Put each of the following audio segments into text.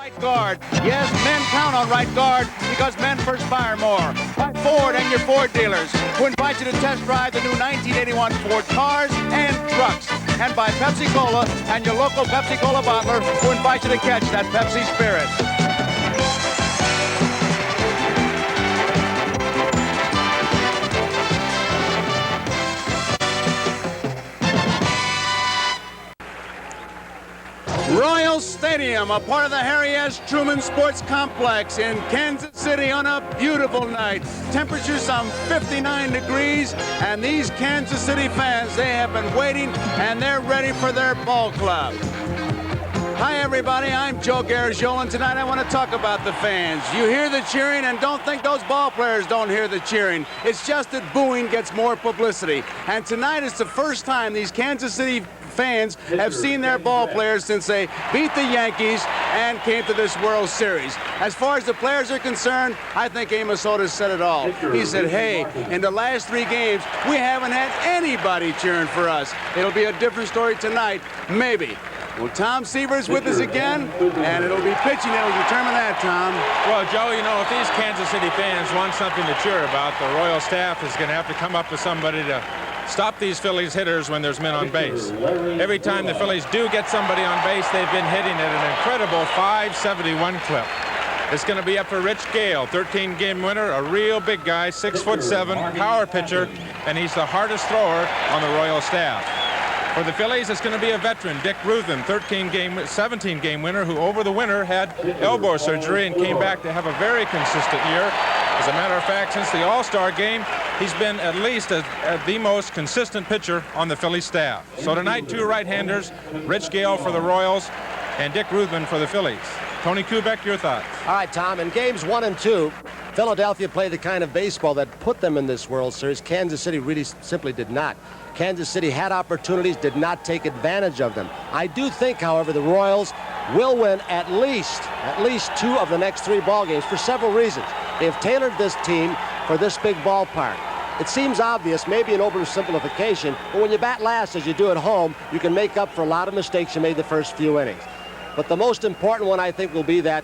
right guard. Yes, men count on right guard because men perspire more. By Ford and your Ford dealers, who invite you to test drive the new 1981 Ford cars and trucks. And by Pepsi Cola and your local Pepsi Cola bottler, who invite you to catch that Pepsi Spirit. Royal Stadium, a part of the Harry S. Truman Sports Complex in Kansas City on a beautiful night. Temperature some 59 degrees, and these Kansas City fans, they have been waiting, and they're ready for their ball club. Hi, everybody. I'm Joe Garagiola, and tonight I want to talk about the fans. You hear the cheering, and don't think those ball players don't hear the cheering. It's just that booing gets more publicity. And tonight is the first time these Kansas City fans have seen their ball players since they beat the Yankees and came to this World Series. As far as the players are concerned, I think Amos Otis said it all. He said, hey, in the last 3 games, we haven't had anybody cheering for us. It'll be a different story tonight, maybe. Well, Tom Seaver's with us again, and it'll be pitching that'll determine that, Tom. Well, Joe, you know, if these Kansas City fans want something to cheer about, the Royal staff is going to have to come up with somebody to stop these Phillies hitters when there's men on base. Every time the Phillies do get somebody on base, they've been hitting at an incredible 571 clip. It's going to be up for Rich Gale, 13-game winner, a real big guy, 6'7", power pitcher, and he's the hardest thrower on the Royal staff. For the Phillies, it's going to be a veteran, Dick Ruthven, 17-game winner, who over the winter had elbow surgery and came back to have a very consistent year. As a matter of fact, since the All-Star game, he's been at least the most consistent pitcher on the Phillies staff. So tonight, 2 right-handers, Rich Gale for the Royals and Dick Ruthven for the Phillies. Tony Kubek, your thoughts? All right, Tom, in games 1 and 2, Philadelphia played the kind of baseball that put them in this World Series. Kansas City really simply did not. Kansas City had opportunities, did not take advantage of them. I do think, however, the Royals will win at least 2 of the next 3 ball games for several reasons. They have tailored this team for this big ballpark. It seems obvious, maybe an oversimplification, but when you bat last, as you do at home, you can make up for a lot of mistakes you made the first few innings. But the most important one, I think, will be that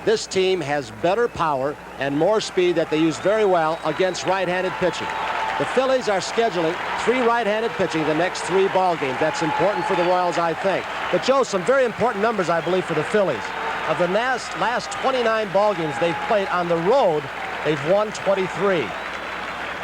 this team has better power and more speed that they use very well against right-handed pitching. The Phillies are scheduling 3 right-handed pitching the next 3 ball games. That's important for the Royals, I think. But, Joe, some very important numbers, I believe, for the Phillies. Of the last 29 ball games they've played on the road, they've won 23.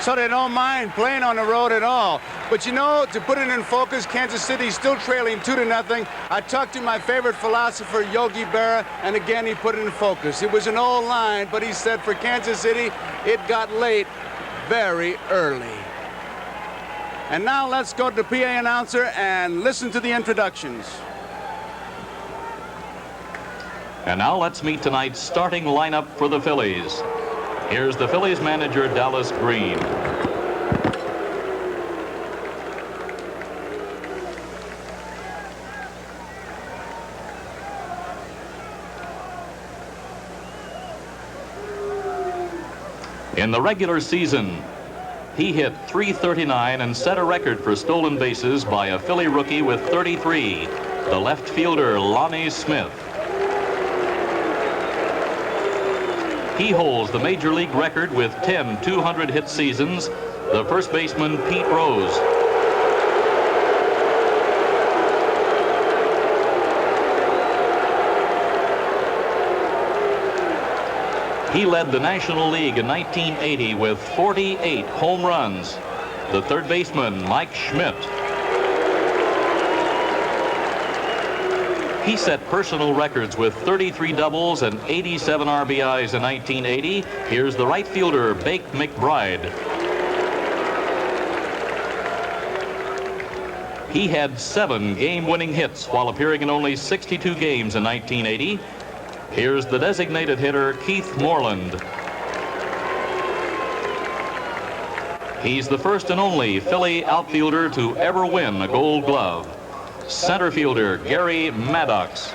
So they don't mind playing on the road at all. But, you know, to put it in focus, Kansas City's still trailing 2-0. I talked to my favorite philosopher, Yogi Berra, and again he put it in focus. It was an old line, but he said for Kansas City, it got late very early. And now let's go to the PA announcer and listen to the introductions. And now let's meet tonight's starting lineup for the Phillies. Here's the Phillies manager, Dallas Green. In the regular season, he hit .339 and set a record for stolen bases by a Philly rookie with 33, the left fielder Lonnie Smith. He holds the major league record with 10 200-hit seasons, the first baseman Pete Rose. He led the National League in 1980 with 48 home runs. The third baseman, Mike Schmidt. He set personal records with 33 doubles and 87 RBIs in 1980. Here's the right fielder, Bake McBride. He had 7 game-winning hits while appearing in only 62 games in 1980. Here's the designated hitter, Keith Moreland. He's the first and only Philly outfielder to ever win a Gold Glove. Center fielder, Gary Maddox.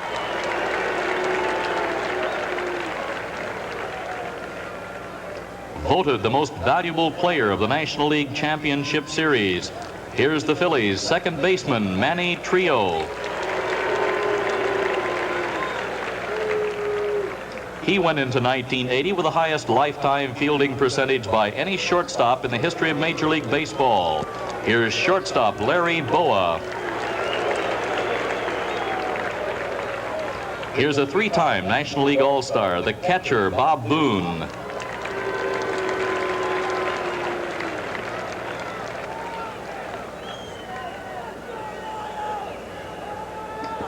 Voted the most valuable player of the National League Championship Series. Here's the Phillies' second baseman, Manny Trio. He went into 1980 with the highest lifetime fielding percentage by any shortstop in the history of Major League Baseball. Here's shortstop Larry Boa. Here's a three-time National League All-Star, the catcher Bob Boone.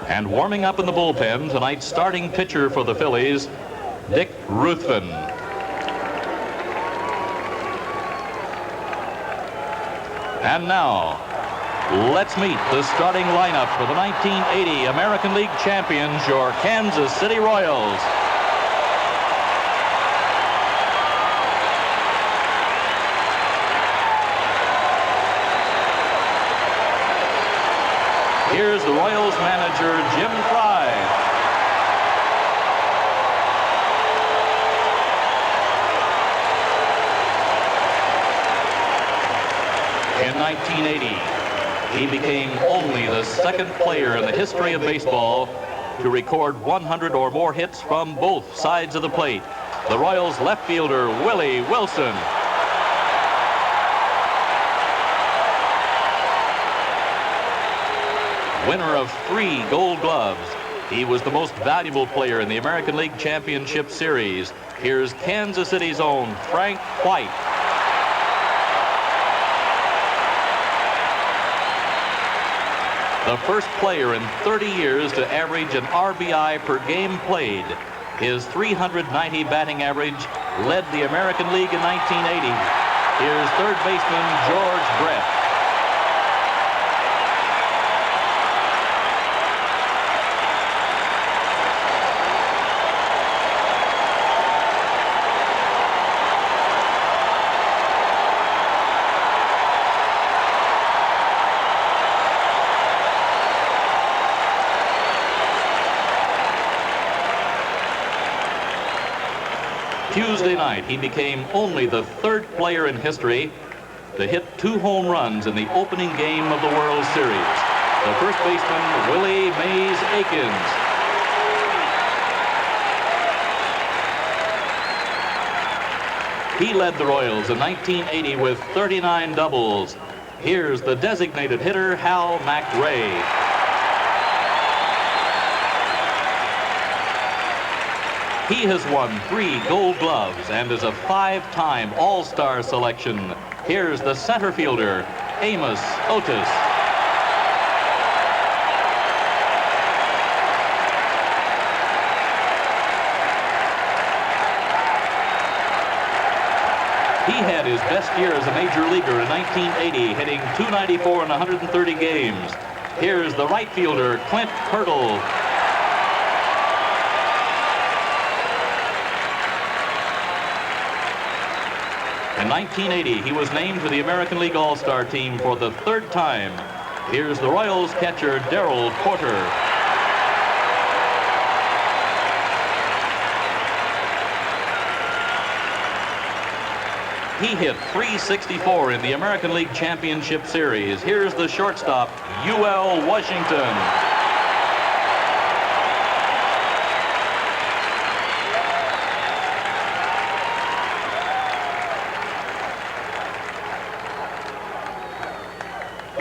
And warming up in the bullpen, tonight's starting pitcher for the Phillies, Dick Ruthven. And now, let's meet the starting lineup for the 1980 American League champions, your Kansas City Royals. Here's the Royals manager, Jim Frey. In 1980, he became only the second player in the history of baseball to record 100 or more hits from both sides of the plate. The Royals left fielder, Willie Wilson. Winner of 3 Gold Gloves. He was the most valuable player in the American League Championship Series. Here's Kansas City's own Frank White. The first player in 30 years to average an RBI per game played. His 390 batting average led the American League in 1980. Here's third baseman Gorge Brett. Tuesday night, he became only the third player in history to hit 2 home runs in the opening game of the World Series. The first baseman, Willie Aikens. He led the Royals in 1980 with 39 doubles. Here's the designated hitter, Hal McRae. He has won 3 Gold Gloves and is a 5-time All-Star selection. Here's the center fielder, Amos Otis. He had his best year as a major leaguer in 1980, hitting .294 in 130 games. Here's the right fielder, Clint Hurdle. In 1980, he was named to the American League All-Star team for the 3rd time. Here's the Royals catcher, Darrell Porter. He hit .364 in the American League Championship Series. Here's the shortstop, U.L. Washington.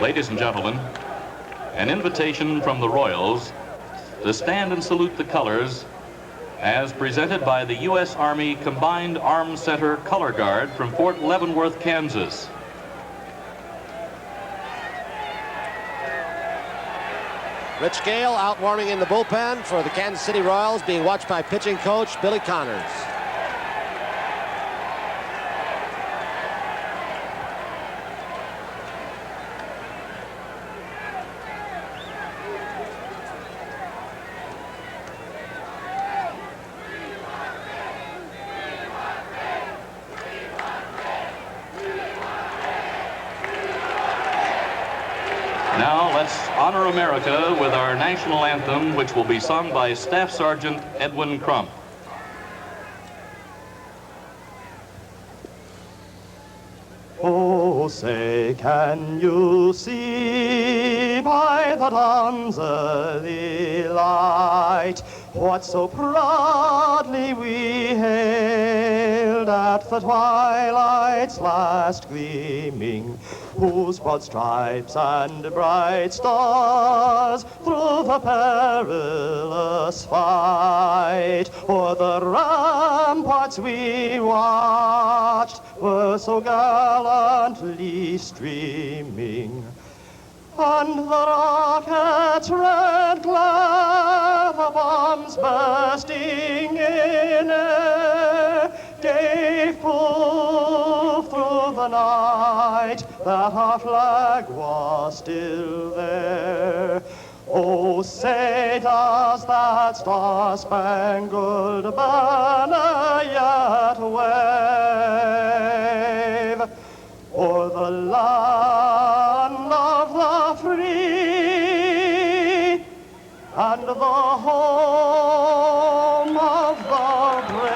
Ladies and gentlemen, an invitation from the Royals to stand and salute the colors as presented by the U.S. Army Combined Arms Center Color Guard from Fort Leavenworth, Kansas. Rich Gale out warming in the bullpen for the Kansas City Royals, being watched by pitching coach Billy Connors. Now let's honor America with our national anthem, which will be sung by Staff Sergeant Edwin Crump. Oh, say, can you see by the dawn's early light what so proudly we hailed at the twilight's last gleaming, whose broad stripes and bright stars through the perilous fight o'er the ramparts we watched were so gallantly streaming. And the rocket's red glare, the bombs bursting in air, gave proof through the night that our flag was still there. Oh, say does that star-spangled banner yet wave o'er the land of the free and the home of the brave.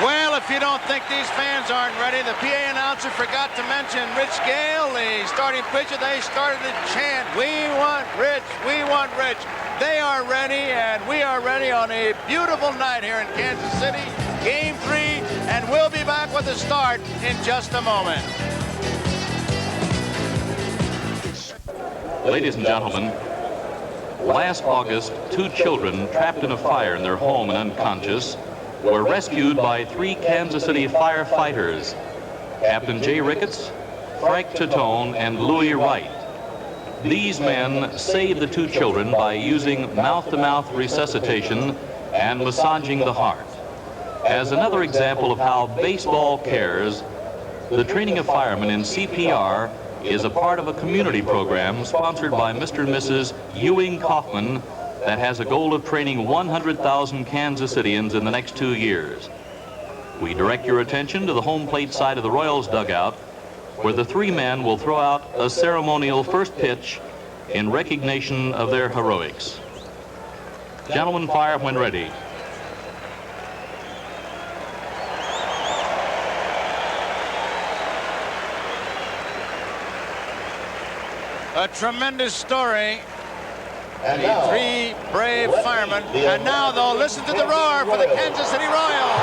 Well, if you don't think these fans aren't ready, the PA announcer forgot to mention Rich Gale, the starting pitcher. They started to chant, "We want Rich, we want Rich." They are ready, and we are ready on a beautiful night here in Kansas City. Game 3, and we'll be back with the start in just a moment. Ladies and gentlemen, last August, 2 children trapped in a fire in their home and unconscious were rescued by 3 Kansas City firefighters, Captain Jay Ricketts, Frank Titone, and Louis Wright. These men saved the 2 children by using mouth-to-mouth resuscitation and massaging the heart. As another example of how baseball cares, the training of firemen in CPR is a part of a community program sponsored by Mr. and Mrs. Ewing Kaufman that has a goal of training 100,000 Kansas Cityans in the next 2 years. We direct your attention to the home plate side of the Royals dugout, where the 3 men will throw out a ceremonial first pitch in recognition of their heroics. Gentlemen, fire when ready. A tremendous story. The 3 brave firemen. And now, though, listen to the roar for the Kansas City Royals.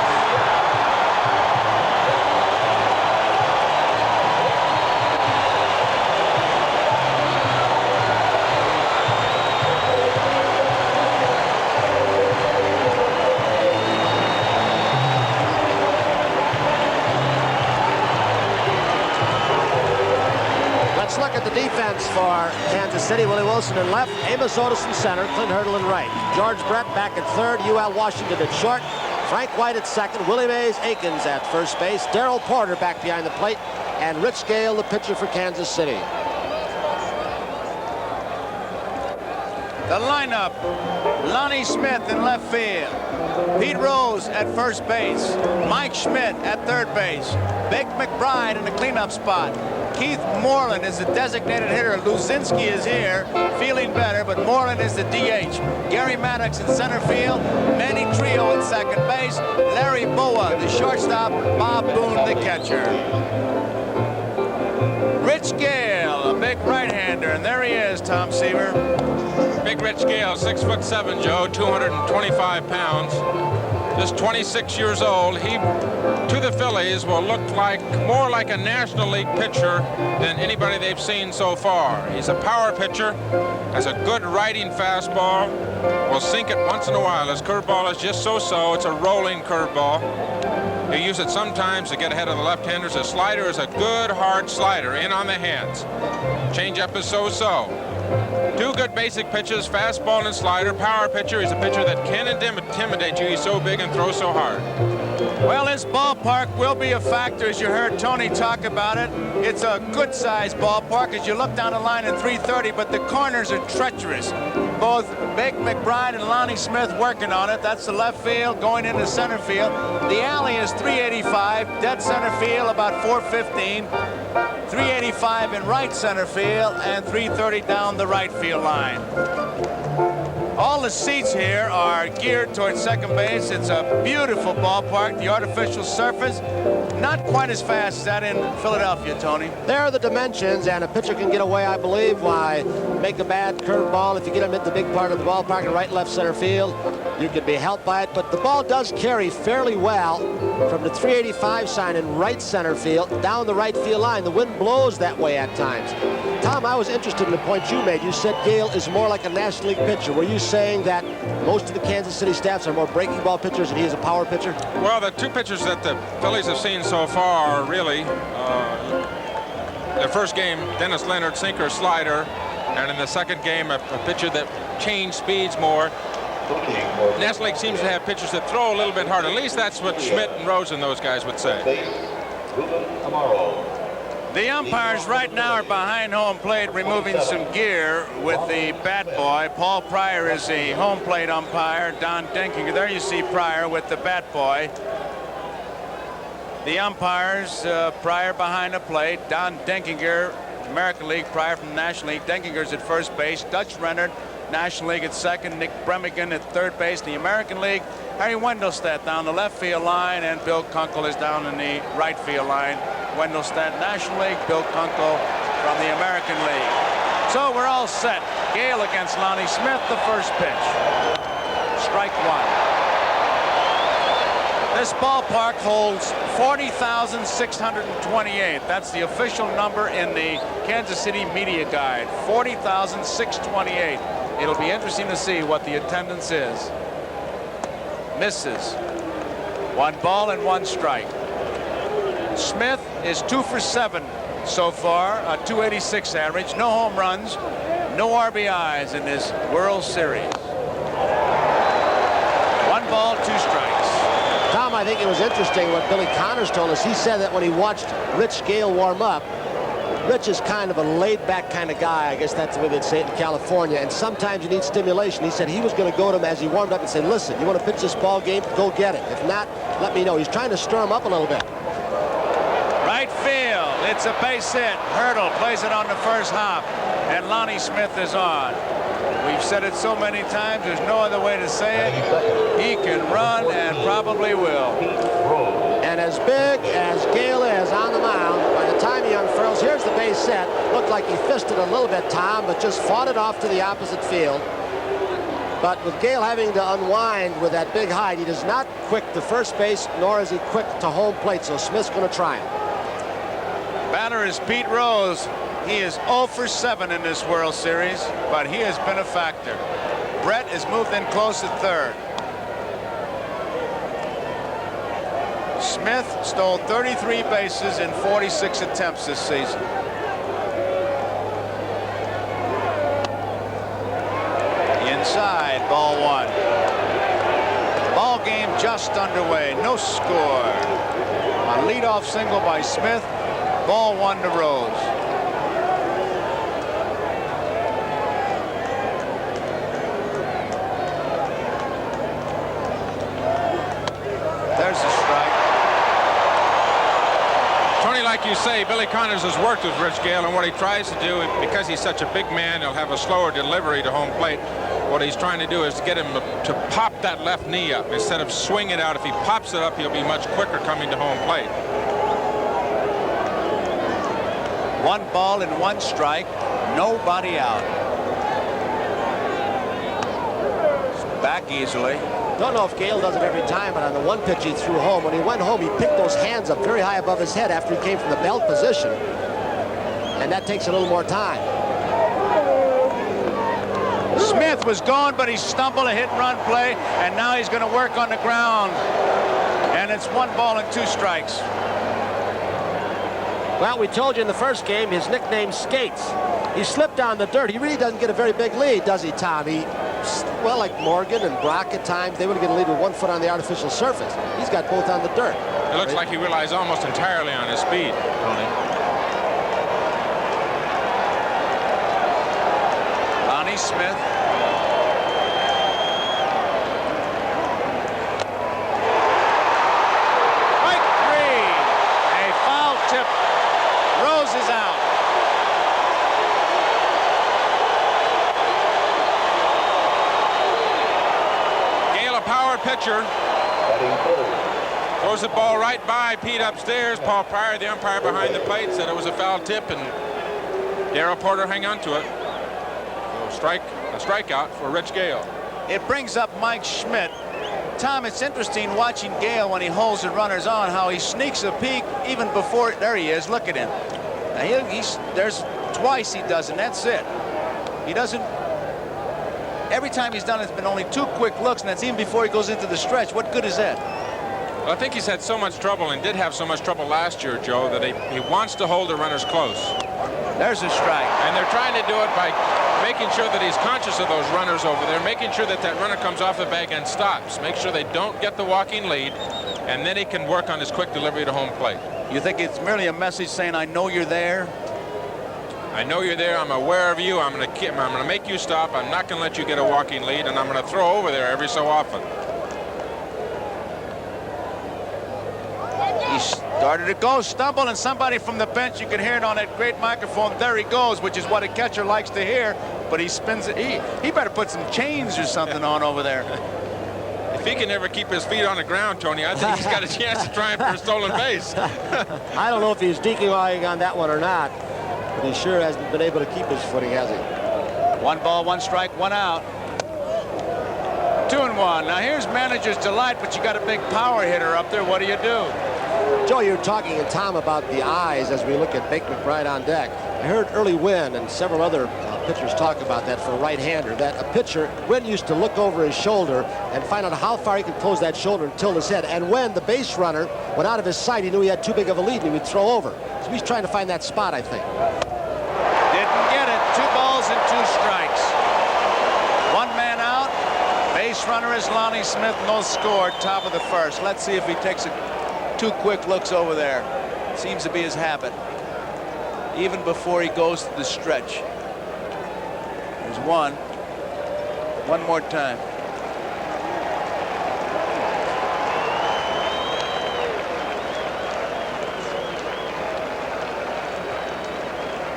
Let's look at the defense for Kansas City. Willie Wilson in left, Amos Otis in center, Clint Hurdle in right. George Brett back at third, UL Washington at short, Frank White at second, Willie Aikens at first base, Darrell Porter back behind the plate, and Rich Gale, the pitcher for Kansas City. The lineup: Lonnie Smith in left field, Pete Rose at first base, Mike Schmidt at third base, Vic McBride in the cleanup spot. Keith Moreland is the designated hitter. Luzinski is here, feeling better, but Moreland is the DH. Gary Maddox in center field, Manny Trio in second base, Larry Boa, the shortstop, Bob Boone, the catcher. Rich Gale, a big right-hander, and there he is, Tom Seaver. Big Rich Gale, 6'7", Joe, 225 pounds. Just 26 years old. He, to the Phillies, will look like more like a National League pitcher than anybody they've seen so far. He's a power pitcher, has a good riding fastball, will sink it once in a while. His curveball is just so-so. It's a rolling curveball. He'll use it sometimes to get ahead of the left-handers. His slider is a good, hard slider, in on the hands. Changeup is so-so. 2 good basic pitches, fastball and slider. Power pitcher. He's a pitcher that can intimidate you. He's so big and throws so hard. Well, his ballpark will be a factor, as you heard Tony talk about it. It's a good-sized ballpark as you look down the line at 330, but the corners are treacherous. Both Vic McBride and Lonnie Smith working on it. That's the left field going into center field. The alley is 385, dead center field about 415. 385 in right center field and 330 down the right field line. All the seats here are geared towards second base. It's a beautiful ballpark. The artificial surface, not quite as fast as that in Philadelphia, Tony. There are the dimensions, and a pitcher can get away, I believe, why make a bad curveball. If you get him at the big part of the ballpark in right and left center field, you could be helped by it. But the ball does carry fairly well from the 385 sign in right center field down the right field line. The wind blows that way at times. Tom, I was interested in the point you made. You said Gale is more like a National League pitcher. Were you saying that most of the Kansas City staffs are more breaking ball pitchers and he is a power pitcher? Well, the two pitchers that the Phillies have seen so far are really, the first game, Dennis Leonard, sinker, slider, and in the second game, a pitcher that changed speeds more. National League seems to have pitchers that throw a little bit harder. At least that's what Schmidt and Rose and those guys would say. The umpires right now are behind home plate removing some gear with the bat boy. Paul Pryor is the home plate umpire. Don Denkinger. There you see Pryor with the bat boy. The umpires, Pryor behind the plate. Don Denkinger, American League, Pryor from the National League. Denkinger's at first base. Dutch Renard, National League at second. Nick Bremigan at third base. The American League, Harry Wendelstedt down the left field line, and Bill Kunkel is down in the right field line. Wendelstedt, National League, Bill Kunkel from the American League. So we're all set. Gale against Lonnie Smith, the first pitch. Strike one. This ballpark holds 40,628. That's the official number in the Kansas City media guide. 40,628. It'll be interesting to see what the attendance is. Misses. 1 ball and 1 strike. Smith is 2 for 7 so far, a .286 average. No home runs, no RBIs in this World Series. 1 ball, 2 strikes. Tom, I think it was interesting what Billy Connors told us. He said that when he watched Rich Gale warm up, Rich is kind of a laid-back kind of guy. I guess that's the way they'd say it in California. And sometimes you need stimulation. He said he was going to go to him as he warmed up and say, listen, you want to pitch this ball game? Go get it. If not, let me know. He's trying to stir him up a little bit. Right field. It's a base hit. Hurdle plays it on the first hop. And Lonnie Smith is on. We've said it so many times, there's no other way to say it. He can run and probably will. And as big as Gale is on the mound, by the time he unfurls, here's the base set. Looked like he fisted a little bit, Tom, but just fought it off to the opposite field. But with Gale having to unwind with that big height, he does not quick to first base, nor is he quick to home plate, so Smith's going to try him. Batter is Pete Rose. He is 0 for 7 in this World Series, but he has been a factor. Brett is moved in close at third. Smith stole 33 bases in 46 attempts this season. Inside, ball 1. Ball game just underway, no score. A leadoff single by Smith, ball 1 to Rose. There's a strike. Tony, like you say, Billy Connors has worked with Rich Gale, and what he tries to do, because he's such a big man, he'll have a slower delivery to home plate. What he's trying to do is to get him to pop that left knee up instead of swing it out. If he pops it up, he'll be much quicker coming to home plate. 1 ball and 1 strike, nobody out. Back easily. Don't know if Gale does it every time, but on the one pitch he threw home, when he went home, he picked those hands up very high above his head after he came from the belt position. And that takes a little more time. Smith was gone, but he stumbled a hit-and-run play, and now he's going to work on the ground. And it's 1 ball and 2 strikes. Well, we told you in the first game his nickname Skates. He slipped on the dirt. He really doesn't get a very big lead, does he, Tom? Well, like Morgan and Brock at times, they would get a lead with 1 foot on the artificial surface. He's got both on the dirt. It looks like he relies almost entirely on his speed, Tony. Lonnie Smith. Strike 3. A foul tip. Rose is out. Throws the ball right by Pete upstairs. Paul Pryor, the umpire behind the plate, said it was a foul tip, and Darrell Porter hang on to it. So a strikeout for Rich Gale. It brings up Mike Schmidt. Tom, it's interesting watching Gale when he holds the runners on, how he sneaks a peek even before. There he is. Look at him. Now there's twice he does, and that's it. He doesn't. Every time he's done it, it's been only 2 quick looks, and that's even before he goes into the stretch. What good is that? Well, I think he's had so much trouble, and did have so much trouble last year, Joe, that he wants to hold the runners close. There's a strike. And they're trying to do it by making sure that he's conscious of those runners over there, making sure that that runner comes off the bag and stops. Make sure they don't get the walking lead, and then he can work on his quick delivery to home plate. You think it's merely a message saying, I know you're there? I know you're there. I'm aware of you. I'm going to make you stop. I'm not going to let you get a walking lead, and I'm going to throw over there every so often. He started to go, stumble, and somebody from the bench, you can hear it on that great microphone, there he goes, which is what a catcher likes to hear, but he spins it. He better put some chains or something on over there. If he can ever keep his feet on the ground, Tony, I think he's got a chance to try for a stolen base. I don't know if he's deking on that one or not, but he sure hasn't been able to keep his footing, has he? 1 ball, 1 strike, 1 out. 2-1. Now here's manager's delight, but you got a big power hitter up there. What do you do? Joe, you're talking and Tom about the eyes as we look at Bake McBride on deck. I heard Early Wynn and several other pitchers talk about that for a right-hander, that a pitcher, Wynn used to look over his shoulder and find out how far he could close that shoulder and tilt his head. And when the base runner went out of his sight, he knew he had too big of a lead and he would throw over. So he's trying to find that spot, I think. Didn't get it. 2 balls and 2 strikes. 1 man out. Base runner is Lonnie Smith. No score. Top of the first. Let's see if he takes 2 quick looks over there. Seems to be his habit. Even before he goes to the stretch. There's 1. 1 more time.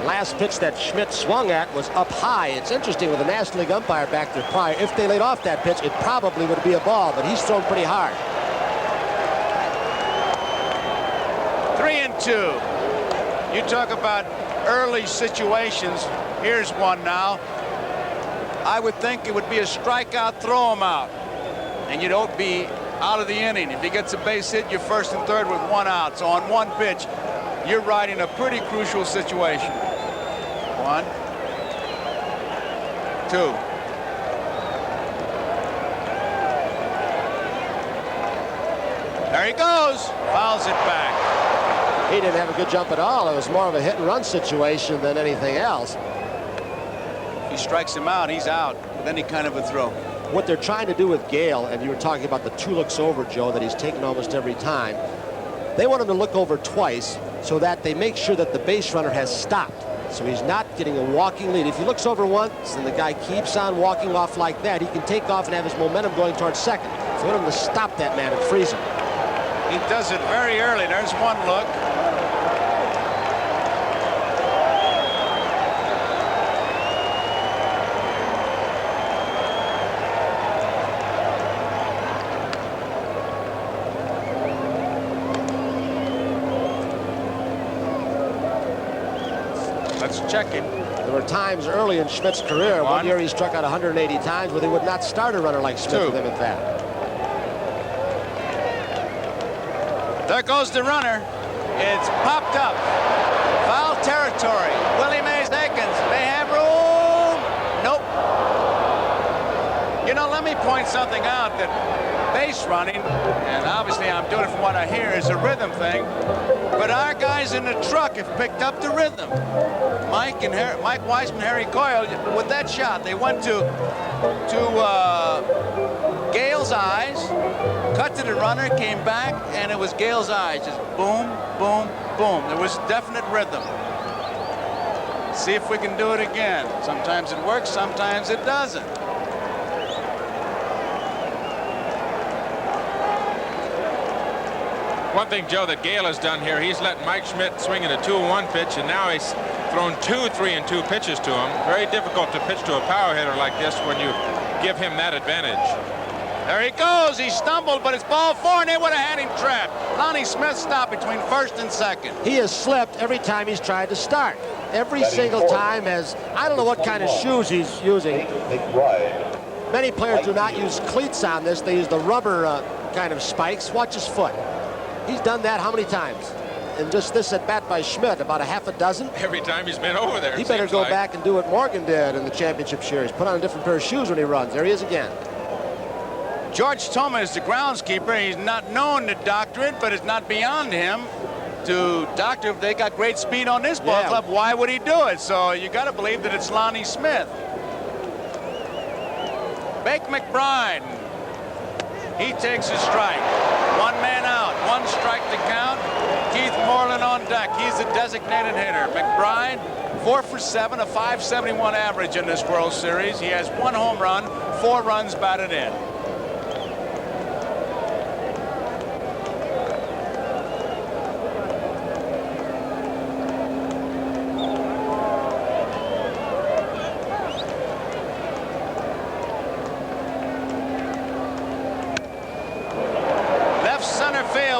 Last pitch that Schmidt swung at was up high. It's interesting with the National League umpire back there prior. If they laid off that pitch, it probably would be a ball, but he's thrown pretty hard. 3-2. You talk about early situations. Here's one now. I would think it would be a strikeout, throw him out, and you don't be out of the inning. If he gets a base hit, you're 1st and 3rd with 1 out. So on 1 pitch, you're riding a pretty crucial situation. 1, 2. There he goes. Fouls it back. He didn't have a good jump at all. It was more of a hit-and-run situation than anything else. If he strikes him out, he's out with any kind of a throw. What they're trying to do with Gale, and you were talking about the 2 looks over, Joe, that he's taken almost every time. They want him to look over twice so that they make sure that the base runner has stopped. So he's not getting a walking lead. If he looks over once and the guy keeps on walking off like that, he can take off and have his momentum going towards second. So they want him to stop that man and freeze him. He does it very early. There's 1 look. Let's check him. There were times early in Schmidt's career, one year he struck out 180 times, where they would not start a runner like Schmidt 2. with him at that. There goes the runner. It's popped up. Foul territory. Willie Aikens. They have room. Nope. You know, let me point something out, that base running, and obviously I'm doing it from what I hear, is a rhythm thing, but our guys in the truck have picked up the rhythm. Mike Weissman, Harry Coyle, with that shot, they went to Gale's eyes, cut to the runner, came back, and it was Gale's eyes. Just boom, boom, boom. There was definite rhythm. See if we can do it again. Sometimes it works, sometimes it doesn't. One thing, Joe, that Gale has done here, he's let Mike Schmidt swing in a 2-1 pitch, and now he's thrown 2 3-2 pitches to him. Very difficult to pitch to a power hitter like this when you give him that advantage. There he goes. He stumbled, but it's ball 4, and they would have had him trapped. Lonnie Smith stopped between first and second. He has slipped every time he's tried to start. Every single time has, I don't know what kind of shoes he's using. Many players do not use cleats on this. They use the rubber kind of spikes. Watch his foot. He's done that how many times? And just this at bat by Schmidt, about a half a dozen. Every time he's been over there. He better go back and do what Morgan did in the championship series. Put on a different pair of shoes when he runs. There he is again. George Thomas, the groundskeeper, he's not known to doctor it, but it's not beyond him to doctor. If they got great speed on this ball club, why would he do it? So you got to believe that it's Lonnie Smith. Bake McBride, he takes a strike. 1 man out, 1 strike to count. Keith Moreland on deck. He's the designated hitter. McBride, 4 for 7, a .571 average in this World Series. He has 1 home run, 4 runs batted in.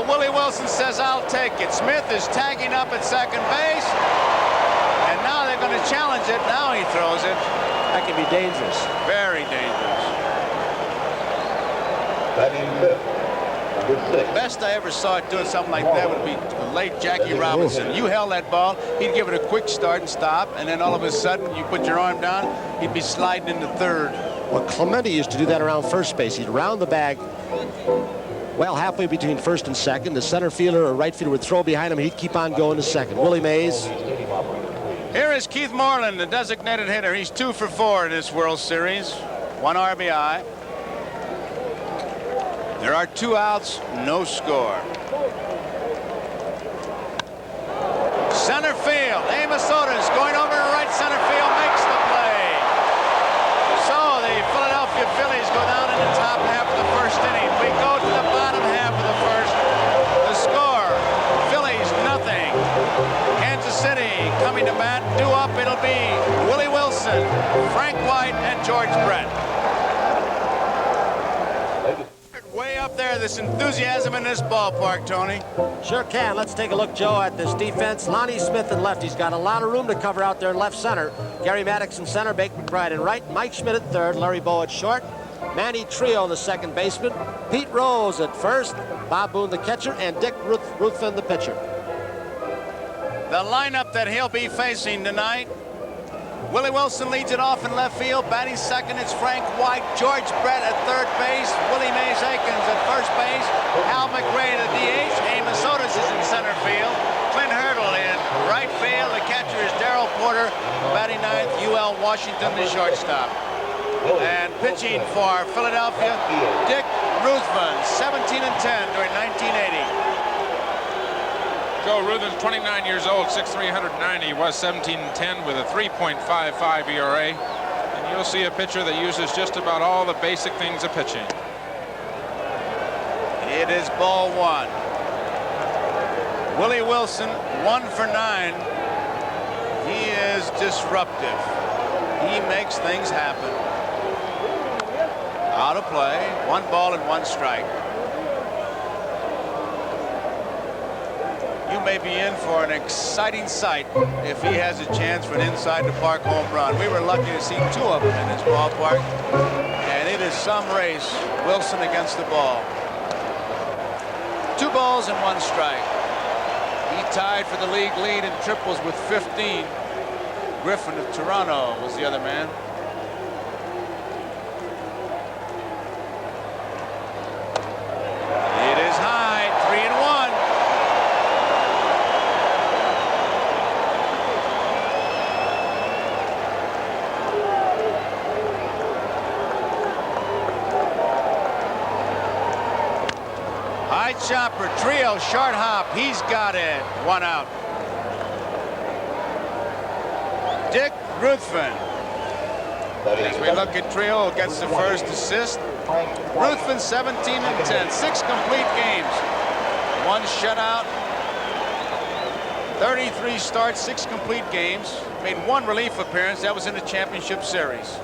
Willie Wilson says, I'll take it. Smith is tagging up at second base. And now they're going to challenge it. Now he throws it. That can be dangerous. Very dangerous. The best I ever saw it doing something like that would be the late Jackie Robinson. You held that ball, he'd give it a quick start and stop, and then all of a sudden you put your arm down, he'd be sliding into third. Well, Clemente used to do that around first base. He'd round the bag, well, halfway between first and second. The center fielder or right fielder would throw behind him. He'd keep on going to second. Willie Mays. Here is Keith Moreland, the designated hitter. He's 2 for 4 in this World Series. 1 RBI. There are 2 outs, no score. Center field. Amos Otis going over to right center field, makes the play. So the Philadelphia Phillies go down in the top half of the first inning. We go to the bottom half of the first. The score, Phillies nothing. Kansas City coming to bat. Due up, it'll be Willie Wilson, Frank White, and Gorge Brett. Way up there, this enthusiasm in this ballpark, Tony. Sure can. Let's take a look, Joe, at this defense. Lonnie Smith in left. He's got a lot of room to cover out there in left center. Gary Maddox in center, Bake McBride in right, Mike Schmidt at third, Larry Bowe at short, Manny Trio, the second baseman, Pete Rose at first, Bob Boone the catcher, and Dick Ruthven the pitcher. The lineup that he'll be facing tonight. Willie Wilson leads it off in left field. Batting second, it's Frank White. Gorge Brett at third base. Willie Aikens at first base. Al McRae at DH. Amos Otis is in center field. Clint Hurdle in right field. The catcher is Darrell Porter. Batting ninth, UL Washington, the shortstop. And pitching for Philadelphia, Dick Ruthven, 17 and 10 during 1980. Joe Ruthven's 29 years old, 6'3", 190. He was 17-10 with a 3.55 ERA. And you'll see a pitcher that uses just about all the basic things of pitching. It is ball 1. Willie Wilson, 1 for 9. He is disruptive. He makes things happen. Out of play, 1 ball and 1 strike. You may be in for an exciting sight if he has a chance for an inside-the-park home run. We were lucky to see 2 of them in this ballpark, and it is some race. Wilson against the ball. 2 balls and 1 strike. He tied for the league lead in triples with 15. Griffin of Toronto was the other man. It is high, 3-1. High chopper, Trio, short hop. He's got it. 1 out. Dick Ruthven. As we look at Trio, who gets the first assist. Ruthven 17 and 10, 6 complete games, 1 shutout, 33 starts, 6 complete games. Made 1 relief appearance. That was in the championship series.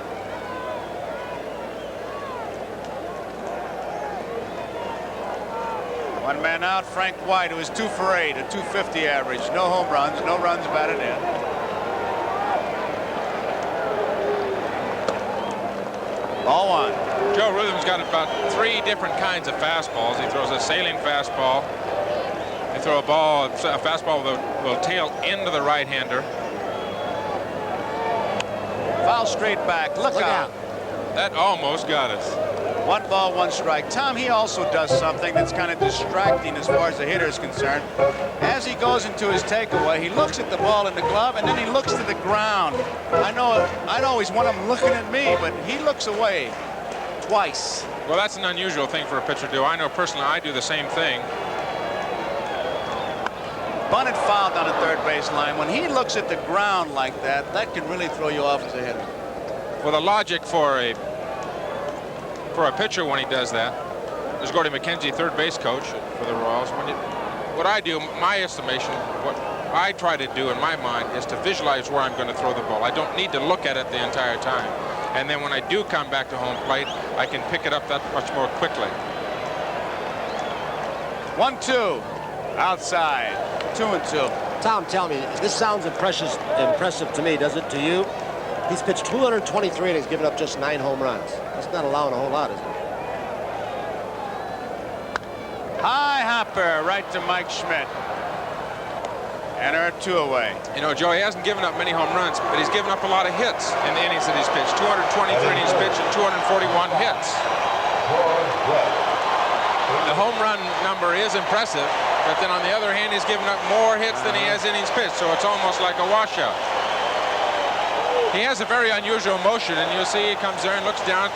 One man out, Frank White, who is 2 for 8, a 250 average. No home runs, no runs batted in. Ball 1. Joe Ruthven's got about 3 different kinds of fastballs. He throws a sailing fastball. He throw a fastball will tail into the right-hander. Foul straight back. Look out. That almost got us. 1 ball, 1 strike. Tom, he also does something that's kind of distracting as far as the hitter is concerned. As he goes into his takeaway, he looks at the ball in the glove, and then he looks to the ground. I know I'd always want him looking at me, but he looks away twice. Well, that's an unusual thing for a pitcher to do. I know personally I do the same thing. Bunted fouled on the third base line. When he looks at the ground like that, that can really throw you off as a hitter. Well, the logic for a pitcher when he does that, there's Gordy McKenzie, third base coach for the Royals. What I do, my estimation, what I try to do in my mind is to visualize where I'm going to throw the ball. I don't need to look at it the entire time. And then when I do come back to home plate, I can pick it up that much more quickly. 1-2, outside, 2-2. Tom, tell me, this sounds impressive to me, does it to you? He's pitched 223 and he's given up just 9 home runs. That's not allowing a whole lot, is it? High hopper right to Mike Schmidt. And are 2 away. You know, Joe, he hasn't given up many home runs, but he's given up a lot of hits in the innings that he's pitched. 223 innings pitched and 241 hits. The home run number is impressive, but then on the other hand, he's given up more hits than he has innings pitched, so it's almost like a washout. He has a very unusual motion, and you'll see he comes there and looks down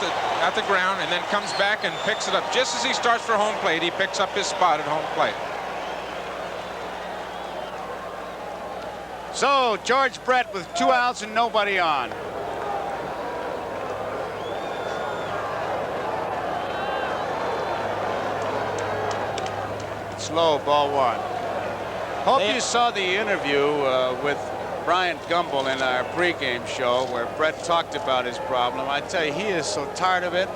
at the ground and then comes back and picks it up. Just as he starts for home plate, he picks up his spot at home plate. So, Gorge Brett with 2 outs and nobody on. Slow, ball 1. Hope you saw the interview with Bryant Gumbel in our pregame show where Brett talked about his problem. I tell you, he is so tired of it,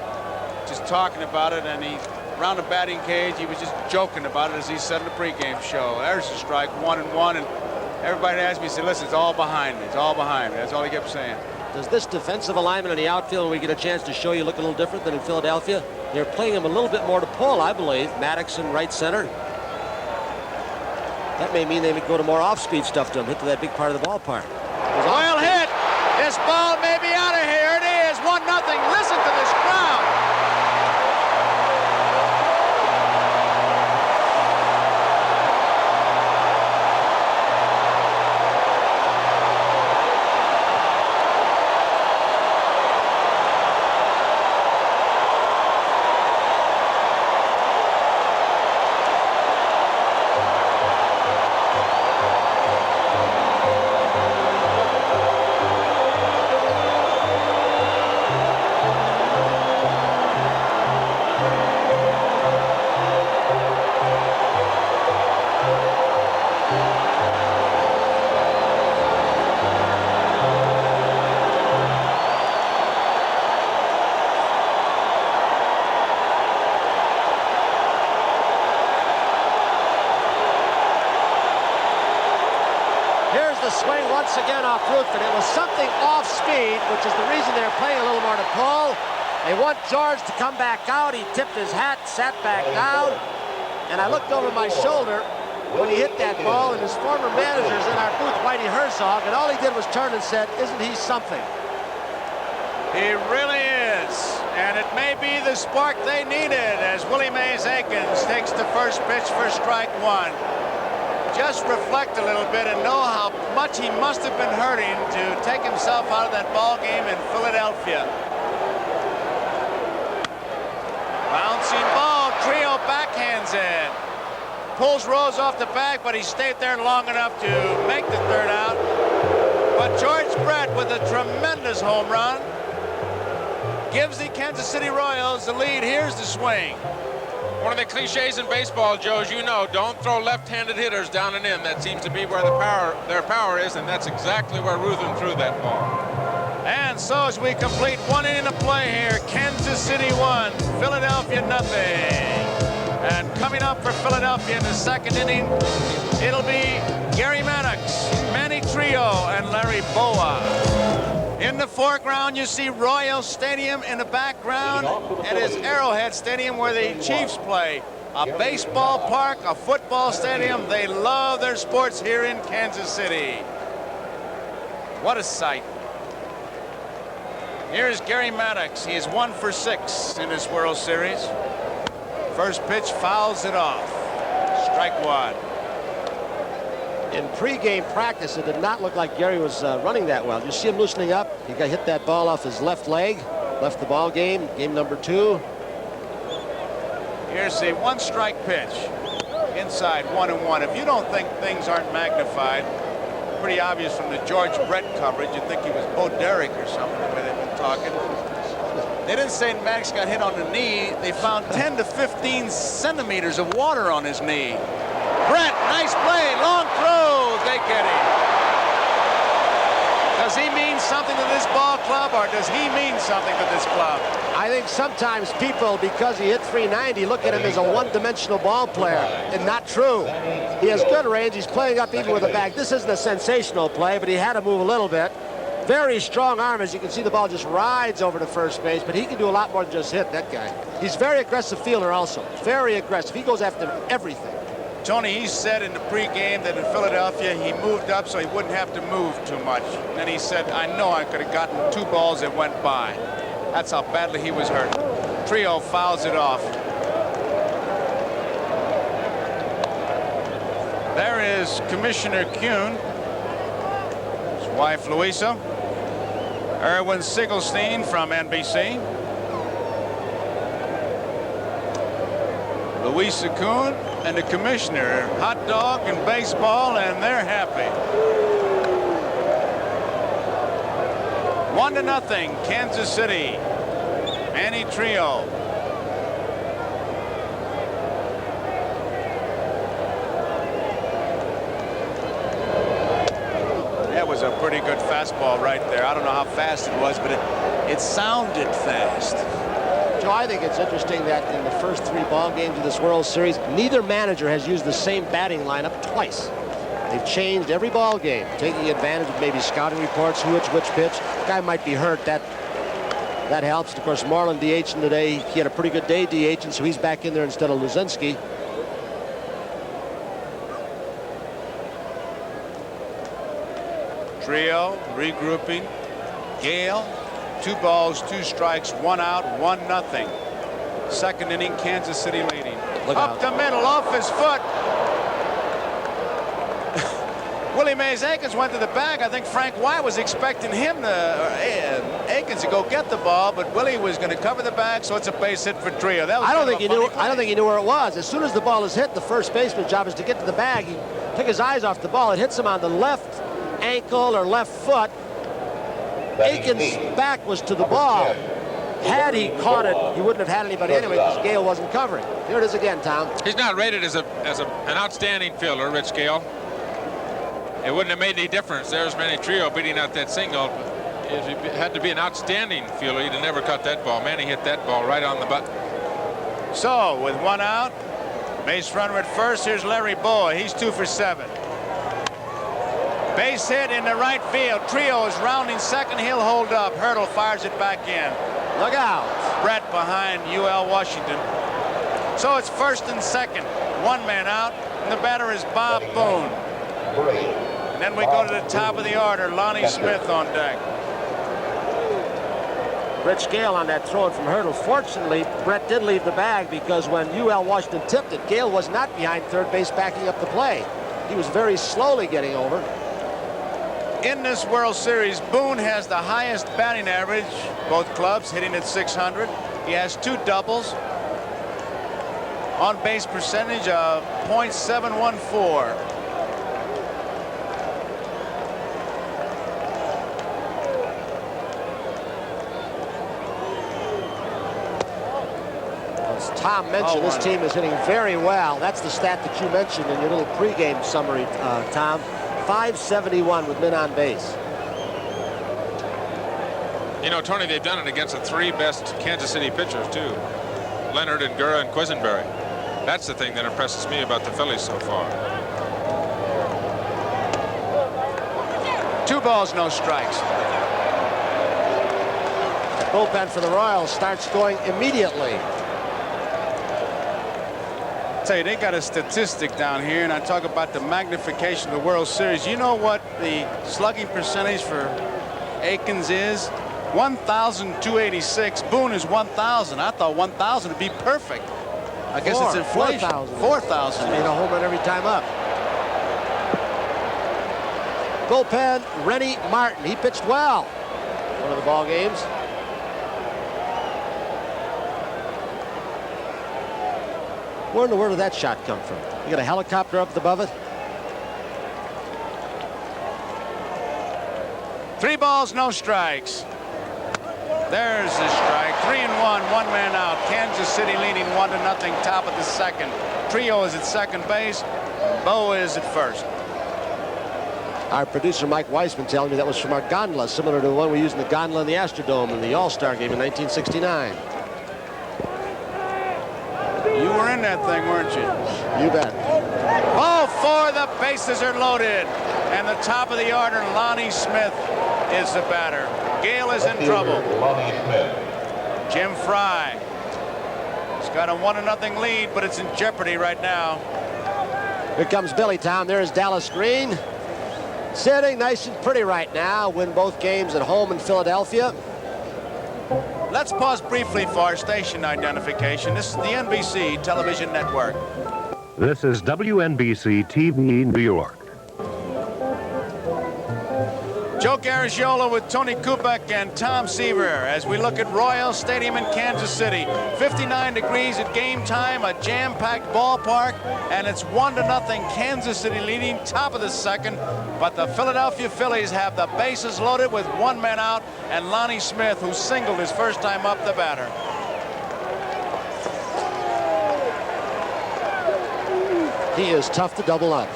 just talking about it, and he, around the batting cage, he was just joking about it as he said in the pregame show. There's a strike, 1-1, and everybody asked me, he said, listen, it's all behind me. It's all behind me. That's all he kept saying. Does this defensive alignment in the outfield, when we get a chance to show you, look a little different than in Philadelphia? They're playing him a little bit more to pull, I believe. Maddox in right center. That may mean they would go to more off-speed stuff to him, hit to that big part of the ballpark. Well hit. This ball may be out of here. It is 1-0. Listen to this crowd. Swing once again off Ruthvan. It was something off speed, which is the reason they're playing a little more to pull. They want Gorge to come back out. He tipped his hat, sat back down, and I looked over my shoulder when he hit that ball, and his former manager's in our booth, Whitey Herzog, and all he did was turn and said, "Isn't he something?" He really is, and it may be the spark they needed as Willie Aikens takes the first pitch for strike 1. Just reflect a little bit and know how much he must have been hurting to take himself out of that ball game in Philadelphia. Bouncing ball, Trio backhands it. Pulls Rose off the bag, but he stayed there long enough to make the third out. But Gorge Brett with a tremendous home run gives the Kansas City Royals the lead. Here's the swing. One of the cliches in baseball, Joe, as you know, don't throw left-handed hitters down and in. That seems to be where their power is, and that's exactly where Ruthvan threw that ball. And so as we complete 1 inning of play here, Kansas City 1, Philadelphia 0. And coming up for Philadelphia in the second inning, it'll be Gary Maddox, Manny Trio, and Larry Boa. In the foreground, you see Royal Stadium. In the background, it is Arrowhead Stadium where the Chiefs play. A baseball park, a football stadium. They love their sports here in Kansas City. What a sight. Here's Gary Maddox. He is 1 for 6 in this World Series. First pitch fouls it off. Strike one. In pregame practice, it did not look like Gary was running that well. You see him loosening up. He got hit that ball off his left leg. Left the ball game. Game number 2. Here's the 1-strike pitch. Inside 1-1. If you don't think things aren't magnified, pretty obvious from the Gorge Brett coverage. You'd think he was Bo Derek or something the way they've been talking. They didn't say Maddox got hit on the knee. They found 10 to 15 centimeters of water on his knee. Brett, nice play, long throw. They get him. Does he mean something to this ball club, or does he mean something to this club? I think sometimes people, because he hit 390, look at him as a one-dimensional ball player, and not true. He has good range. He's playing up even with a bag. This isn't a sensational play, but he had to move a little bit. Very strong arm. As you can see, the ball just rides over to first base, but he can do a lot more than just hit, that guy. He's a very aggressive fielder also. Very aggressive. He goes after everything. Tony, he said in the pregame that in Philadelphia he moved up so he wouldn't have to move too much. And then he said, I know I could have gotten 2 balls that went by. That's how badly he was hurt. Trio fouls it off. There is Commissioner Kuhn, his wife Louisa, Erwin Siegelstein from NBC, Louisa Kuhn, and the commissioner. Hot dog and baseball, and they're happy. 1-0, Kansas City. Manny Trio. That was a pretty good fastball right there. I don't know how fast it was, but it sounded fast. Joe, I think it's interesting that in the first 3 ball games of this World Series, neither manager has used the same batting lineup twice. They've changed every ball game, taking advantage of maybe scouting reports, which pitch. Guy might be hurt. That helps. Of course, Marlin DHing today. He had a pretty good day DHing, so he's back in there instead of Luzinski. Trio regrouping. Gale. 2 balls, 2 strikes, 1 out, 1-0. Second inning, Kansas City leading. Up the middle, off his foot. Willie Aikens went to the bag. I think Frank White was expecting him Aikens to go get the ball, but Willie was going to cover the bag, so it's a base hit for Trio. That was I don't think he knew where it was. As soon as the ball is hit, the first baseman's job is to get to the bag. He took his eyes off the ball. It hits him on the left ankle or left foot. Aikens' back was to the ball. Had he caught it, he wouldn't have had anybody anyway because Gale wasn't covering. Here it is again, Tom. He's not rated as an outstanding fielder, Rich Gale. It wouldn't have made any difference. There's Manny Trio beating out that single. If he had to be an outstanding fielder, he'd have never caught that ball. Manny hit that ball right on the button. So, with 1 out, base runner at first, here's Larry Boa. He's 2 for 7. Base hit in the right field. Trio is rounding second. He'll hold up. Hurdle fires it back in. Look out. Brett behind UL Washington. So it's first and second. 1 man out, and the batter is Bob Boone. And then we go to the top of the order. Lonnie Smith on deck. Rich Gale on that throw from Hurdle. Fortunately, Brett did leave the bag because when UL Washington tipped it, Gale was not behind third base backing up the play. He was very slowly getting over. In this World Series, Boone has the highest batting average, both clubs hitting at 600. He has 2 doubles. On base percentage of .714. As Tom mentioned, this team is hitting very well. That's the stat that you mentioned in your little pregame summary, Tom. .571 with men on base. You know, Tony, they've done it against the 3 best Kansas City pitchers, too. Leonard and Gura and Quisenberry. That's the thing that impresses me about the Phillies so far. 2 balls, no strikes. The bullpen for the Royals starts going immediately. Tell you, they got a statistic down here, and I talk about the magnification of the World Series. You know what the slugging percentage for Aikens is? 1,286. Boone is 1,000. I thought 1,000 would be perfect. I guess it's inflation. 4,000. Made a home run every time up. Bullpen, Rennie Martin. He pitched well. One of the ball games. Where in the world did that shot come from? You got a helicopter up above it? 3 balls, no strikes. There's the strike. 3-1, 1 man out. Kansas City leading 1-0, top of the second. Trio is at second base. Bo is at first. Our producer Mike Weissman telling me that was from our gondola, similar to the one we used in the gondola in the Astrodome in the All-Star game in 1969. You were in that thing, weren't you? You bet. Ball 4, the bases are loaded. And the top of the order, Lonnie Smith is the batter. Gale is in trouble. Jim Frey. He's got a 1-0 lead, but it's in jeopardy right now. Here comes Billy Tom. There's Dallas Green. Sitting nice and pretty right now. Win both games at home in Philadelphia. Let's pause briefly for our station identification. This is the NBC Television Network. This is WNBC TV New York. Joe Garagiola with Tony Kubek and Tom Seaver as we look at Royal Stadium in Kansas City. 59 degrees at game time, a jam-packed ballpark, and it's 1-0 Kansas City leading, top of the second. But the Philadelphia Phillies have the bases loaded with 1 man out, and Lonnie Smith, who singled his first time up, the batter. He is tough to double up.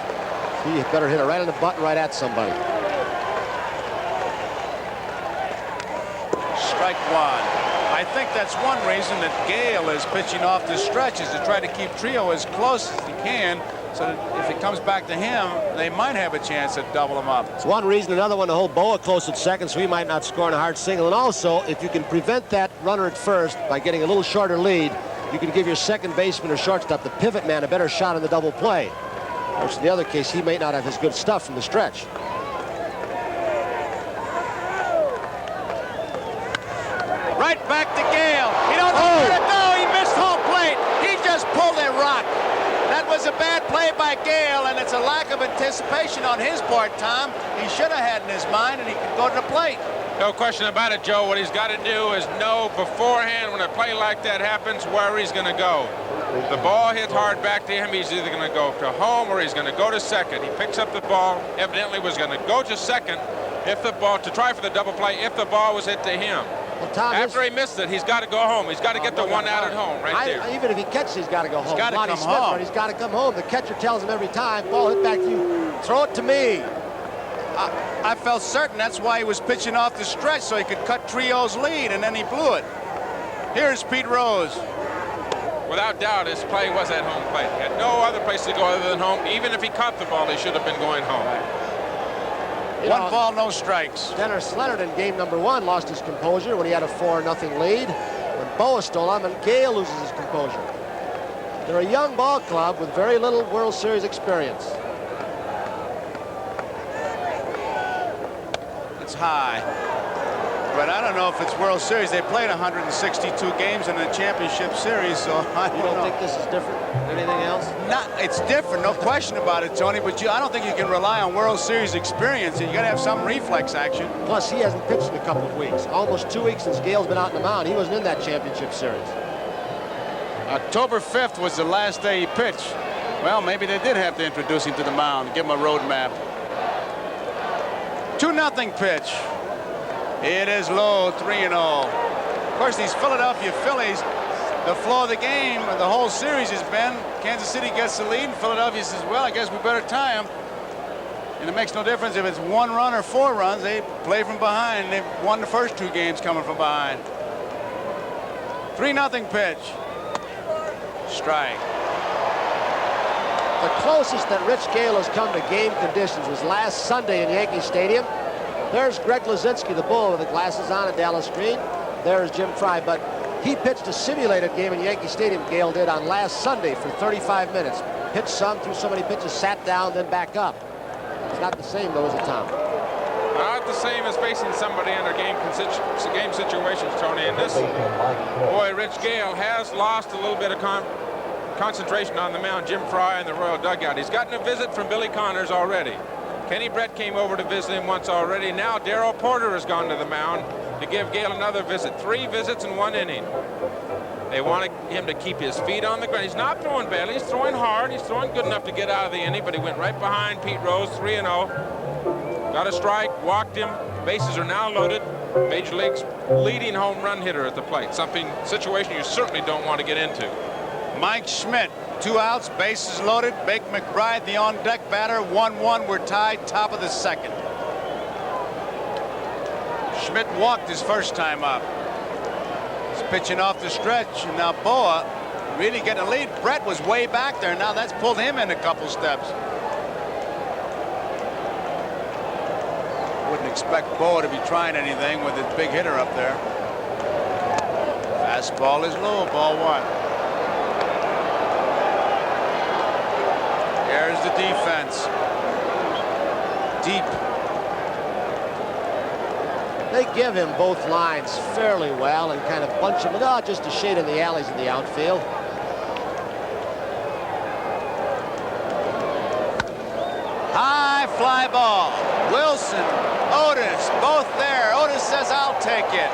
He better hit it right on the button, right at somebody. Strike 1. I think that's one reason that Gale is pitching off the stretches to try to keep Trio as close as he can, so that if it comes back to him, they might have a chance to double him up. It's one reason. Another one to hold Boa close at second, so he might not score on a hard single. And also, if you can prevent that runner at first by getting a little shorter lead, you can give your second baseman or shortstop, the pivot man, a better shot on the double play. Which in the other case, he may not have his good stuff from the stretch. Right back to Gale. He don't know where to go. He missed home plate. He just pulled a rock. That was a bad play by Gale, and it's a lack of anticipation on his part, Tom. He should have had in his mind, and he could go to the plate. No question about it, Joe. What he's got to do is know beforehand when a play like that happens where he's going to go. The ball hit hard back to him. He's either going to go to home or he's going to go to second. He picks up the ball. Evidently was going to go to second if the ball, to try for the double play, if the ball was hit to him. Well, Tom, after he missed it, he's got to go home. He's got to get the 1 out at home right there. Even if he catches, he's got to go home. He's got to come home. He's got to come home. The catcher tells him every time, ball hit back to you, throw it to me. I felt certain that's why he was pitching off the stretch, so he could cut Trio's lead, and then he blew it. Here's Pete Rose. Without doubt, his play was at home plate. He had no other place to go other than home. Even if he caught the ball, he should have been going home. One ball, no strikes. Dennis Leonard in game number 1 lost his composure when he had a 4-0 lead. When Boa stole him, and Gale loses his composure. They're a young ball club with very little World Series experience. It's high. But I don't know if it's World Series. They played 162 games in the championship series, so I You don't think this is different than anything else? It's different, no question about it, Tony, but I don't think you can rely on World Series experience. You got to have some reflex action. Plus, he hasn't pitched in a couple of weeks. Almost 2 weeks since Gale's been out in the mound. He wasn't in that championship series. October 5th was the last day he pitched. Well, maybe they did have to introduce him to the mound, give him a road map. 2-0 pitch. It is low, 3-0. Of course, these Philadelphia Phillies, the flow of the game, the whole series has been Kansas City gets the lead, and Philadelphia says, well, I guess we better tie them. And it makes no difference if it's 1 run or 4 runs. They play from behind. They've won the first 2 games coming from behind. 3-0 pitch. Strike. The closest that Rich Gale has come to game conditions was last Sunday in Yankee Stadium. There's Greg Lazinski, the bull with the glasses on at Dallas Green. There's Jim Frey, but he pitched a simulated game in Yankee Stadium, Gale did, on last Sunday for 35 minutes. Pitched some, threw so many pitches, sat down, then back up. It's not the same, though, is it, Tom? Not the same as facing somebody under game situations, Tony. And this boy, Rich Gale, has lost a little bit of concentration on the mound. Jim Frey in the Royal dugout. He's gotten a visit from Billy Connors already. Kenny Brett came over to visit him once already. Now Darrell Porter has gone to the mound to give Gale another visit. 3 visits in 1 inning. They wanted him to keep his feet on the ground. He's not throwing badly. He's throwing hard. He's throwing good enough to get out of the inning, but he went right behind Pete Rose, 3-0. Got a strike, walked him. Bases are now loaded. Major League's leading home run hitter at the plate. Situation you certainly don't want to get into. Mike Schmidt, 2 outs, bases loaded. Bake McBride, the on-deck batter. 1-1. We're tied, top of the 2nd. Schmidt walked his first time up. He's pitching off the stretch, and now Boa really getting a lead. Brett was way back there. Now that's pulled him in a couple steps. Wouldn't expect Boa to be trying anything with his big hitter up there. Fastball is low, ball 1. There's the defense. Deep. They give him both lines fairly well and kind of bunch him, just a shade in the alleys in the outfield. High fly ball. Wilson, Otis, both there. Otis says, I'll take it.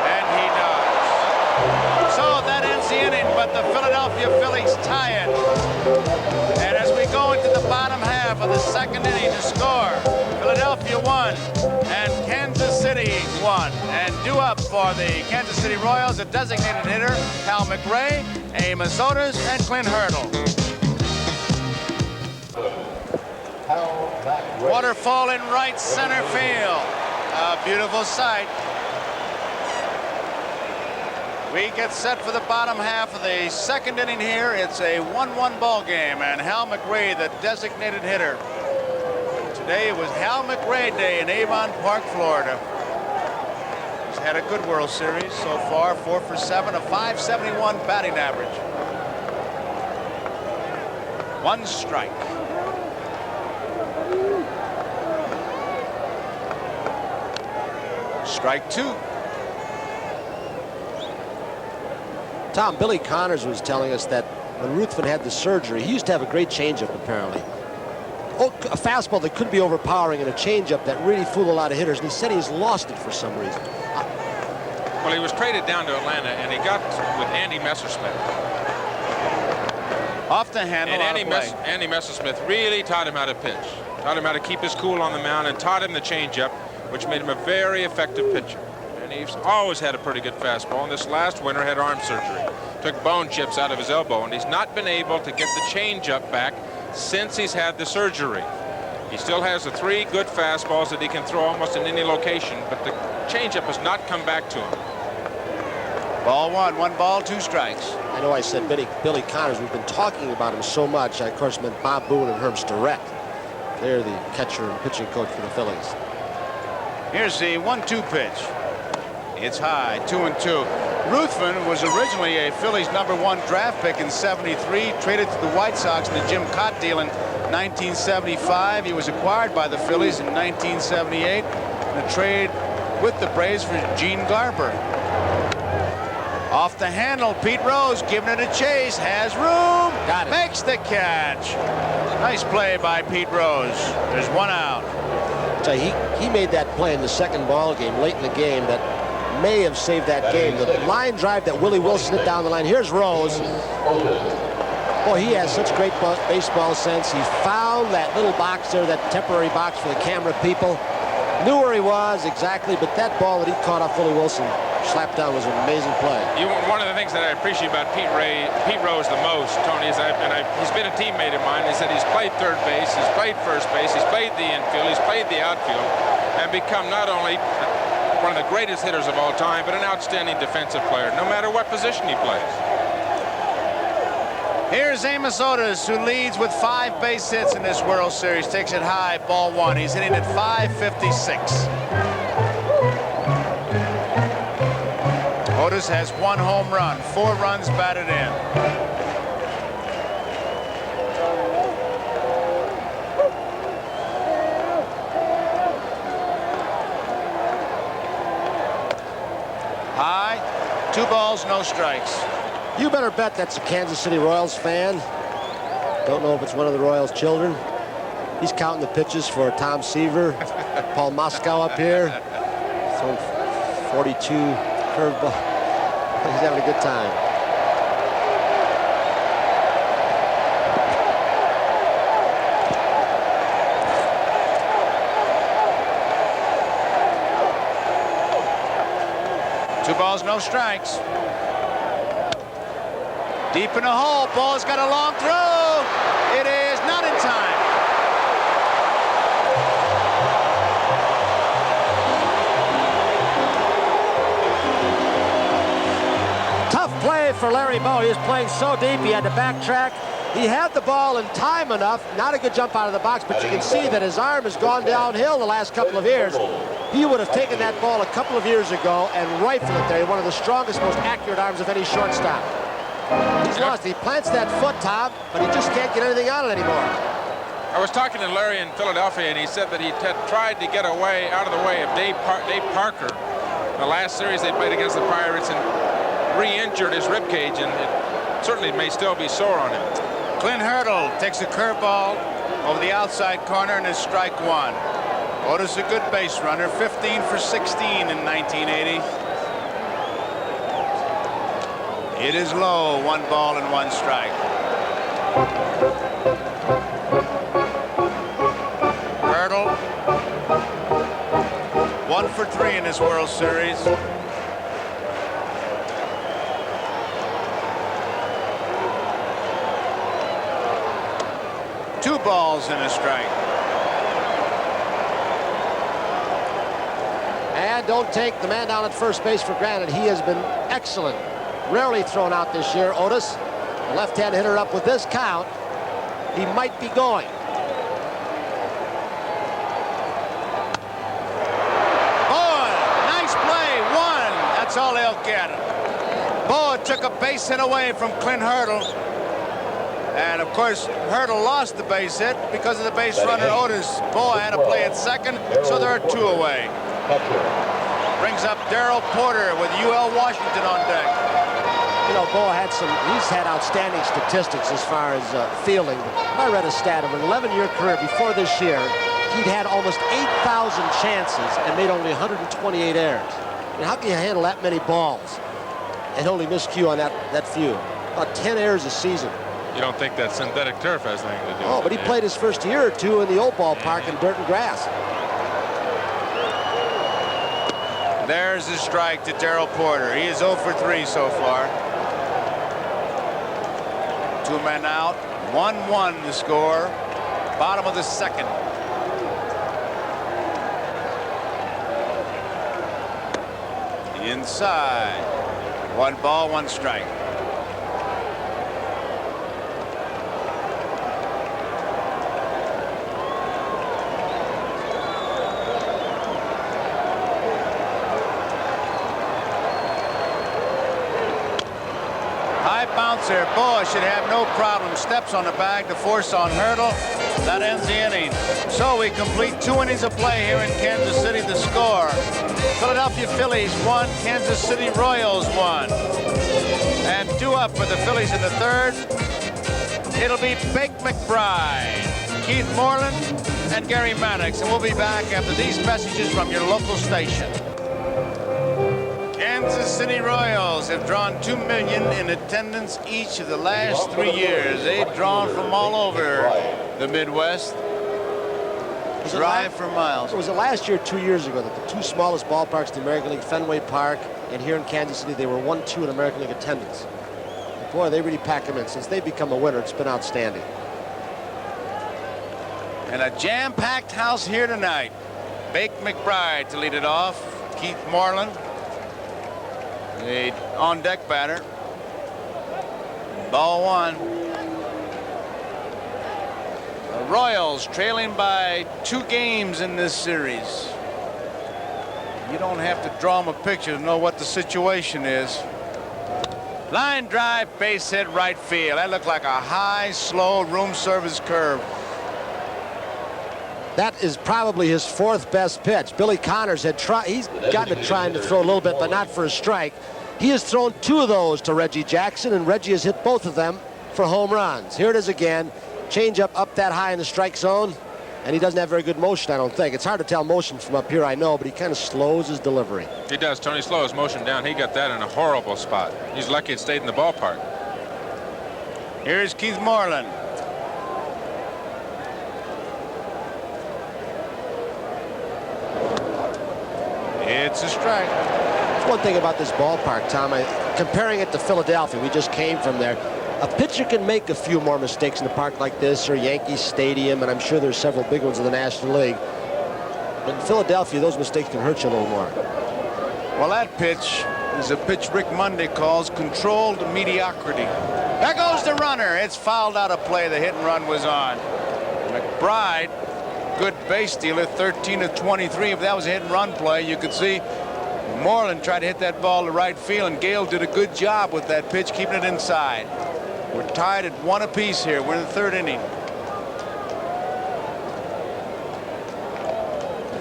And he does. So that ends the inning, but the Philadelphia Phillies tie it. And as we go into the bottom half of the 2nd inning to score, Philadelphia 1 and Kansas City 1. And due up for the Kansas City Royals, a designated hitter, Hal McRae, Amos Otis, and Clint Hurdle. Waterfall in right center field. A beautiful sight. We get set for the bottom half of the 2nd inning here. It's a 1-1 ball game, and Hal McRae, the designated hitter. Today was Hal McRae Day in Avon Park, Florida. He's had a good World Series so far, 4 for 7, a .571 batting average. 1 strike. Strike 2. Tom, Billy Connors was telling us that when Ruthvan had the surgery, he used to have a great changeup, apparently. A fastball that could be overpowering and a changeup that really fooled a lot of hitters, and he said he's lost it for some reason. Well, he was traded down to Atlanta, and he got with Andy Messersmith. Off the handle. And Andy Messersmith really taught him how to pitch. Taught him how to keep his cool on the mound and taught him the changeup, which made him a very effective pitcher. And he's always had a pretty good fastball, and this last winter had arm surgery. Took bone chips out of his elbow, and he's not been able to get the changeup back since he's had the surgery. He still has the 3 good fastballs that he can throw almost in any location, but the changeup has not come back to him. Ball 1, 1 ball, 2 strikes. I know I said Billy Connors. We've been talking about him so much. I, of course, meant Bob Boone and Herb Starrett. They're the catcher and pitching coach for the Phillies. Here's the 1-2 pitch. It's high, 2-2. Ruthvan was originally a Phillies #1 draft pick in '73, traded to the White Sox in the Jim Cott deal in 1975. He was acquired by the Phillies in 1978 in a trade with the Braves for Gene Garber. Off the handle, Pete Rose giving it a chase, has room, makes the catch. Nice play by Pete Rose. There's 1 out. So he made that play in the 2nd ball game, late in the game, that may have saved that game. The line drive that Willie Wilson hit down the line. Here's Rose. Boy, he has such great baseball sense. He found that little box there, that temporary box for the camera people. Knew where he was exactly, but that ball that he caught off Willie Wilson slapped down was an amazing play. One of the things that I appreciate about Pete Rose the most, Tony, is he's been a teammate of mine. He said he's played 3rd base, he's played 1st base, he's played the infield, he's played the outfield, and become not only one of the greatest hitters of all time, but an outstanding defensive player, no matter what position he plays. Here's Amos Otis, who leads with 5 base hits in this World Series. Takes it high, ball 1. He's hitting at .556. Otis has 1 home run, 4 runs batted in. High, 2 balls, no strikes. You better bet that's a Kansas City Royals fan. Don't know if it's one of the Royals' children. He's counting the pitches for Tom Seaver, Paul Moskow up here. Throwing 42 curveball. He's having a good time. Two balls, no strikes. Deep in the hole, ball's got a long throw. It is not in time. Tough play for Larry Moe. He was playing so deep, he had to backtrack. He had the ball in time enough, not a good jump out of the box, but you can see that his arm has gone downhill the last couple of years. He would have taken that ball a couple of years ago and rifled it there. One of the strongest, most accurate arms of any shortstop. He's lost. He plants that foot, Tom, but he just can't get anything on it anymore. I was talking to Larry in Philadelphia, and he said that he had tried to get away out of the way of Dave Parker. The last series they played against the Pirates and re-injured his rib cage, and it certainly may still be sore on him. Clint Hurdle takes a curveball over the outside corner and is strike 1. Otis a good base runner, 15 for 16 in 1980. It is low, 1 ball and 1 strike. Hurdle, 1 for 3 in this World Series. Two balls and a strike. And don't take the man down at first base for granted. He has been excellent. Rarely thrown out this year, Otis. The left-hand hitter up with this count. He might be going. Boa, nice play, 1. That's all they'll get. Boa took a base hit away from Clint Hurdle. And of course, Hurdle lost the base hit because of the base runner Otis. Boa had to play at second, so there are 2 away. Brings up Darrell Porter with UL Washington on deck. You know, Boa he's had outstanding statistics as far as fielding. I read a stat of an 11-year career before this year. He'd had almost 8,000 chances and made only 128 errors. And how can you handle that many balls and only miscue on that few? About 10 errors a season. You don't think that synthetic turf has anything to do with it? Oh, but he played his first year or 2 in the old ballpark in dirt and grass. There's his strike to Darrell Porter. He is 0 for 3 so far. 2 men out, 1-1 the score. Bottom of the second. Inside. 1 ball, 1 strike. Bouncer. Boa should have no problem. Steps on the bag to force on Hurdle. That ends the inning. So we complete 2 innings of play here in Kansas City. The score: Philadelphia Phillies 1, Kansas City Royals 1. And 2 up for the Phillies in the third. It'll be Bake McBride, Keith Moreland, and Gary Maddox. And we'll be back after these messages from your local station. Kansas City Royals have drawn 2 million in attendance each of the last 3 years. They've drawn from all over the Midwest. Drive for miles. Was it last year, 2 years ago, that the 2 smallest ballparks in the American League, Fenway Park and here in Kansas City, they were 1-2 in American League attendance. And boy, they really pack them in. Since they've become a winner, it's been outstanding. And a jam-packed house here tonight. Bake McBride to lead it off. Keith Moreland, the on-deck batter. Ball 1. Royals trailing by 2 games in this series. You don't have to draw them a picture to know what the situation is. Line drive, base hit, right field. That looked like a high, slow room service curve. That is probably his 4th best pitch. Billy Connors had he's gotten to trying to throw a little bit, but not for a strike. He has thrown 2 of those to Reggie Jackson, and Reggie has hit both of them for home runs. Here it is again. Change up that high in the strike zone, and he doesn't have very good motion, I don't think. It's hard to tell motion from up here, I know, but he kind of slows his delivery. He does. Tony slows motion down. He got that in a horrible spot. He's lucky it stayed in the ballpark. Here's Keith Moreland. It's a strike. That's one thing about this ballpark, Tom. Comparing it to Philadelphia, we just came from there. A pitcher can make a few more mistakes in a park like this or Yankee Stadium, and I'm sure there's several big ones in the National League. But in Philadelphia, those mistakes can hurt you a little more. Well, that pitch is a pitch Rick Monday calls controlled mediocrity. There goes the runner. It's fouled out of play. The hit and run was on. McBride, good base stealer, 13 of 23. If that was a hit and run play, you could see Moreland tried to hit that ball to right field, and Gale did a good job with that pitch, keeping it inside. We're tied at 1 apiece here. We're in the 3rd inning.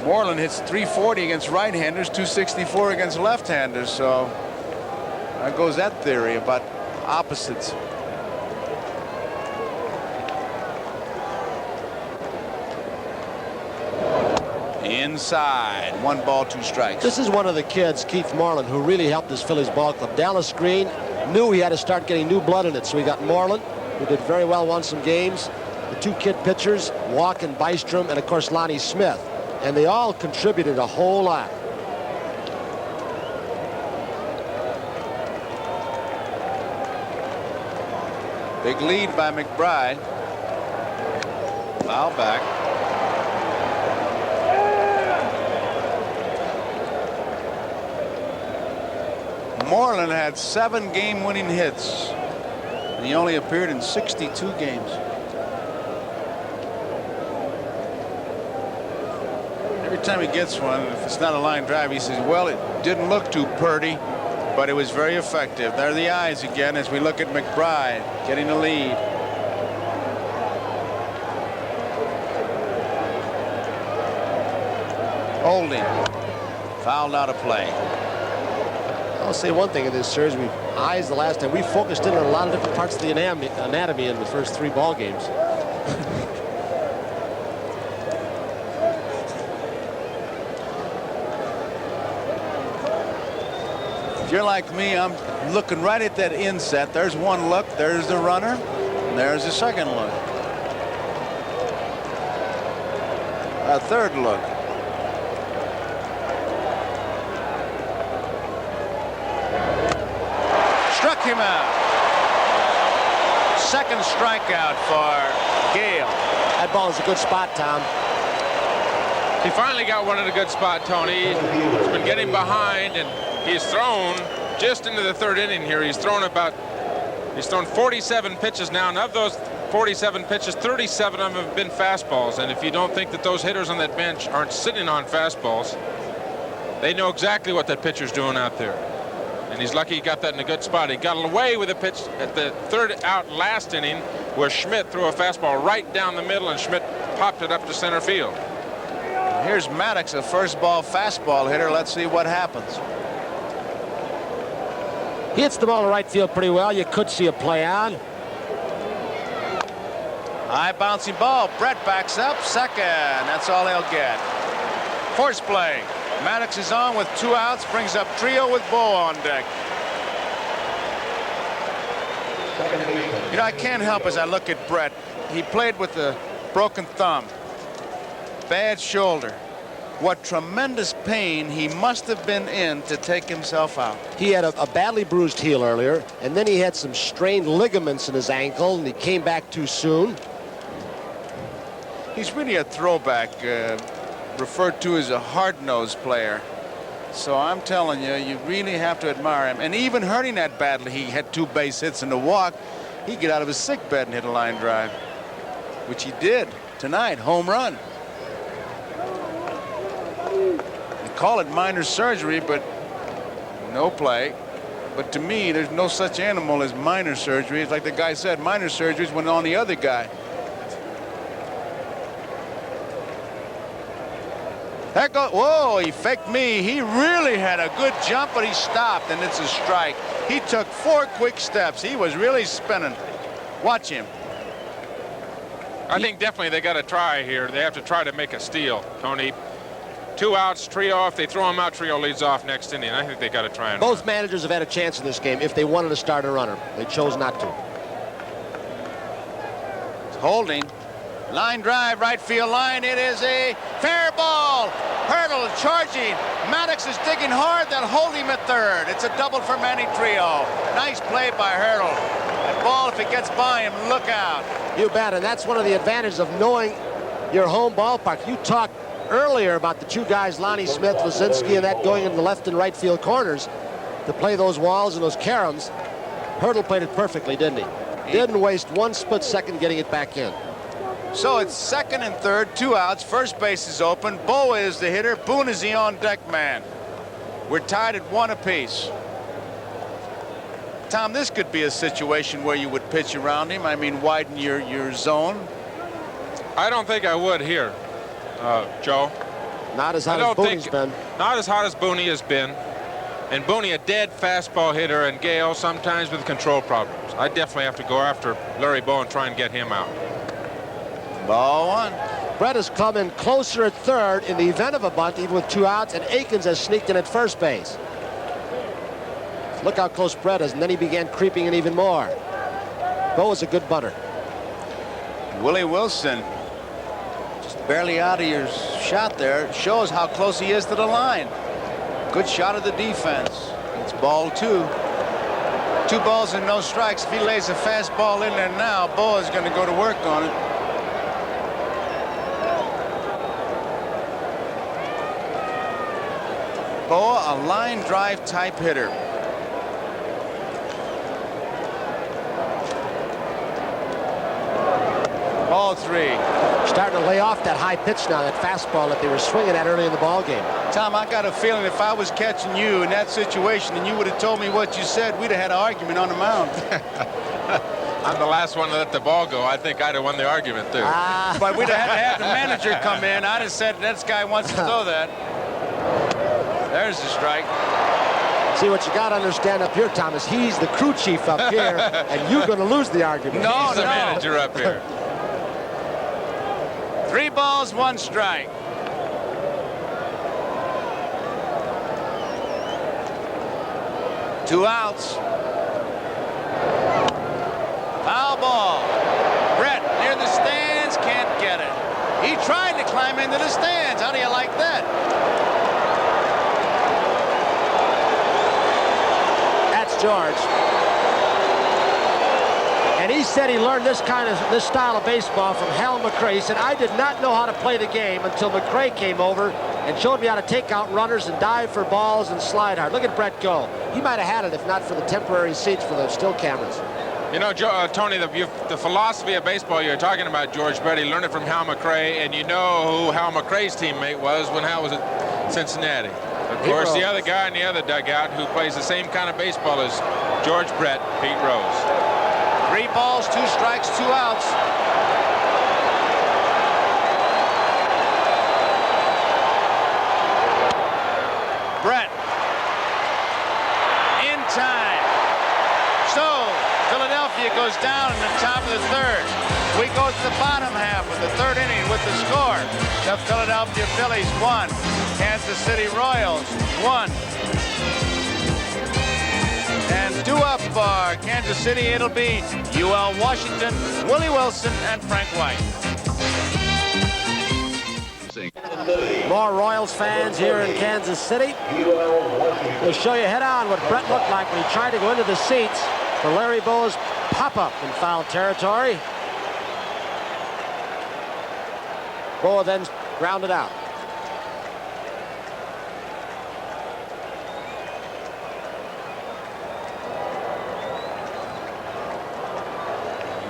Moreland hits .340 against right-handers, .264 against left-handers, so there goes that theory about opposites. Inside, 1 ball, 2 strikes. This is one of the kids, Keith Moreland, who really helped his Phillies ball club. Dallas Green knew he had to start getting new blood in it, so he got Moreland, who did very well, won some games. The 2 kid pitchers, Walken, Bystrom, and of course Lonnie Smith. And they all contributed a whole lot. Big lead by McBride. Foul back. Moreland had 7 game-winning hits, and he only appeared in 62 games. Every time he gets one, if it's not a line drive, he says, well, it didn't look too purty, but it was very effective. There are the eyes again as we look at McBride getting the lead. Holding. Fouled out of play. I'll say one thing in this series. Eyes the last time we focused in on a lot of different parts of the anatomy in the first 3 ball games. If you're like me, I'm looking right at that inset. There's 1 look, there's the runner, and there's the 2nd look. A 3rd look. Struck him out. 2nd strikeout for Gale. That ball is a good spot, Tom. He finally got one in a good spot, Tony. He's been getting behind, and he's thrown just into the 3rd inning here. He's thrown 47 pitches now, and of those 47 pitches, 37 of them have been fastballs. And if you don't think that those hitters on that bench aren't sitting on fastballs, they know exactly what that pitcher's doing out there. And he's lucky he got that in a good spot. He got away with a pitch at the 3rd out last inning where Schmidt threw a fastball right down the middle, and Schmidt popped it up to center field. Here's Maddox, a first ball fastball hitter. Let's see what happens. He hits the ball to right field pretty well. You could see a play on. High bouncing ball. Brett backs up. 2nd. That's all he'll get. Force play. Maddox is on with 2 outs. Brings up trio with Bo on deck. You know, I can't help as I look at Brett. He played with a broken thumb. Bad shoulder. What tremendous pain he must have been in to take himself out. He had a badly bruised heel earlier, and then he had some strained ligaments in his ankle, and he came back too soon. He's really a throwback, referred to as a hard-nosed player. So I'm telling you, you really have to admire him. And even hurting that badly, he had 2 base hits and a walk. He'd get out of his sick bed and hit a line drive. which he did tonight, home run. They call it minor surgery, but no play. But to me, there's no such animal as minor surgery. It's like the guy said, minor surgery is when on the other guy. That go, whoa, he faked me. He really had a good jump, but he stopped, and it's a strike. He took 4 quick steps. He was really spinning. Watch him. I think definitely they got to try here. They have to try to make a steal, Tony. 2 outs, Trio. If they throw him out, Trio leads off next inning. I think they got to try and Both managers have had a chance in this game if they wanted to start a runner. They chose not to. It's holding. Line drive, right field line. It is a fair ball. Hurdle charging. Maddox is digging hard. They'll hold him at third. It's a double for Manny Trio. Nice play by Hurdle. That ball, if it gets by him, look out. You bet, and that's one of the advantages of knowing your home ballpark. You talked earlier about the 2 guys, Lonnie Smith, Lazinski, and that going in the left and right field corners to play those walls and those caroms. Hurdle played it perfectly, didn't he? Didn't waste 1 split second getting it back in. So it's second and third, 2 outs. First base is open. Boa is the hitter. Boone is the on-deck man. We're tied at 1 apiece. Tom, this could be a situation where you would pitch around him. I mean, widen your zone. I don't think I would here, Joe. Not as hot as Boone's been. Not as hot as Booney has been. And Booney, a dead fastball hitter, and Gale sometimes with control problems. I definitely have to go after Larry Bowa and try and get him out. Ball 1. Brett has come in closer at third in the event of a bunt, even with 2 outs, and Aikens has sneaked in at first base. Look how close Brett is, and then he began creeping in even more. Bowa's a good bunter. Willie Wilson, just barely out of your shot there, shows how close he is to the line. Good shot of the defense. It's ball 2. 2 balls and no strikes. If he lays a fastball in there now, Bowa's going to go to work on it. Bowa, a line drive type hitter. Ball 3. Starting to lay off that high pitch now, that fastball that they were swinging at early in the ball game. Tom, I got a feeling if I was catching you in that situation and you would have told me what you said, we'd have had an argument on the mound. I'm the last one to let the ball go. I think I'd have won the argument, too. But we'd have had to have the manager come in. I'd have said, this guy wants to throw that. There's the strike. See, what you got to understand up here, Thomas, he's the crew chief up here, and you're going to lose the argument. No, He's the manager up here. 3 balls, 1 strike. Two outs. Foul ball. Brett near the stands, can't get it. He tried to climb into the stands. How do you like that? That's George. And he said he learned this style of baseball from Hal McRae. He said, I did not know how to play the game until McRae came over and showed me how to take out runners and dive for balls and slide hard. Look at Brett go. He might have had it if not for the temporary seats for the still cameras. You know, Tony, the philosophy of baseball you're talking about, George Brett, he learned it from Hal McRae, and you know who Hal McRae's teammate was when Hal was at Cincinnati. Of course, the other guy in the other dugout who plays the same kind of baseball as George Brett, Pete Rose. 3 balls, 2 strikes, 2 outs. Brett in time. So Philadelphia goes down in the top of the third. We go to the bottom half of the third inning with the score. The Philadelphia Phillies 1, Kansas City Royals 1. And due up for Kansas City, it'll be UL Washington, Willie Wilson, and Frank White. More Royals fans here in Kansas City. We'll show you head-on what Brett looked like when he tried to go into the seats for Larry Bowa's pop-up in foul territory. Bowa then grounded out.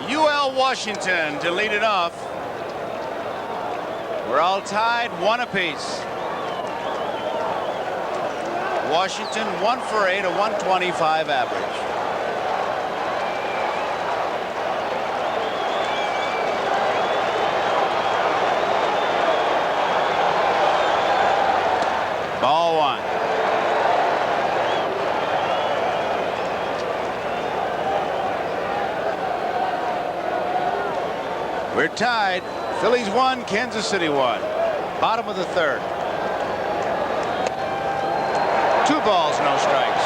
UL Washington to lead it off. We're all tied, 1 apiece. Washington 1 for 8, a 125 average. Ball 1. We're tied. Phillies 1, Kansas City 1. Bottom of the 3rd. 2 balls, no strikes.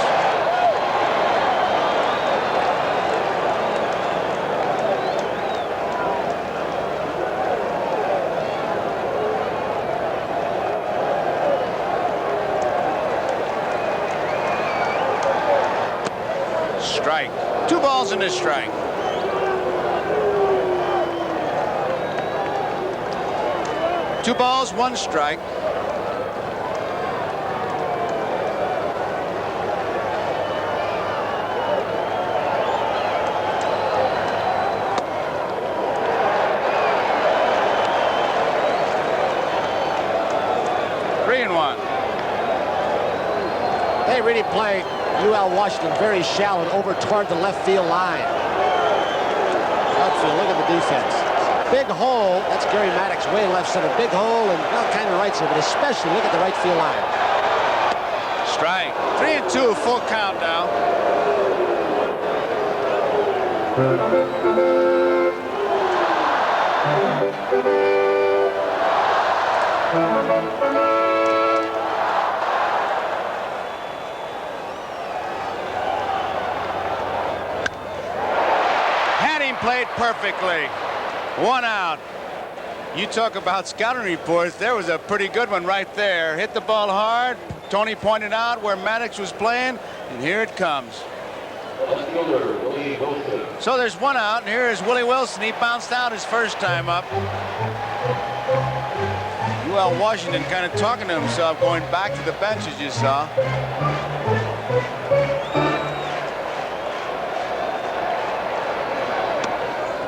Strike. 2 balls and a strike. Two balls, 1 strike. They really play UL Washington very shallow over toward the left field line. Outfield, look at the defense. Big hole, that's Gary Maddox, way left center. Big hole and kind of right center, but especially look at the right field line. Strike. 3-2, full count now. Played perfectly. 1 out. You talk about scouting reports. There was a pretty good one right there. Hit the ball hard. Tony pointed out where Maddox was playing, and here it comes. So there's 1 out, and here is Willie Wilson. He bounced out his first time up. UL Washington kind of talking to himself, going back to the bench, as you saw.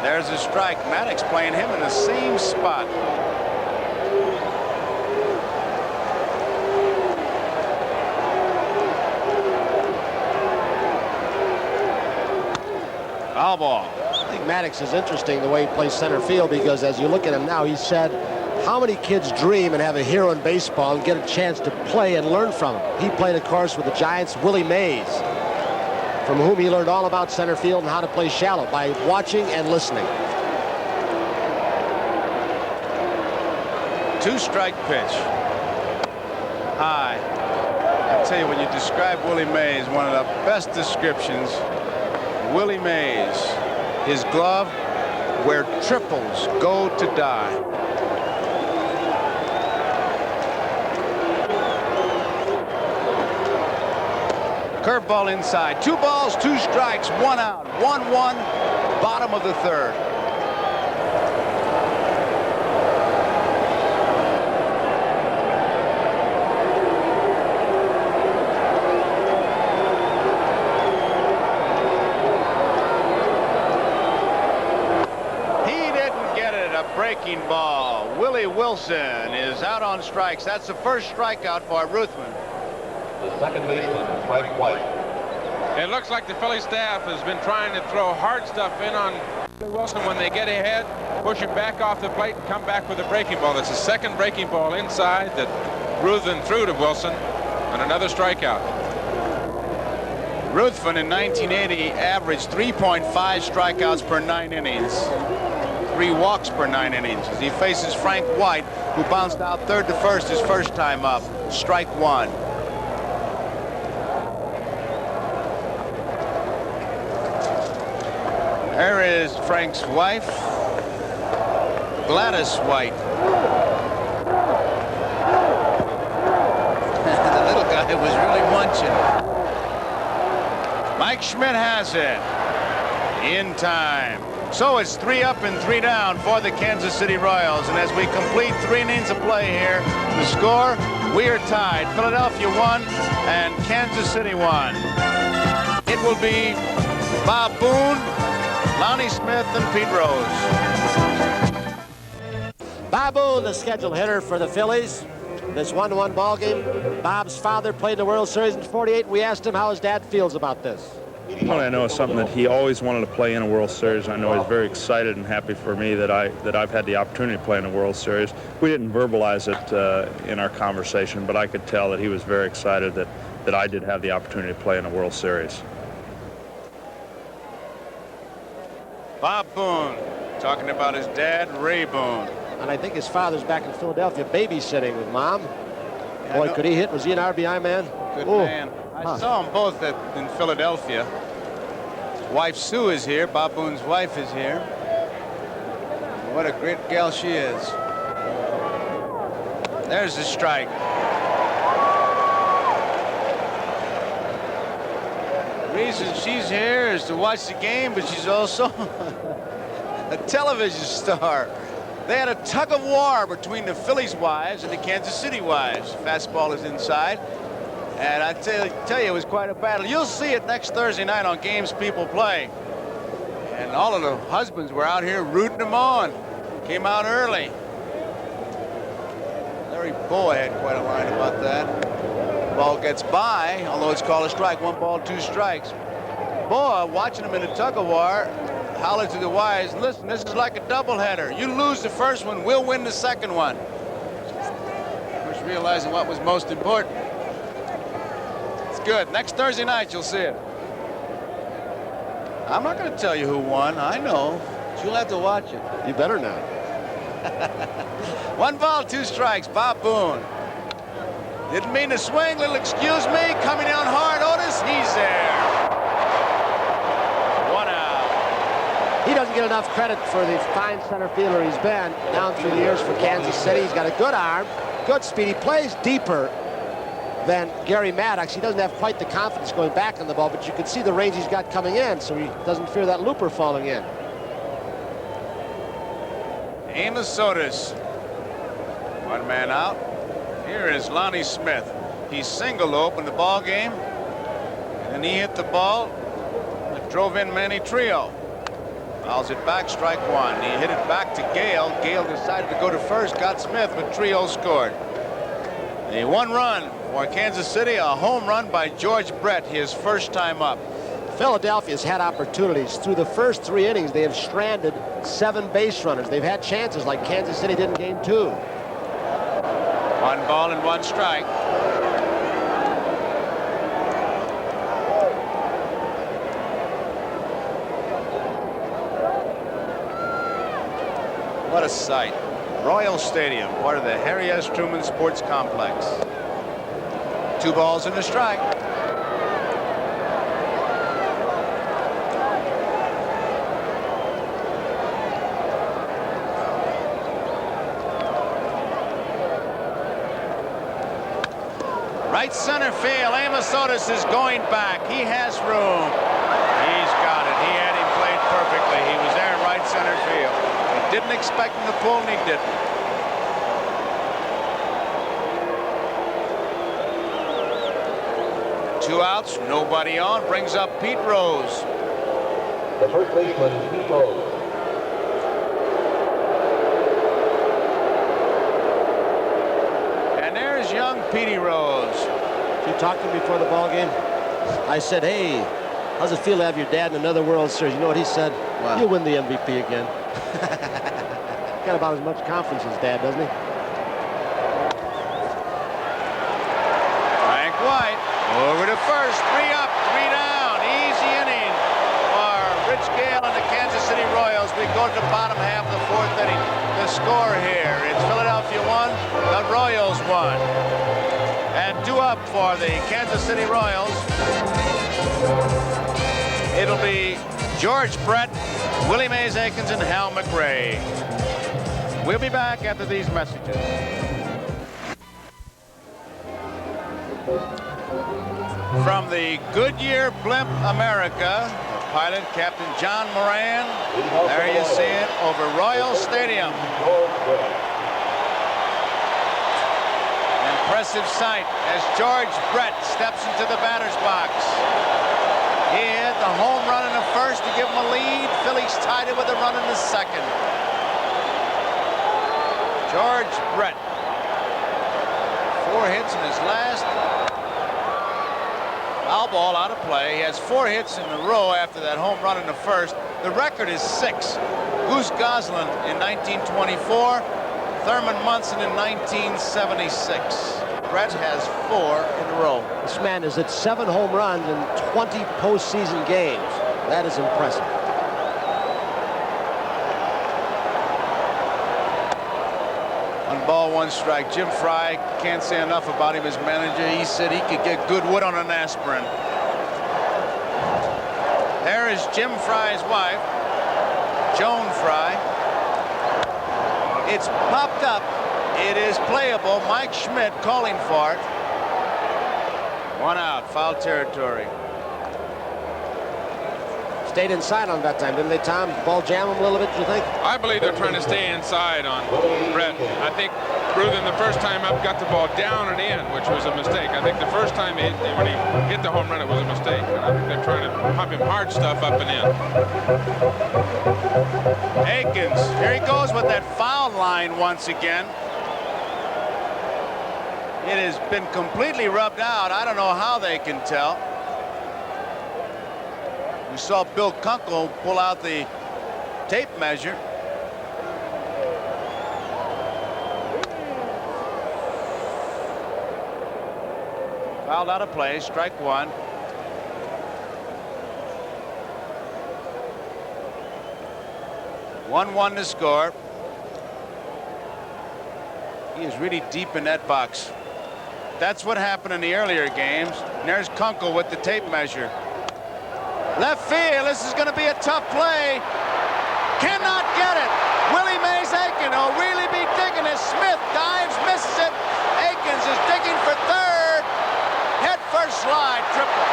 There's a strike. Maddox playing him in the same spot. Foul ball. I think Maddox is interesting the way he plays center field, because as you look at him now, he said how many kids dream and have a hero in baseball and get a chance to play and learn from him. He played, of course, with the Giants, Willie Mays, from whom he learned all about center field and how to play shallow by watching and listening. 2-strike pitch. High. I tell you, when you describe Willie Mays, one of the best descriptions. Willie Mays, his glove, where triples go to die. Curveball inside. 2 balls, 2 strikes, 1 out. 1-1, bottom of the 3rd. He didn't get it. A breaking ball. Willie Wilson is out on strikes. That's the first strikeout for Ruthvan. The second baseman, Frank White. It looks like the Philly staff has been trying to throw hard stuff in on Wilson when they get ahead, push him back off the plate and come back with a breaking ball. That's the second breaking ball inside that Ruthvan threw to Wilson, and another strikeout. Ruthvan in 1980 averaged 3.5 strikeouts per 9 innings. 3 walks per 9 innings as he faces Frank White, who bounced out 3rd to 1st his first time up. Strike 1. There is Frank's wife, Gladys White. The little guy was really munching. Mike Schmidt has it in time. So it's 3 up and 3 down for the Kansas City Royals. And as we complete 3 innings of play here, the score, we are tied. Philadelphia 1 and Kansas City 1. It will be Bob Boone, Lonnie Smith, and Pete Rose. Bob Boone, the scheduled hitter for the Phillies. This 1-1 ball game. Bob's father played in the World Series in '48. We asked him how his dad feels about this. Well, I know it's something that he always wanted to play in a World Series. I know he's very excited and happy for me that I've had the opportunity to play in a World Series. We didn't verbalize it in our conversation, but I could tell that he was very excited that I did have the opportunity to play in a World Series. Bob Boone talking about his dad, Ray Boone. And I think his father's back in Philadelphia babysitting with Mom. Boy, could he hit? Was he an RBI man? Good man. I saw them both in Philadelphia. His wife Sue is here. Bob Boone's wife is here. What a great gal she is. There's the strike. The reason she's here is to watch the game, but she's also a television star. They had a tug of war between the Phillies wives and the Kansas City wives. Fastball is inside. And I tell you, it was quite a battle. You'll see it next Thursday night on Games People Play. And all of the husbands were out here rooting them on. Came out early. Larry Boy had quite a line about that. Ball gets by, although it's called a strike. 1 ball, 2 strikes. Boy, watching them in the tug of war, hollered to the wives, listen, this is like a doubleheader. You lose the first one, we'll win the second one. Of course, realizing what was most important. It's good. Next Thursday night, you'll see it. I'm not going to tell you who won. I know. But you'll have to watch it. You better not. 1 ball, 2 strikes. Bob Boone. Didn't mean to swing. Little excuse me. Coming down hard. Otis, he's there. 1 out. He doesn't get enough credit for the fine center fielder he's been down through the years for Kansas City. He's got a good arm, good speed. He plays deeper than Gary Maddox. He doesn't have quite the confidence going back on the ball, but you can see the range he's got coming in, so he doesn't fear that looper falling in. Amos Otis. 1 man out. Here is Lonnie Smith. He singled to open the ball game, and he hit the ball that drove in Manny Trio. Fouls it back, strike 1. He hit it back to Gale. Gale decided to go to first, got Smith, but Trio scored. A 1 run for Kansas City, a home run by Gorge Brett, his first time up. Philadelphia's had opportunities. Through the first 3 innings, they have stranded 7 base runners. They've had chances like Kansas City did in game 2. 1 ball and 1 strike. What a sight. Royal Stadium, part of the Harry S. Truman Sports Complex. 2 balls and a strike. Right center field. Amos Otis is going back. He has room. He's got it. He had him played perfectly. He was there in right center field. He didn't expect him to pull, and he didn't. Two outs, nobody on. Brings up Pete Rose. The first baseman, Pete Rose. And there's young Petey Rose. Did you talk to him before the ball game? I said, hey, how's it feel to have your dad in another World Series? You know what he said? Wow. You'll win the MVP again. Got about as much confidence as Dad, doesn't he? Frank White over to first. 3 up, 3 down. Easy inning for Rich Gale and the Kansas City Royals. We go to the bottom half of the 4th inning. The score here, it's Philadelphia 1, the Royals 1. And 2 up for the Kansas City Royals. It'll be Gorge Brett, Willie Aikens, and Hal McRae. We'll be back after these messages. From the Goodyear Blimp America, pilot Captain John Moran. There you see it over Royal Stadium. Impressive sight as Gorge Brett steps into the batter's box. He hit the home run in the first to give him a lead. Phillies tied it with a run in the second. Gorge Brett. 4 hits in his last. Foul ball out of play. He has 4 hits in a row after that home run in the first. The record is 6. Goose Goslin in 1924. Thurman Munson in 1976. Brett has 4 in a row. This man has hit 7 home runs in 20 postseason games. That is impressive. One ball, 1 strike. Jim Frey, can't say enough about him as manager. He said he could get good wood on an aspirin. There is Jim Frey's wife, Joan Frey. It's popped up. It is playable. Mike Schmidt calling for it. 1 out, foul territory. Stayed inside on that time, didn't they, Tom? Ball jam him a little bit, you think? I believe they're trying to stay inside on Brett. I think Ruthvan the first time up got the ball down and in, which was a mistake. I think the first time when he hit the home run, it was a mistake. And I think they're trying to pump him hard stuff up and in. Aikens, here he goes with that foul line once again. It has been completely rubbed out. I don't know how they can tell. We saw Bill Kunkel pull out the tape measure. Fouled out of play, strike 1. (1-1) to score. He is really deep in that box. That's what happened in the earlier games. And there's Kunkel with the tape measure. Left field, this is going to be a tough play. Cannot get it. Willie Aikens will really be digging it. Smith dives, misses it. Aikens is digging for third. Head first slide, triple.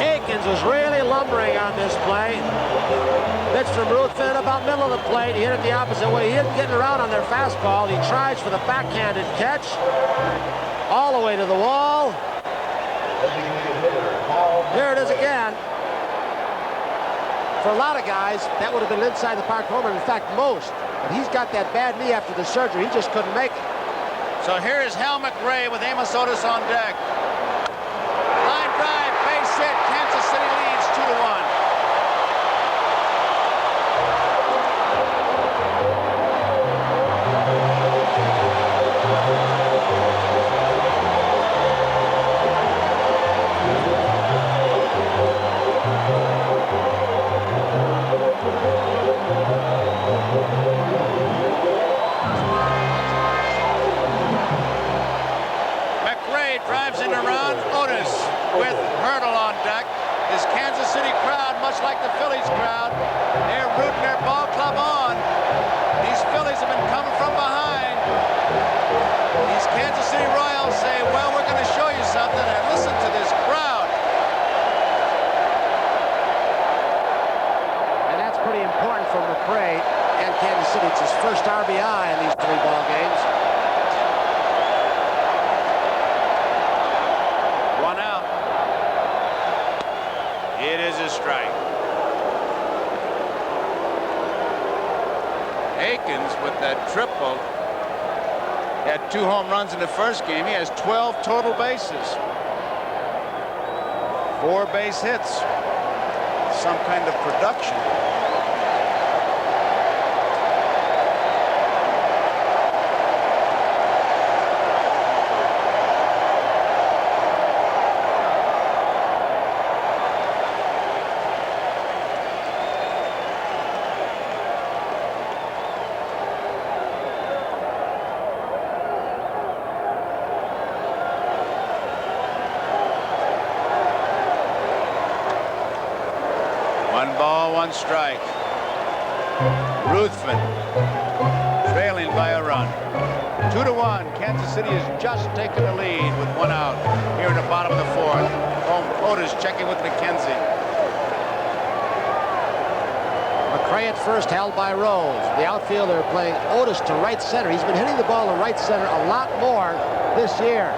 Aikens was really lumbering on this play. Pitch from Ruthvan about middle of the plate. He hit it the opposite way. He isn't getting around on their fastball. He tries for the backhanded catch. All the way to the wall. Here it is again. For a lot of guys, that would have been inside the park homer. In fact, most. But he's got that bad knee after the surgery. He just couldn't make it. So here is Hal McRae with Amos Otis on deck. Line drive, base hit. Kansas City leads 2-1. Drives into Ron Otis with Hurdle on deck. This Kansas City crowd, much like the Phillies crowd, they're rooting their ball club on. These Phillies have been coming from behind. These Kansas City Royals say, well, we're going to show you something, and listen to this crowd. And that's pretty important for McRae and Kansas City. It's his first RBI in these 3 ball games. It is a strike. Aikens with that triple. He had 2 home runs in the first game. He has 12 total bases. 4 base hits. Some kind of production. One strike. Ruthvan trailing by a run. 2-1. Kansas City has just taken the lead with 1 out here in the bottom of the 4th. Home Otis checking with McKenzie. McRae at first, held by Rose. The outfielder playing Otis to right center. He's been hitting the ball to right center a lot more this year.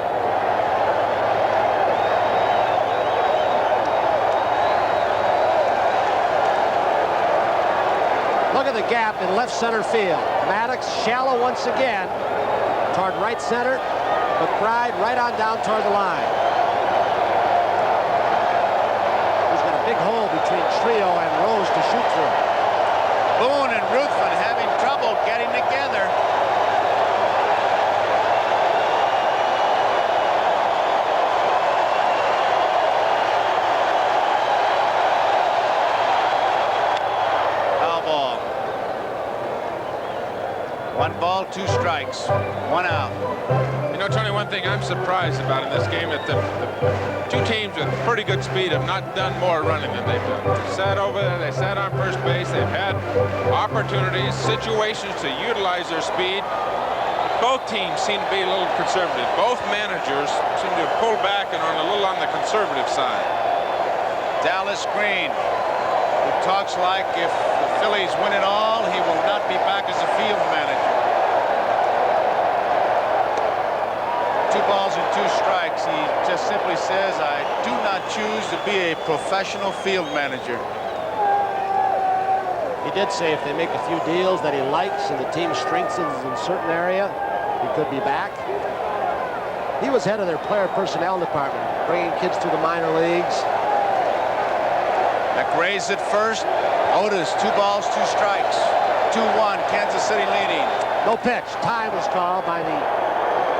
Look at the gap in left center field. Maddox shallow once again toward right center. McBride right on down toward the line. He's got a big hole between Trio and Rose to shoot through. Boone and Ruthvan having trouble getting together. Foul ball. 1 ball, 2 strikes, 1 out. You know, Tony, one thing I'm surprised about in this game is that the two teams with pretty good speed have not done more running than they've done. They sat over there, they sat on first base, they've had opportunities, situations to utilize their speed. Both teams seem to be a little conservative. Both managers seem to have pulled back and are a little on the conservative side. Dallas Green, who talks like if the Phillies win it all, he will not be back as a field manager. 2 balls and 2 strikes. He just simply says, I do not choose to be a professional field manager. He did say if they make a few deals that he likes and the team strengthens in a certain area, he could be back. He was head of their player personnel department, bringing kids to the minor leagues. McRae's at first. Otis, 2 balls, 2 strikes. 2-1, Kansas City leading. No pitch. Time was called by the,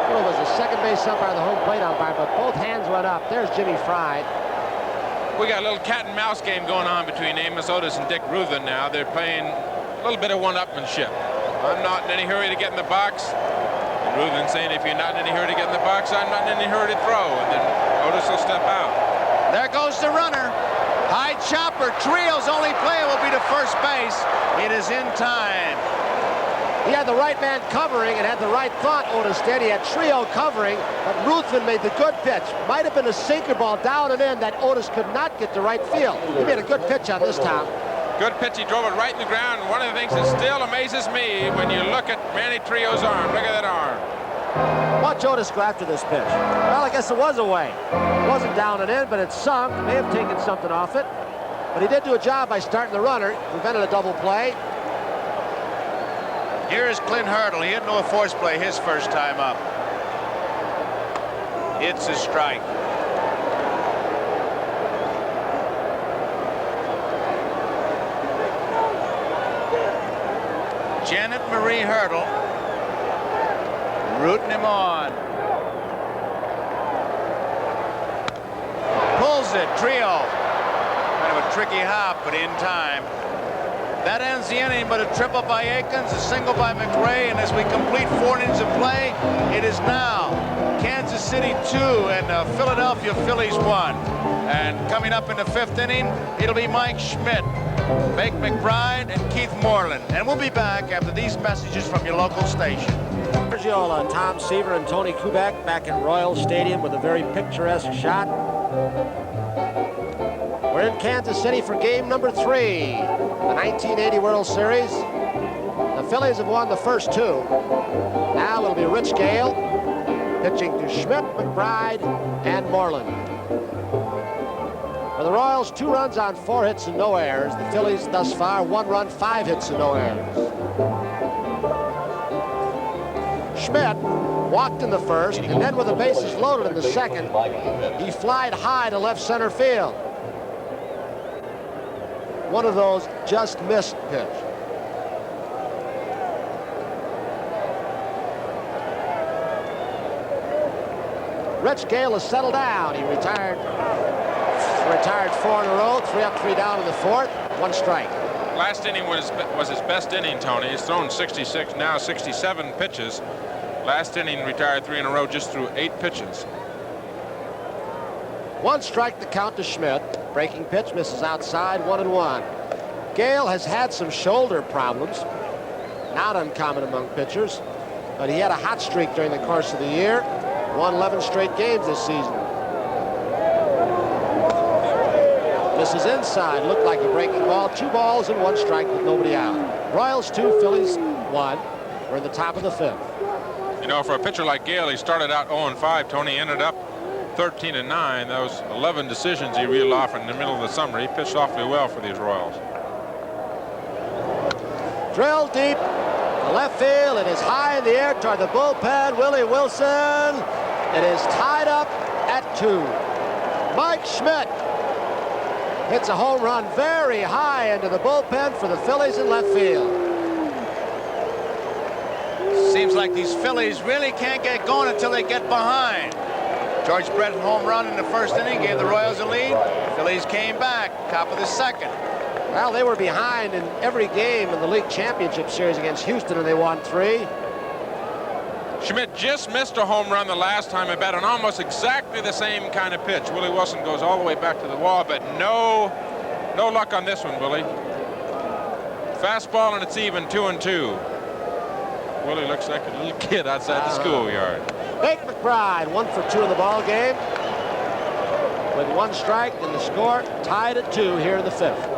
well, it was the second base umpire, the home plate umpire, but both hands went up. There's Jimmy Frey. We got a little cat and mouse game going on between Amos Otis and Dick Ruthven now. They're playing a little bit of one-upmanship. I'm not in any hurry to get in the box. And Ruthven saying, if you're not in any hurry to get in the box, I'm not in any hurry to throw. And then Otis will step out. There goes the runner. High chopper. Trio's only play will be to first base. It is in time. He had the right man covering and had the right thought, Otis did. He had Trio covering, but Ruthven made the good pitch. Might have been a sinker ball down and in that Otis could not get to right field. He made a good pitch on this, Tom. Good pitch. He drove it right in the ground. And one of the things that still amazes me when you look at Manny Trio's arm. Look at that arm. Watch Otis go after this pitch. Well, I guess it was away. It wasn't down and in, but it sunk. May have taken something off it. But he did do a job by starting the runner. Prevented a double play. Here is Clint Hurdle. He had no force play his first time up. It's a strike. Janet Marie Hurdle rooting him on. Pulls it. Trio. Kind of a tricky hop, but in time. That ends the inning, but a triple by Aikens, a single by McRae, and as we complete 4 innings of play, it is now Kansas City 2 and Philadelphia Phillies 1. And coming up in the 5th inning, it'll be Mike Schmidt, Meg McBride, and Keith Moreland. And we'll be back after these messages from your local station. Garagiola, Tom Seaver, and Tony Kubek back in Royal Stadium with a very picturesque shot. We're in Kansas City for game number 3, the 1980 World Series. The Phillies have won the first 2. Now it'll be Rich Gale pitching to Schmidt, McBride, and Moreland. For the Royals, 2 runs on 4 hits and no errors. The Phillies thus far, 1 run, 5 hits and no errors. Schmidt walked in the first, and then with the bases loaded in the second, he flied high to left center field. One of those just missed pitch. Rich Gale has settled down. He retired 4 in a row, 3 up, 3 down in the 4th, 1 strike. Last inning was his best inning, Tony. He's thrown 66, now 67 pitches. Last inning, retired 3 in a row, just threw 8 pitches. 1 strike the count to Schmidt. Breaking pitch misses outside, 1-1. Gale has had some shoulder problems, not uncommon among pitchers, but he had a hot streak during the course of the year. Won 11 straight games this season. Misses inside, looked like a breaking ball. 2 balls and 1 strike with nobody out. Royals 2, Phillies 1. We're in the top of the 5th. You know, for a pitcher like Gale, he started out 0-5. Tony ended up 13-9. Those 11 decisions he reeled off in the middle of the summer. He pitched awfully well for these Royals. Drill deep to left field. It is high in the air toward the bullpen. Willie Wilson. It is tied up at 2. Mike Schmidt hits a home run very high into the bullpen for the Phillies in left field. Seems like these Phillies really can't get going until they get behind. Gorge Brett home run in the first inning gave the Royals a lead. The Phillies came back, top of the second. Well, they were behind in every game in the league championship series against Houston, and they won 3. Schmidt just missed a home run the last time at bat on almost exactly the same kind of pitch. Willie Wilson goes all the way back to the wall, but no luck on this one, Willie. Fastball, and it's even 2-2. Willie looks like a little kid outside the schoolyard. Big McBride, 1 for 2 in the ball game. With 1 strike, and the score tied at 2 here in the 5th.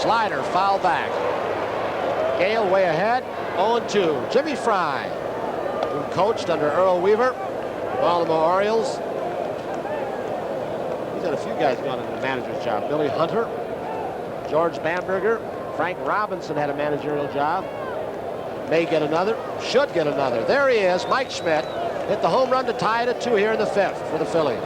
Slider, foul back. Gale way ahead, 0-2. Jimmy Frey, who coached under Earl Weaver, Baltimore Orioles. He's had a few guys gone into the manager's job. Billy Hunter, George Bamberger, Frank Robinson had a managerial job. May get another, should get another. There he is, Mike Schmidt, hit the home run to tie it at 2 here in the 5th for the Phillies.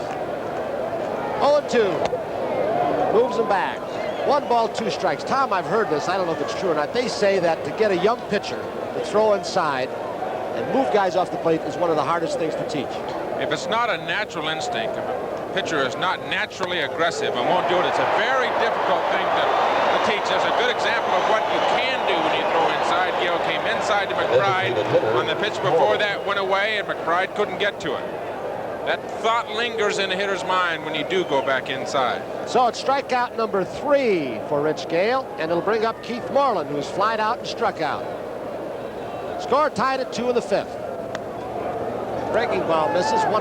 0-2, moves him back. 1 ball, 2 strikes. Tom, I've heard this. I don't know if it's true or not. They say that to get a young pitcher to throw inside and move guys off the plate is one of the hardest things to teach. If it's not a natural instinct, if a pitcher is not naturally aggressive and won't do it, it's a very difficult thing to teach. There's a good example of what you can do when you throw inside. Gale came inside to McBride. On the pitch before that went away, and McBride couldn't get to it. That thought lingers in the hitter's mind when you do go back inside. So it's strikeout number 3 for Rich Gale, and it'll bring up Keith Moreland, who's flied out and struck out. Score tied at 2 in the 5th. Breaking ball misses, 1-0.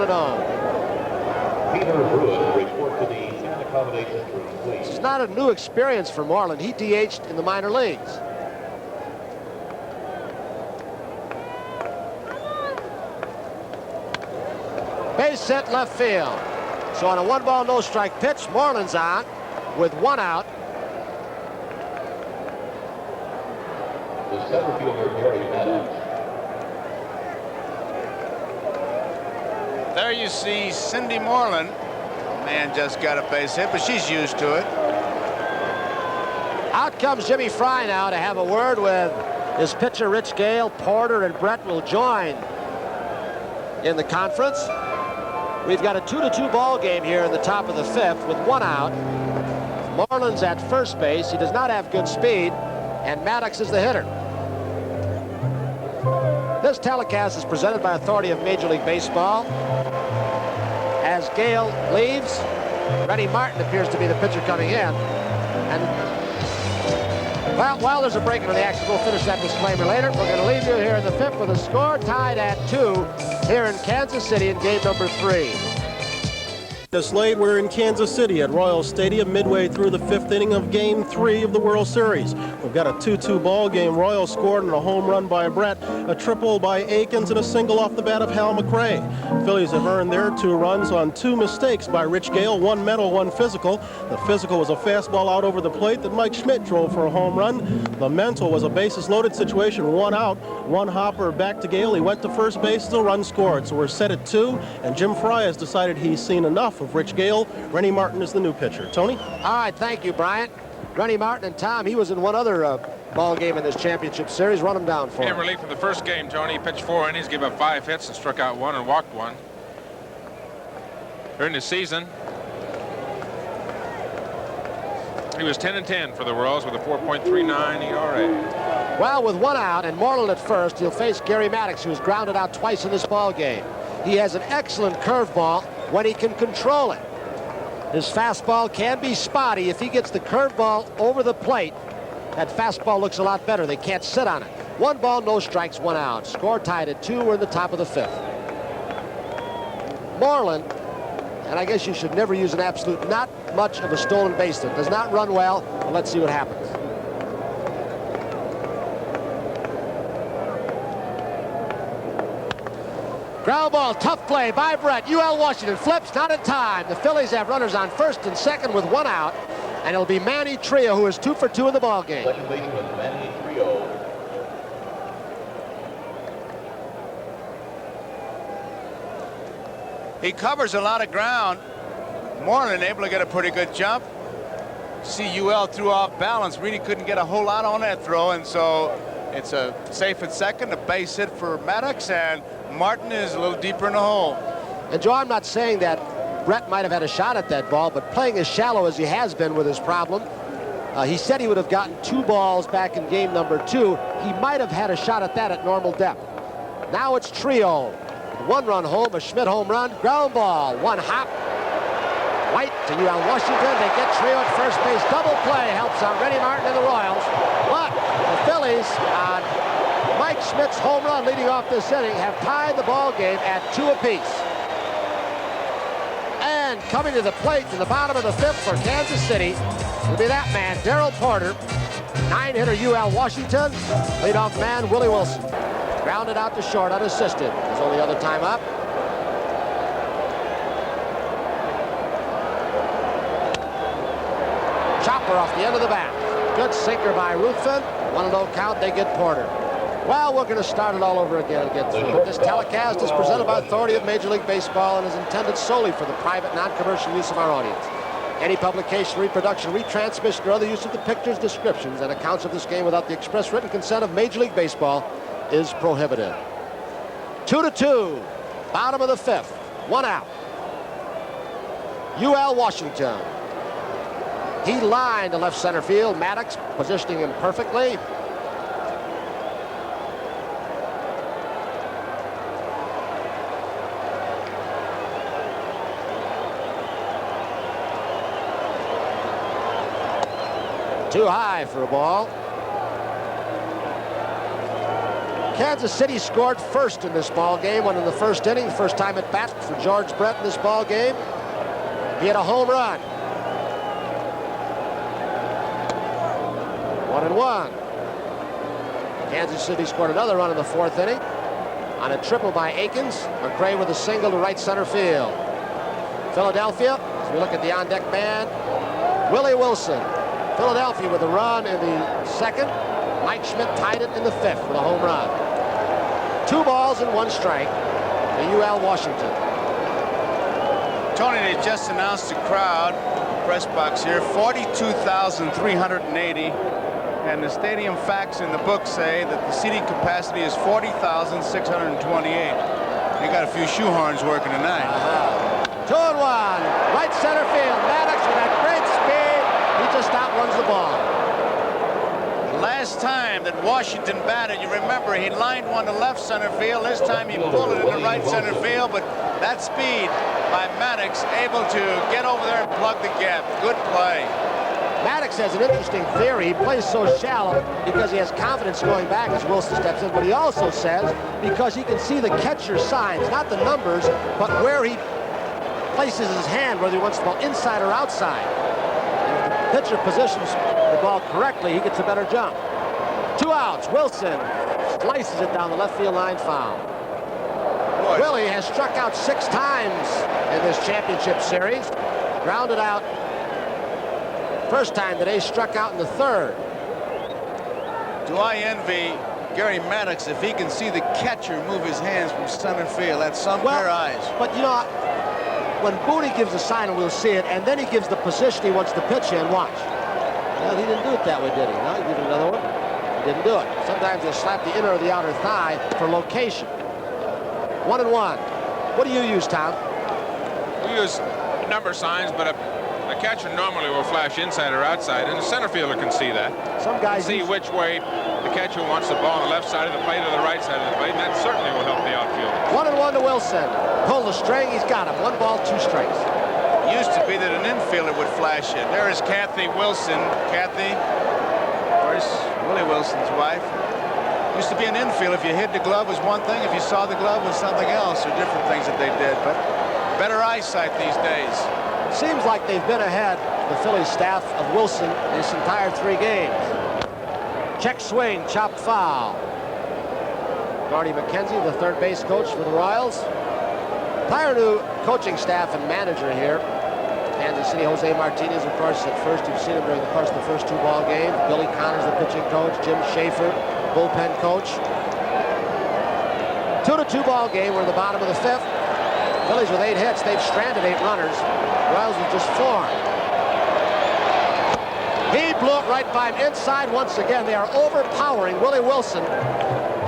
Peter Ruth report to the fan accommodations room, please. This is not a new experience for Moreland. He DH'd in the minor leagues. Base hit left field. So on a 1 ball, no strike pitch, Moreland's on with 1 out. The center fielder, Gary Maddox. There you see Cindy Moreland. Man just got a base hit, but she's used to it. Out comes Jimmy Frey now to have a word with his pitcher, Rich Gale. Porter and Brett will join in the conference. We've got a 2-2 ball game here in the top of the 5th with 1 out. Moreland's at first base. He does not have good speed, and Maddox is the hitter. This telecast is presented by authority of Major League Baseball. As Gale leaves, Rennie Martin appears to be the pitcher coming in. And well, while there's a break in the action, we'll finish that disclaimer later. We're going to leave you here in the 5th with a score tied at 2 here in Kansas City in game number 3. This late, we're in Kansas City at Royal Stadium midway through the 5th inning of Game 3 of the World Series. We've got a 2-2 ball game. Royals scored on a home run by Brett, a triple by Aikens, and a single off the bat of Hal McRae. Phillies have earned their 2 runs on 2 mistakes by Rich Gale, 1 mental, 1 physical. The physical was a fastball out over the plate that Mike Schmidt drove for a home run. The mental was a bases-loaded situation, 1 out, 1 hopper back to Gale. He went to first base, still run scored. So we're set at 2, and Jim Frey has decided he's seen enough of Rich Gale. Rennie Martin is the new pitcher. Tony? All right, thank you, Bryant. Rennie Martin and Tom, he was in one other ball game in this championship series. Run him down for In him. relief from the first game, Tony, he pitched 4 innings, gave up 5 hits, and struck out 1 and walked 1. During the season, he was 10-10 for the Royals with a 4.39 ERA. Well, with 1 out and Moreland at first, he'll face Gary Maddox, who was grounded out twice in this ball game. He has an excellent curveball when he can control it. His fastball can be spotty. If he gets the curveball over the plate, that fastball looks a lot better. They can't sit on it. 1 ball, no strikes, 1 out. Score tied at 2. We're in the top of the 5th. Moreland, and I guess you should never use an absolute, not much of a stolen base. It does not run well, but let's see what happens. Ground ball, tough play by Brett. UL Washington flips, not in time. The Phillies have runners on first and second with one out, and it'll be Manny Trio, who is 2 for 2 in the ball game. Second baseman Manny Trio. He covers a lot of ground. Moreland able to get a pretty good jump. See, UL threw off balance. Really couldn't get a whole lot on that throw, and so it's a safe at second, a base hit for Maddox, and Martin is a little deeper in the hole. And Joe, I'm not saying that Brett might have had a shot at that ball, but playing as shallow as he has been with his problem, he said he would have gotten 2 balls back in game number 2. He might have had a shot at that at normal depth. Now it's Trio. 1-run home, a Schmidt home run, ground ball, 1 hop. White to UL Washington. They get Trio at first base. Double play helps out Reddy Martin and the Royals. But the Phillies, on Mike Schmidt's home run leading off this inning, have tied the ball game at 2 apiece. And coming to the plate in the bottom of the 5th for Kansas City will be that man, Darrell Porter. 9-hitter UL Washington. Leadoff man, Willie Wilson. Grounded out to short, unassisted. His only other time up. Chopper off the end of the bat. Good sinker by Ruthvan. 1-0 count, they get Porter. Well, we're going to start it all over again and get through it. This telecast is presented by authority of Major League Baseball and is intended solely for the private, non-commercial use of our audience. Any publication, reproduction, retransmission, or other use of the pictures, descriptions, and accounts of this game without the express written consent of Major League Baseball is prohibited. 2-2, bottom of the 5th, 1 out. UL Washington. He lined to left center field. Maddox positioning him perfectly. Too high for a ball. Kansas City scored first in this ball game, one in the first inning, first time at bat for Gorge Brett in this ball game. He had a home run. 1-1. Kansas City scored another run in the 4th inning on a triple by Aikens. McRae with a single to right center field. Philadelphia, as we look at the on-deck man, Willie Wilson. Philadelphia with a run in the 2nd. Mike Schmidt tied it in the 5th with a home run. 2 balls and 1 strike to UL Washington. Tony, they just announced the crowd, press box here, 42,380. And the stadium facts in the book say that the seating capacity is 40,628. They got a few shoehorns working tonight. 2-1, right center field. Maddox with that great speed. He just outruns the ball. The last time that Washington batted, you remember he lined one to left center field. This time he pulled it into right center field, but that speed by Maddox able to get over there and plug the gap. Good play. Maddox has an interesting theory. He plays so shallow because he has confidence going back as Wilson steps in, but he also says because he can see the catcher's signs, not the numbers, but where he places his hand, whether he wants the ball inside or outside. And if the pitcher positions the ball correctly, he gets a better jump. 2 outs. Wilson slices it down the left field line, foul. Boy. Willie has struck out 6 times in this championship series. Grounded out first time today, struck out in the 3rd. Do I envy Gary Maddox if he can see the catcher move his hands from center field? That's some pair of eyes. But you know, when Booney gives a sign, and we'll see it, and then he gives the position he wants to pitch in, watch. Well, he didn't do it that way, did he? No, he did another one. He didn't do it. Sometimes they slap the inner or the outer thigh for location. 1-1. What do you use, Tom? We use number signs, but a catcher normally will flash inside or outside, and the center fielder can see that. Some guys see which way the catcher wants the ball on the left side of the plate or the right side of the plate, and that certainly will help the outfielder. 1-1 to Wilson. Pull the string, he's got him. 1 ball, 2 strikes. Used to be that an infielder would flash it. There is Kathy Wilson. Kathy, of course, Willie Wilson's wife. Used to be an infield. If you hid the glove was one thing. If you saw the glove was something else, or different things that they did. But Better eyesight these days. Seems like they've been ahead, the Phillies staff, of Wilson this entire 3 games. Check swing, chopped foul. Gardy McKenzie, the third base coach for the Royals. Entire new coaching staff and manager here. Kansas City, Jose Martinez, of course, at first. You've seen him during the course of the first 2 ball games. Billy Connors, the pitching coach. Jim Schaefer, bullpen coach. 2-2 ball game. We're in the bottom of the 5th. Phillies with 8 hits. They've stranded 8 runners. Royals have just 4. He blew it right by him inside once again. They are overpowering Willie Wilson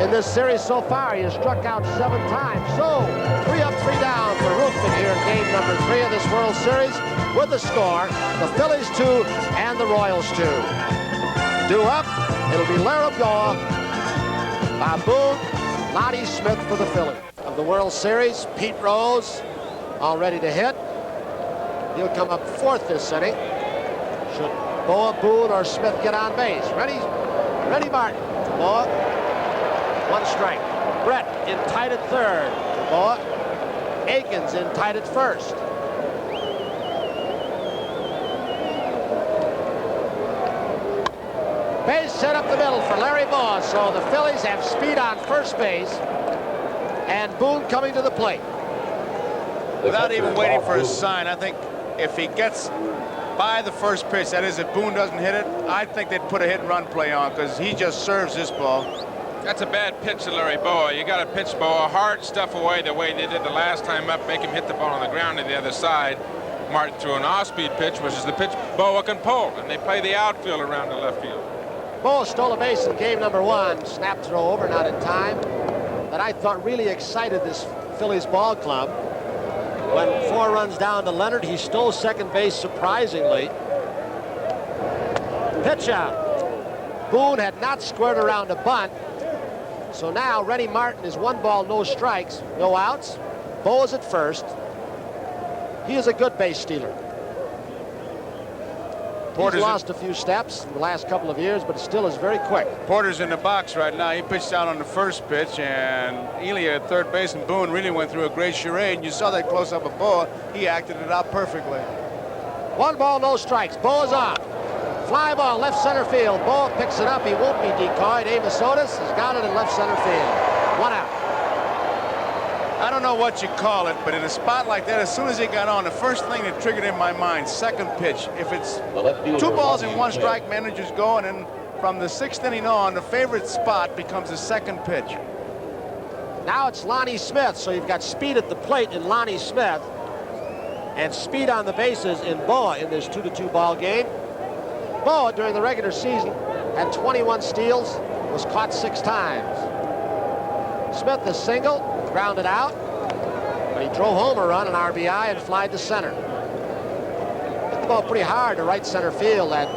in this series so far. He has struck out 7 times. So 3 up, 3 down for Ruthvan here in game number 3 of this World Series. With the score, the Phillies 2 and the Royals 2. Due up, it'll be Larry Boa, Bob Boone, Lonnie Smith for the Phillies. Of the World Series, Pete Rose all ready to hit. He'll come up 4th this inning. Should Boa, Boone, or Smith get on base? Ready Martin. Boa, 1 strike. Brett in tight at 3rd. Boa. Aikens in tight at 1st. Base set up the middle for Larry Boa, so the Phillies have speed on first base, and Boone coming to the plate. Without even waiting for a sign, I think if he gets by the first pitch, that is, if Boone doesn't hit it, I think they'd put a hit and run play on, because he just serves this ball. That's a bad pitch to Larry Boa. You got to pitch Boa hard stuff away the way they did the last time up, make him hit the ball on the ground to the other side. Martin threw an off-speed pitch, which is the pitch Boa can pull, and they play the outfield around the left field. Boa stole a base in game number 1. Snap throw over, not in time. That I thought really excited this Phillies ball club. When 4 runs down to Leonard, he stole second base surprisingly. Pitch out. Boone had not squared around a bunt. So now Rennie Martin is 1 ball, no strikes, no outs. Boa's at first. He is a good base stealer. He's lost a few steps in the last couple of years, but still is very quick. Porter's in the box right now. He pitched out on the first pitch, and Elia at third base, and Boone really went through a great charade. And you saw that close-up of Boa. He acted it out perfectly. 1 ball, no strikes. Boa's off. Fly ball, left center field. Boa picks it up. He won't be decoyed. Amos Otis has got it in left center field. 1 out. I don't know what you call it, but in a spot like that, as soon as he got on, the first thing that triggered in my mind, second pitch. If it's 2 balls and 1 strike, managers go, and then from the 6th inning on, the favorite spot becomes the second pitch. Now it's Lonnie Smith, so you've got speed at the plate in Lonnie Smith and speed on the bases in Boa in this 2-2 ball game. Boa, during the regular season, had 21 steals, was caught 6 times. Smith is single, grounded out, but he drove home a run, an RBI, and flied to center. Hit the ball pretty hard to right center field. That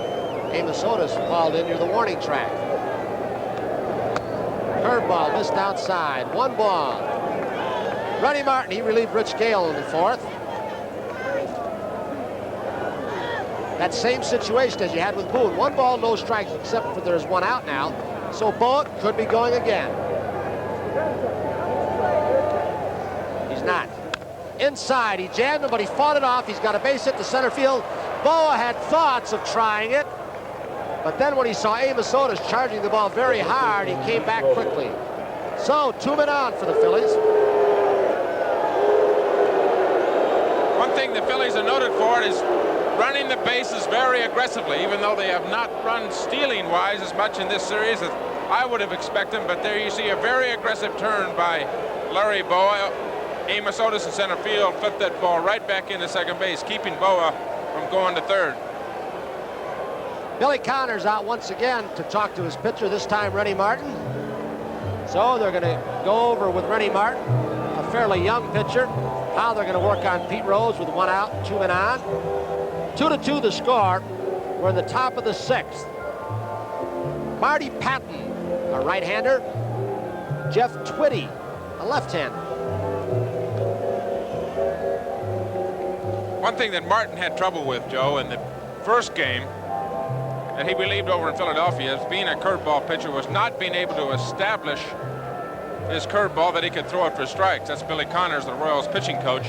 Amos Otis hauled in near the warning track. Curveball missed outside. 1 ball. Rennie Martin, he relieved Rich Gale in the 4th. That same situation as you had with Boone. 1 ball, no strikes, except for there's 1 out now. So Boa could be going again. He's not. Inside, he jammed him, but he fought it off. He's got a base hit to center field. Boa had thoughts of trying it, but then when he saw Amos Otis charging the ball very hard, he came back quickly. So 2 men on for the Phillies. One thing the Phillies are noted for is running the bases very aggressively, even though they have not run stealing-wise as much in this series as I would have expected. But there you see a very aggressive turn by Larry Boa. Amos Otis in center field flipped that ball right back into second base, keeping Boa from going to third. Billy Connors out once again to talk to his pitcher, this time Rennie Martin. So they're going to go over with Rennie Martin, a fairly young pitcher, how they're going to work on Pete Rose with 1 out, 2 men on. 2-2 the score. We're in the top of the 6th. Marty Patton, a right-hander. Jeff Twitty, a left-hander. One thing that Martin had trouble with, Joe, in the first game that he relieved over in Philadelphia as being a curveball pitcher was not being able to establish his curveball that he could throw it for strikes. That's Billy Connors, the Royals pitching coach.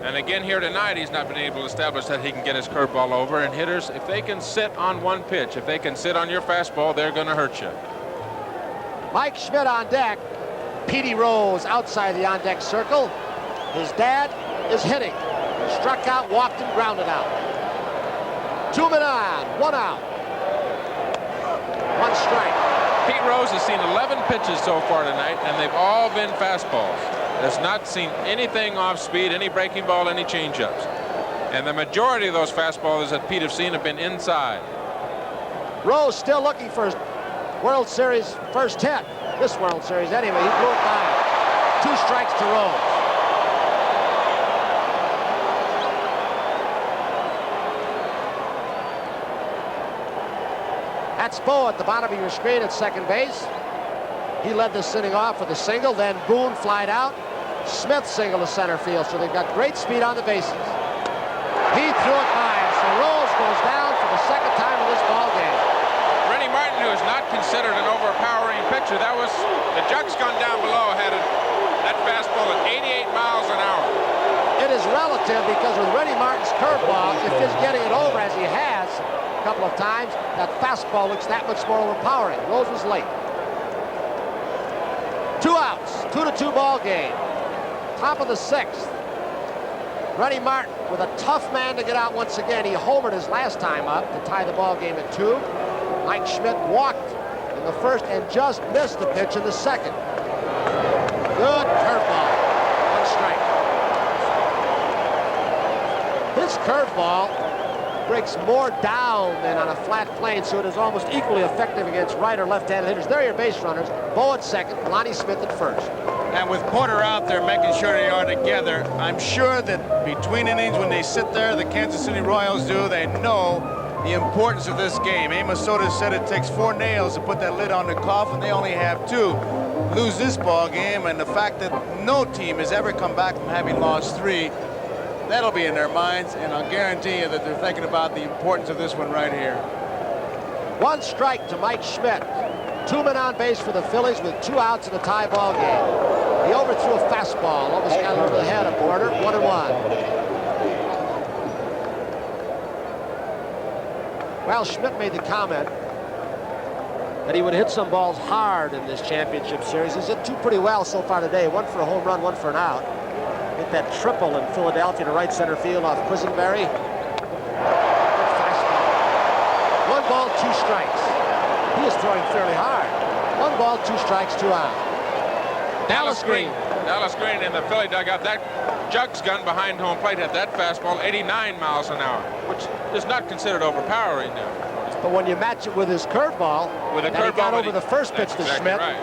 And again here tonight, he's not been able to establish that he can get his curveball over. And hitters, if they can sit on one pitch, if they can sit on your fastball, they're going to hurt you. Mike Schmidt on deck. Petey Rose outside the on-deck circle. His dad is hitting. Struck out, walked, and grounded out. 2 men on, 1 out. 1 strike. Pete Rose has seen 11 pitches so far tonight, and they've all been fastballs. Has not seen anything off speed, any breaking ball, any changeups. And the majority of those fastballs that Pete have seen have been inside. Rose still looking for his World Series first hit. This World Series anyway. He blew it by. 2 strikes to Rose. That's Bo at the bottom of your screen at second base. He led this inning off with a single. Then Boone flied out. Smith single to center field. So they've got great speed on the bases. He threw it by him. So Rose goes down for the second time in this ball game. Rennie Martin, who is not considered an overpowering pitcher, that was the Jugs gun down below had that fastball at 88 miles an hour. It is relative because with Rennie Martin's curveball, if he's getting it over as he has a couple of times, that fastball looks that much more overpowering. Rose was late. 2 outs, 2-2 ball game. Top of the 6th. Rennie Martin with a tough man to get out once again. He homered his last time up to tie the ball game at 2. Mike Schmidt walked in the first and just missed the pitch in the second. Good curveball. 1 strike. His curveball breaks more down than on a flat plane, so it is almost equally effective against right or left-handed hitters. There are your base runners. Bo at second, Lonnie Smith at first. And with Porter out there making sure they are together, I'm sure that between innings when they sit there, the Kansas City Royals do, they know the importance of this game. Amos Soda said it takes 4 nails to put that lid on the coffin. They only have 2. Lose this ball game, and the fact that no team has ever come back from having lost 3, that'll be in their minds, and I'll guarantee you that they're thinking about the importance of this one right here. 1 strike to Mike Schmidt. 2 men on base for the Phillies with 2 outs in a tie ball game. He overthrew a fastball, almost got over the head of Porter. 1-1. Well, Schmidt made the comment that he would hit some balls hard in this championship series. He's hit 2 pretty well so far today. 1 for a home run, 1 for an out. Hit that triple in Philadelphia to right center field off Quisenberry. Fastball. 1 ball, 2 strikes. He is throwing fairly hard. 1 ball, 2 strikes, 2 out. Dallas Green. Dallas Green in the Philly dugout. That Jugs gun behind home plate had that fastball 89 miles an hour, which is not considered overpowering now. But when you match it with his curveball, he got over the first pitch to exactly Schmidt. Right.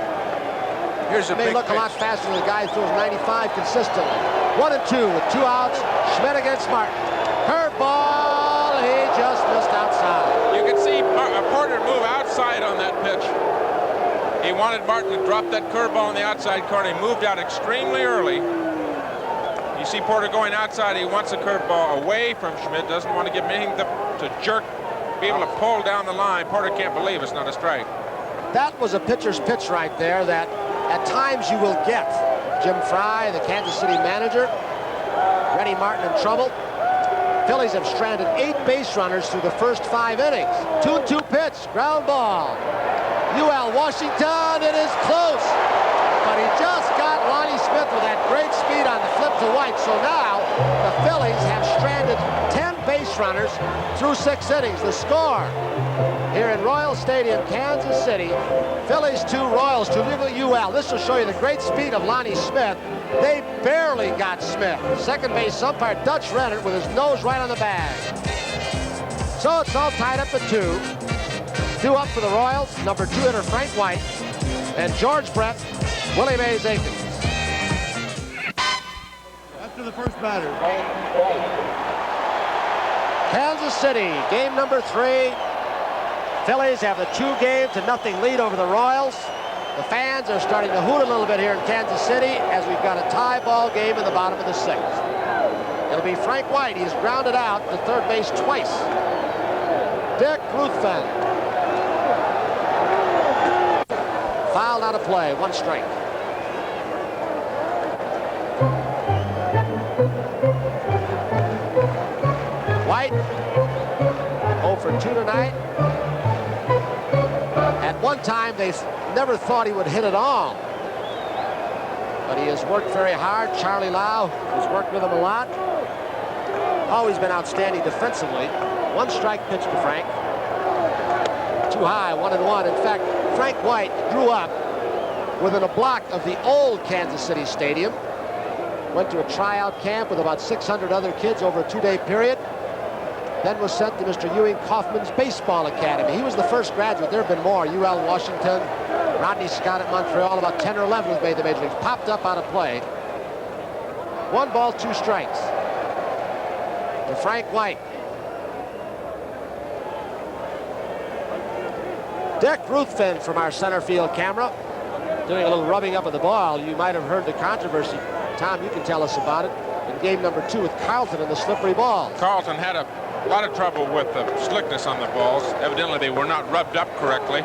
Here's a may look a lot faster than the guy who throws 95 consistently. 1-2 with 2 outs. Schmidt against Martin. Curveball. He just missed outside. You can see Porter move outside on that pitch. He wanted Martin to drop that curveball on the outside corner. He moved out extremely early. You see Porter going outside. He wants a curveball away from Schmidt. Doesn't want to give him anything to jerk, be able to pull down the line. Porter can't believe it's not a strike. That was a pitcher's pitch right there that at times you will get. Jim Frey, the Kansas City manager. Rennie Martin in trouble. Phillies have stranded 8 base runners through the first 5 innings. 2-2 pitch, ground ball. UL Washington, it is close. But he just got Lonnie Smith with that great speed on the flip to White. So now the Phillies have stranded 10 base runners through 6 innings. The score here in Royal Stadium, Kansas City, Phillies 2, Royals 2. Look at UL. This will show you the great speed of Lonnie Smith. They barely got Smith. Second base umpire Dutch Rennert with his nose right on the bag. So it's all tied up at 2. 2 up for the Royals. Number 2 hitter Frank White and Gorge Brett, Willie Aikens. After the first batter. Kansas City, game number 3. Phillies have a 2-0 lead over the Royals. The fans are starting to hoot a little bit here in Kansas City as we've got a tie ball game in the bottom of the 6th. It'll be Frank White. He's grounded out to third base twice. Dick Ruthven. Fouled out of play, 1 strike. White, 0 for 2 tonight. At one time, they never thought he would hit it all. But he has worked very hard. Charlie Lau has worked with him a lot. Always been outstanding defensively. 1 strike pitch to Frank. Too high, 1-1. In fact, Frank White grew up within a block of the old Kansas City Stadium. Went to a tryout camp with about 600 other kids over a 2-day period. Then was sent to Mr. Ewing Kaufman's baseball academy. He was the first graduate. There have been more. UL Washington, Rodney Scott at Montreal, about 10 or 11 who've made the major leagues. Popped up out of play. 1 ball, 2 strikes. To Frank White. Dick Ruthven from our center field camera, doing a little rubbing up of the ball. You might have heard the controversy. Tom, you can tell us about it. In game number 2 with Carlton and the slippery balls. Carlton had a lot of trouble with the slickness on the balls. Evidently, they were not rubbed up correctly.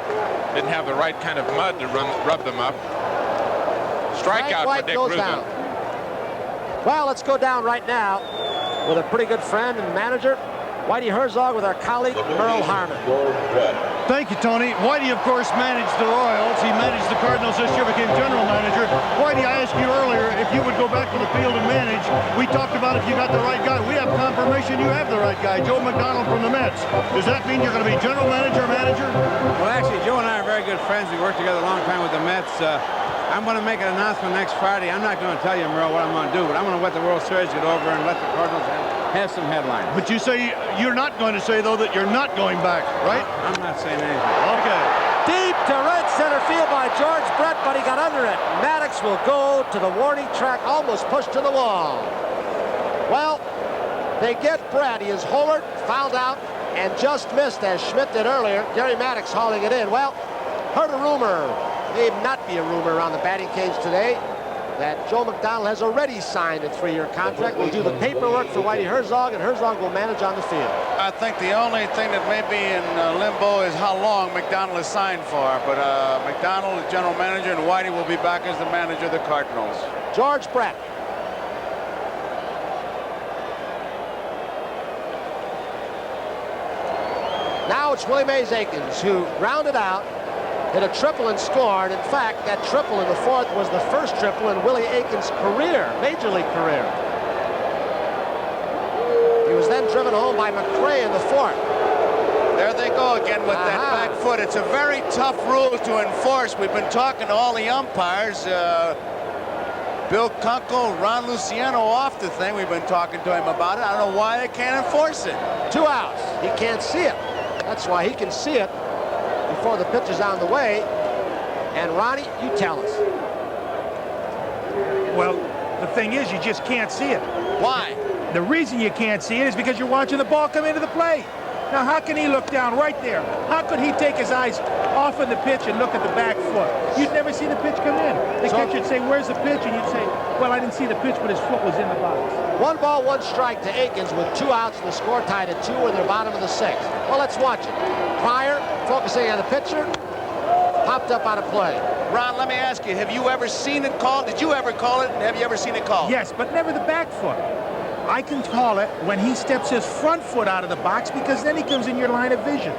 Didn't have the right kind of mud to rub them up. Strikeout for Dick Ruthven. Well, let's go down right now with a pretty good friend and manager, Whitey Herzog, with our colleague, Merle Harmon. Thank you, Tony. Whitey, of course, managed the Royals. He managed the Cardinals this year, became general manager. Whitey, I asked you earlier if you would go back to the field and manage. We talked about if you got the right guy. We have confirmation you have the right guy, Joe McDonald from the Mets. Does that mean you're going to be general manager? Well, actually, Joe and I are very good friends. We worked together a long time with the Mets. I'm going to make an announcement next Friday. I'm not going to tell you, Merle, what I'm going to do, but I'm going to let the World Series get over and let the Cardinals have some headlines. But you say you're not going to say, though, that you're not going back, right? I'm not saying anything. Okay. Deep to right center field by Gorge Brett, but he got under it. Maddox will go to the warning track, almost pushed to the wall. Well, they get Brett. He is hollered, fouled out, and just missed, as Schmidt did earlier. Gary Maddox hauling it in. Well, heard a rumor, may not be a rumor around the batting cage today, that Joe McDonald has already signed a 3-year contract. Will do the paperwork for Whitey Herzog, and Herzog will manage on the field. I think the only thing that may be in limbo is how long McDonald is signed for. But McDonald is general manager, and Whitey will be back as the manager of the Cardinals. Gorge Brett. Now it's Willie Mays Aikens, who grounded out, hit a triple and scored. In fact, that triple in the 4th was the first triple in Willie Aikens' career, major league career. He was then driven home by McRae in the 4th. There they go again with that back foot. It's a very tough rule to enforce. We've been talking to all the umpires. Bill Kunkel, Ron Lucino off the thing. We've been talking to him about it. I don't know why they can't enforce it. 2 outs. He can't see it. That's why he can see it before the pitch is on the way. And Ronnie, you tell us. Well, the thing is, you just can't see it. Why? The reason you can't see it is because you're watching the ball come into the plate. Now, how can he look down right there? How could he take his eyes off of the pitch and look at the back foot? You'd never see the pitch come in. The catcher would say, where's the pitch? And you'd say, well, I didn't see the pitch, but his foot was in the box. 1 ball, 1 strike to Aikens with 2 outs and the score tied at 2 in the bottom of the 6th. Well, let's watch it. Pryor focusing on the pitcher, popped up out of play. Ron, let me ask you, have you ever seen it called? Did you ever call it? And have you ever seen it called? Yes, but never the back foot. I can call it when he steps his front foot out of the box, because then he comes in your line of vision.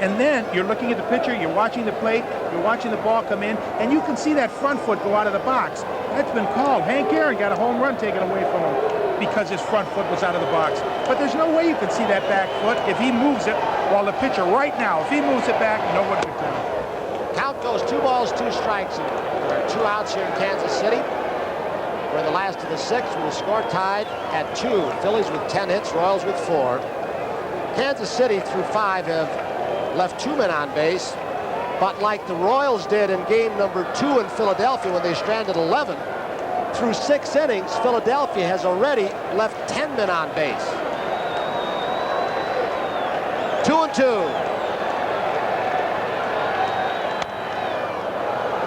And then you're looking at the pitcher, you're watching the plate, you're watching the ball come in, and you can see that front foot go out of the box. That's been called. Hank Aaron got a home run taken away from him because his front foot was out of the box. But there's no way you can see that back foot if he moves it, while the pitcher right now, if he moves it back, no one can tell. Count goes 2 balls, 2 strikes. And there are 2 outs here in Kansas City. We're in the last of the 6th with the score tied at 2. Phillies with 10 hits, Royals with 4. Kansas City through 5 have left 2 men on base, but like the Royals did in game number 2 in Philadelphia when they stranded 11, through 6 innings, Philadelphia has already left 10 men on base. 2-2.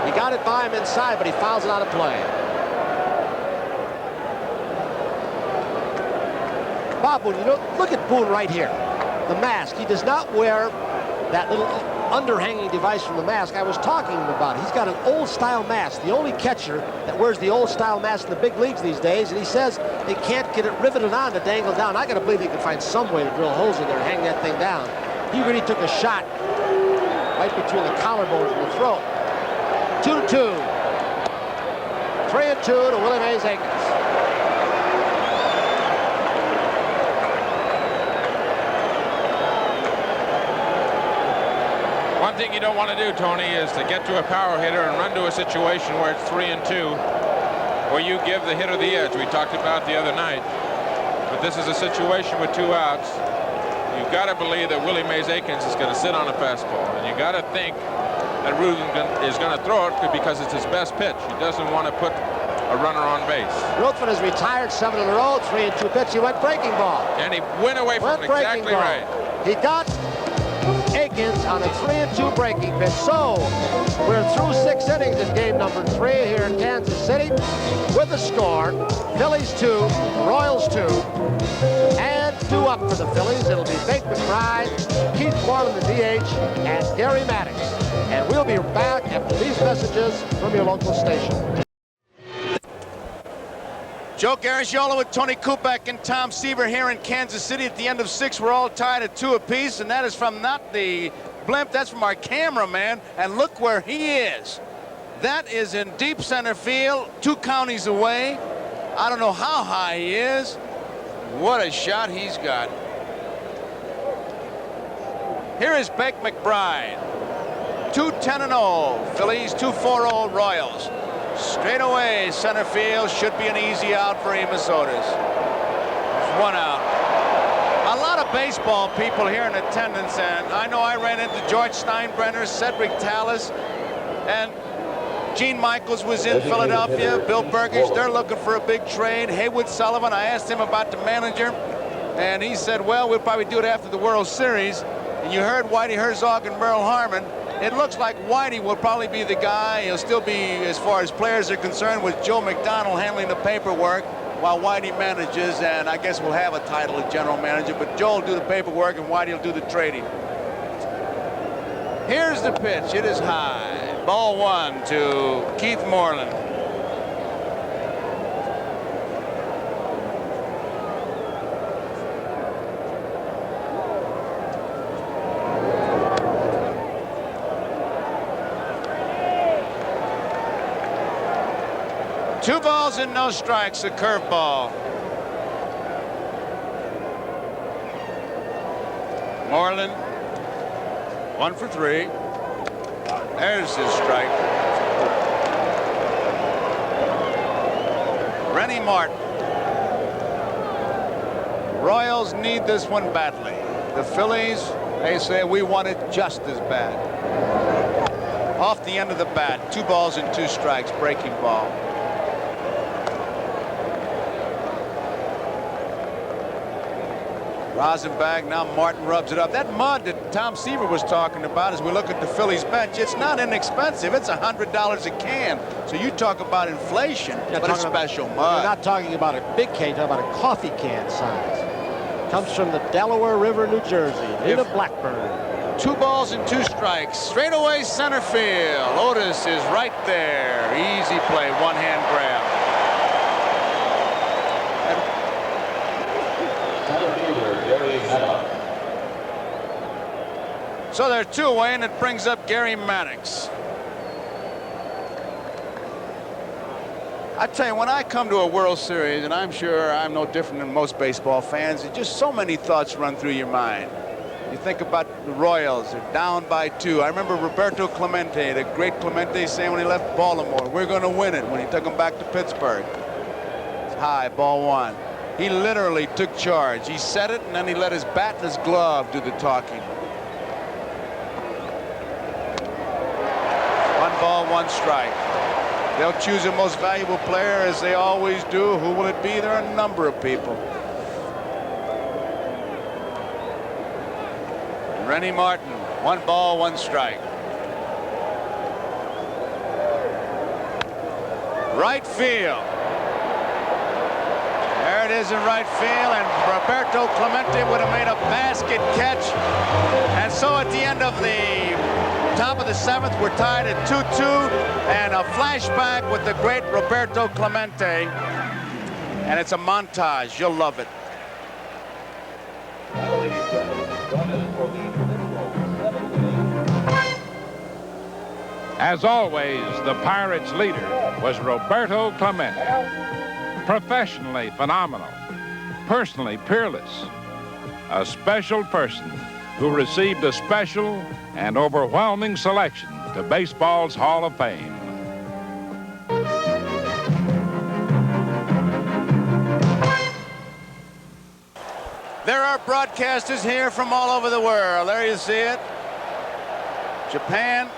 He got it by him inside, but he fouls it out of play. Bob Boone, you know, look at Boone right here. The mask. He does not wear that little underhanging device from the mask I was talking about. He's got an old-style mask, the only catcher that wears the old-style mask in the big leagues these days, and he says they can't get it riveted on to dangle down. I got to believe he can find some way to drill holes in there and hang that thing down. He really took a shot right between the collarbones and the throat. 2-2. 3-2 to Willie Mays Aikens. One thing you don't want to do, Tony, is to get to a power hitter and run to a situation where it's 3-2, where you give the hitter the edge. We talked about the other night. But this is a situation with 2 outs. You've got to believe that Willie Mays Aikens is going to sit on a fastball. And you got to think that Ruthvan is going to throw it because it's his best pitch. He doesn't want to put a runner on base. Ruthvan has retired 7 in a row, 3-2 pitch. He went breaking ball. And he went away from it exactly right. He got Aikens on a 3-2 breaking pitch. So we're through 6 innings in game number 3 here in Kansas City with the score: Phillies 2, Royals 2, and 2 up for the Phillies. It'll be Bake McBride, Keith Moreland, the DH, and Gary Maddox. And we'll be back after these messages from your local station. Joe Garagiola with Tony Kubek and Tom Seaver here in Kansas City. At the end of 6, we're all tied at 2 apiece, and that is from not the blimp, that's from our cameraman, and look where he is. That is in deep center field, 2 counties away. I don't know how high he is. What a shot he's got. Here is Bake McBride. 2-10-0 Phillies, 2-4-0 Royals. Straight away, center field, should be an easy out for Amos Otis. 1 out. A lot of baseball people here in attendance, and I know I ran into George Steinbrenner, Cedric Tallis, and Gene Michaels was in Philadelphia, Bill Burgage. They're looking for a big trade. Haywood Sullivan, I asked him about the manager, and he said, well, we'll probably do it after the World Series. And you heard Whitey Herzog and Merle Harmon. It looks like Whitey will probably be the guy. He'll still be, as far as players are concerned, with Joe McDonald handling the paperwork while Whitey manages, and I guess we'll have a title of general manager, but Joe will do the paperwork and Whitey will do the trading. Here's the pitch. It is high. Ball 1 to Keith Moreland. Two balls and no strikes, a curveball. Moreland, 1 for 3. There's his strike. Rennie Martin. Royals need this one badly. The Phillies, they say we want it just as bad. Off the end of the bat, 2 balls and 2 strikes, breaking ball. Rosenbach, now Martin rubs it up. That mud that Tom Seaver was talking about as we look at the Phillies bench, it's not inexpensive. It's $100 a can. So you talk about inflation, but it's special mud. You're not talking about a big can, you're talking about a coffee can size. Comes from the Delaware River, New Jersey. Nina Blackburn. 2 balls and 2 strikes. Straight away center field. Otis is right there. Easy play, one-hand grab. So they're 2 away, and it brings up Gary Maddox. I tell you, when I come to a World Series, and I'm sure I'm no different than most baseball fans, just so many thoughts run through your mind. You think about the Royals, they're down by 2. I remember Roberto Clemente, the great Clemente, saying when he left Baltimore, we're going to win it, when he took him back to Pittsburgh. It's high, ball 1. He literally took charge. He said it, and then he let his bat and his glove do the talking. 1 ball, 1 strike. They'll choose a most valuable player, as they always do. Who will it be? There are a number of people. Rennie Martin, 1 ball, 1 strike. Right field. There it is in right field, and Roberto Clemente would have made a basket catch. And so at the end of the Top of the 7th, we're tied at 2-2, and a flashback with the great Roberto Clemente. And it's a montage. You'll love it. As always, the Pirates' leader was Roberto Clemente. Professionally phenomenal, personally peerless, a special person who received a special and overwhelming selection to baseball's Hall of Fame. There are broadcasters here from all over the world. There you see it. Japan.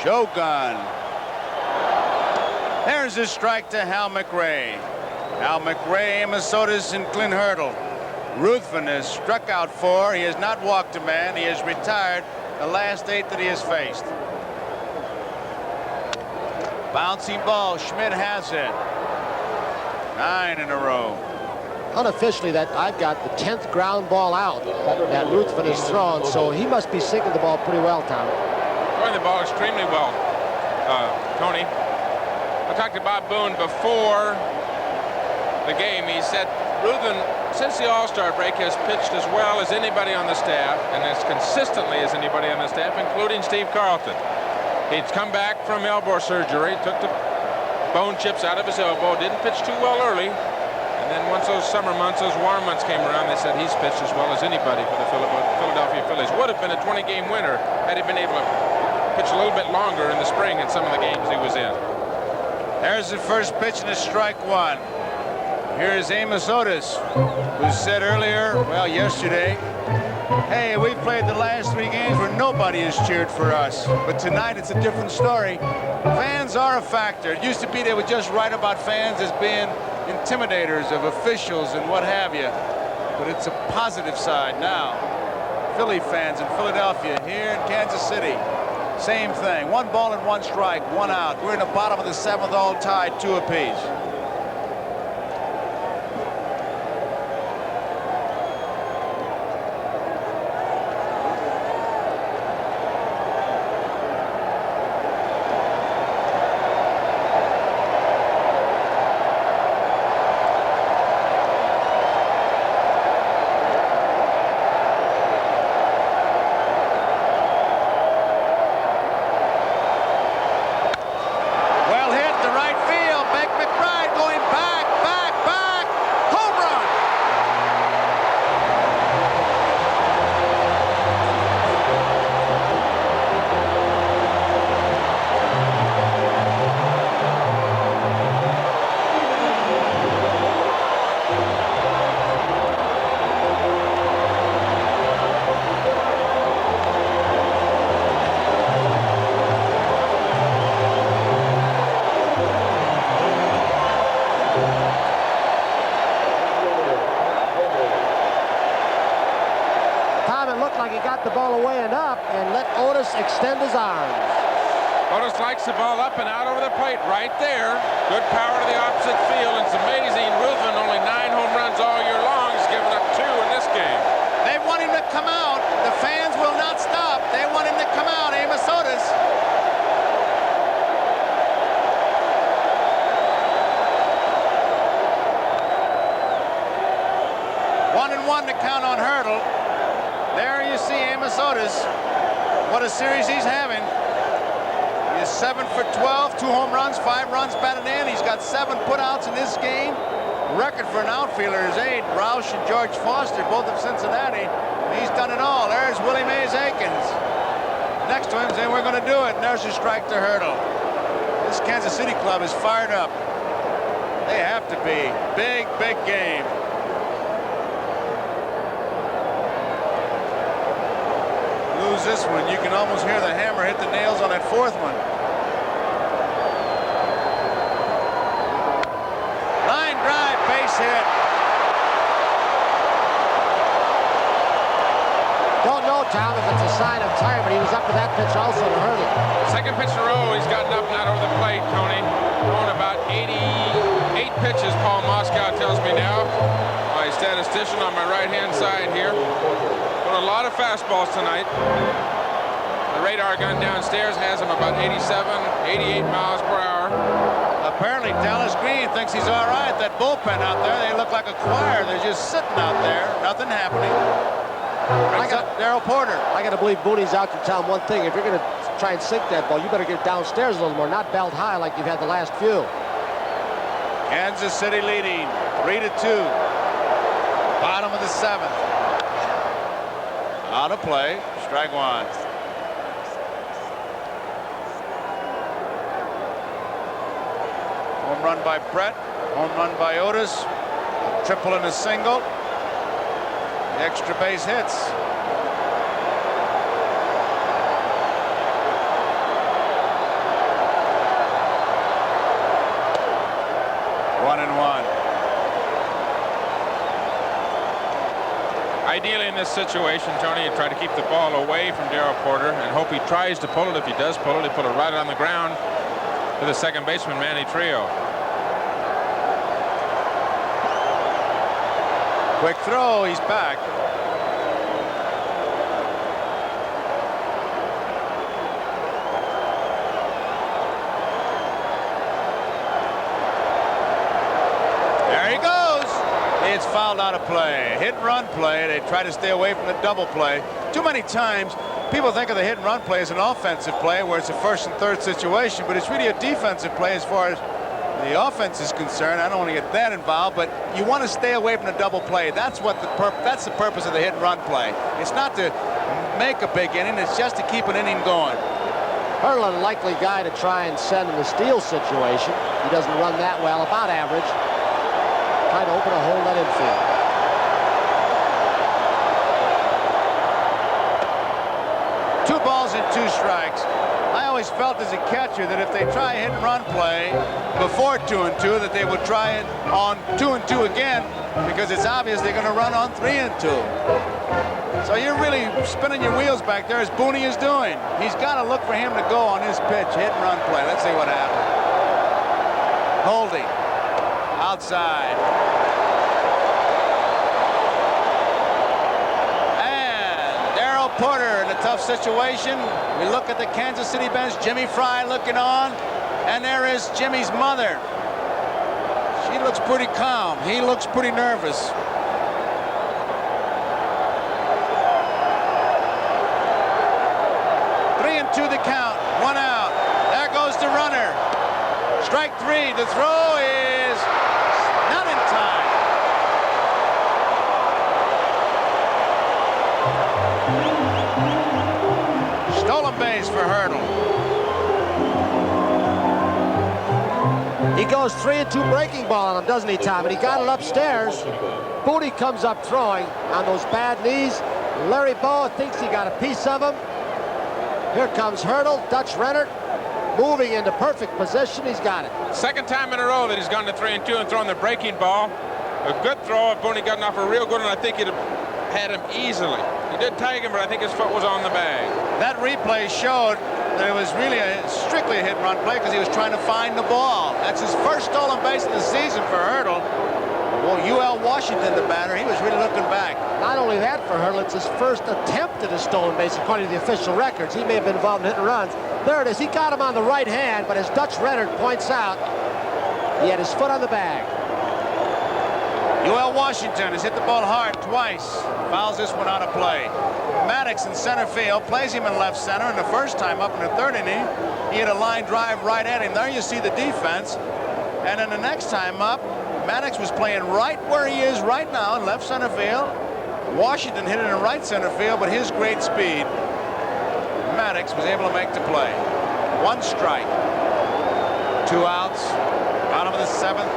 Shogun. There's his strike to Hal McRae. Hal McRae, Amos Otis, and Clint Hurdle. Ruthvan has struck out 4. He has not walked a man. He has retired the last 8 that he has faced. Bouncing ball. Schmidt has it. 9 in a row. Unofficially, that I've got the 10th ground ball out that Ruthvan has thrown, so he must be sinking the ball pretty well, Tom. Throwing the ball extremely well, Tony. I talked to Bob Boone before the game. He said Ruthvan, since the All-Star break, has pitched as well as anybody on the staff and as consistently as anybody on the staff, including Steve Carlton. He's come back from elbow surgery, took the bone chips out of his elbow, didn't pitch too well early. And then once those summer months, those warm months came around, they said he's pitched as well as anybody for the Philadelphia Phillies. Would have been a 20-game winner had he been able to pitch a little bit longer in the spring in some of the games he was in. There's the first pitch and a strike 1. Here's Amos Otis, who said earlier, well, yesterday, hey, we've played the last 3 games where nobody has cheered for us. But tonight it's a different story. Fans are a factor. It used to be they would just write about fans as being intimidators of officials and what have you. But it's a positive side now. Philly fans in Philadelphia, here in Kansas City, same thing. 1 ball and 1 strike, 1 out. We're in the bottom of the 7th, all tied, 2 apiece. Extend his arms. Otis likes the ball up and out over the plate right there. Good power to the opposite field. It's amazing. Ruthvan, only 9 home runs all year long, has given up 2 in this game. They want him to come out. The fans will not stop. They want him to come out, Amos Otis. One and one to count on Hurdle. There you see Amos Otis. What a series he's having. He is 7 for 12, 2 home runs, 5 runs batted in. He's got 7 putouts in this game. Record for an outfielder is 8. Roush and George Foster, both of Cincinnati. He's done it all. There's Willie Aikens. Next to him saying we're going to do it. And there's a strike to Hurdle. This Kansas City club is fired up. They have to be. Big, big game. Lose this one, you can almost hear the hammer hit the nails on that 4th one. Line drive, base hit. Don't know, Tom, if it's a sign of time, but he was up to that pitch also to Hurdle. Second pitch in a row, he's gotten up and out over the plate, Tony. Throwing about 88 pitches, Paul Moskow tells me now. My statistician on my right-hand side here. Put a lot of fastballs tonight. The radar gun downstairs has him about 87, 88 miles per hour. Apparently, Dallas Green thinks he's all right. That bullpen out there, they look like a choir. They're just sitting out there, nothing happening. Brings up Darrell Porter. I got to believe Booney's out to tell him one thing. If you're going to try and sink that ball, you better get downstairs a little more, not belt high like you've had the last few. Kansas City leading 3-2. Bottom of the 7th. Out of play. Strike one. Home run by Brett. Home run by Otis. A triple and a single. The extra base hits. One and one. Ideally in this situation, Tony, you try to keep the ball away from Darrell Porter and hope he tries to pull it. If he does pull it, he put it right on the ground to the second baseman, Manny Trio. Quick throw, he's back. There he goes. It's fouled out of play. Hit and run play. They try to stay away from the double play. Too many times people think of the hit and run play as an offensive play where it's a first and third situation, but it's really a defensive play as far as the offense is concerned. I don't want to get that involved, but you want to stay away from the double play. That's what that's the purpose of the hit and run play. It's not to make a big inning, it's just to keep an inning going. Hurdle, a likely guy to try and send in the steal situation. He doesn't run that well, about average. Trying to open a hole that infield. Two balls and two strikes. I always felt as a catcher that if they try a hit and run play before 2-2, that they would try it on 2-2 again, because it's obvious they're going to run on 3-2. So you're really spinning your wheels back there as Booney is doing. He's got to look for him to go on his pitch, hit and run play. Let's see what happens. Holding. Outside. Porter in a tough situation. We look at the Kansas City bench. Jimmy Frey looking on, and there is Jimmy's mother. She looks pretty calm. He looks pretty nervous. Three and two the count. One out. There goes the runner. Strike three. The throw is not in time. Stolen base for Hurdle. He goes 3-2 breaking ball on him, doesn't he, Tom? And he got it upstairs. Booney comes up throwing on those bad knees. Larry Boa thinks he got a piece of him. Here comes Hurdle, Dutch Rennert, moving into perfect position. He's got it. Second time in a row that he's gone to 3-2 and thrown the breaking ball. A good throw. If Booney got off a real good one, I think he'd have had him easily. He did tag him, but I think his foot was on the bag. That replay showed that it was really strictly a hit and run play because he was trying to find the ball. That's his first stolen base of the season for Hurdle. Well, UL Washington, the batter, he was really looking back. Not only that for Hurdle, it's his first attempt at a stolen base according to the official records. He may have been involved in hit and runs. There it is. He got him on the right hand, but as Dutch Rennert points out, he had his foot on the bag. UL Washington has hit the ball hard twice. Fouls this one out of play. Maddox in center field plays him in left center, and the first time up in the third inning, he had a line drive right at him. There you see the defense. And then the next time up, Maddox was playing right where he is right now in left center field. Washington hit it in right center field, but his great speed, Maddox was able to make the play. One strike. Two outs. Bottom of the seventh.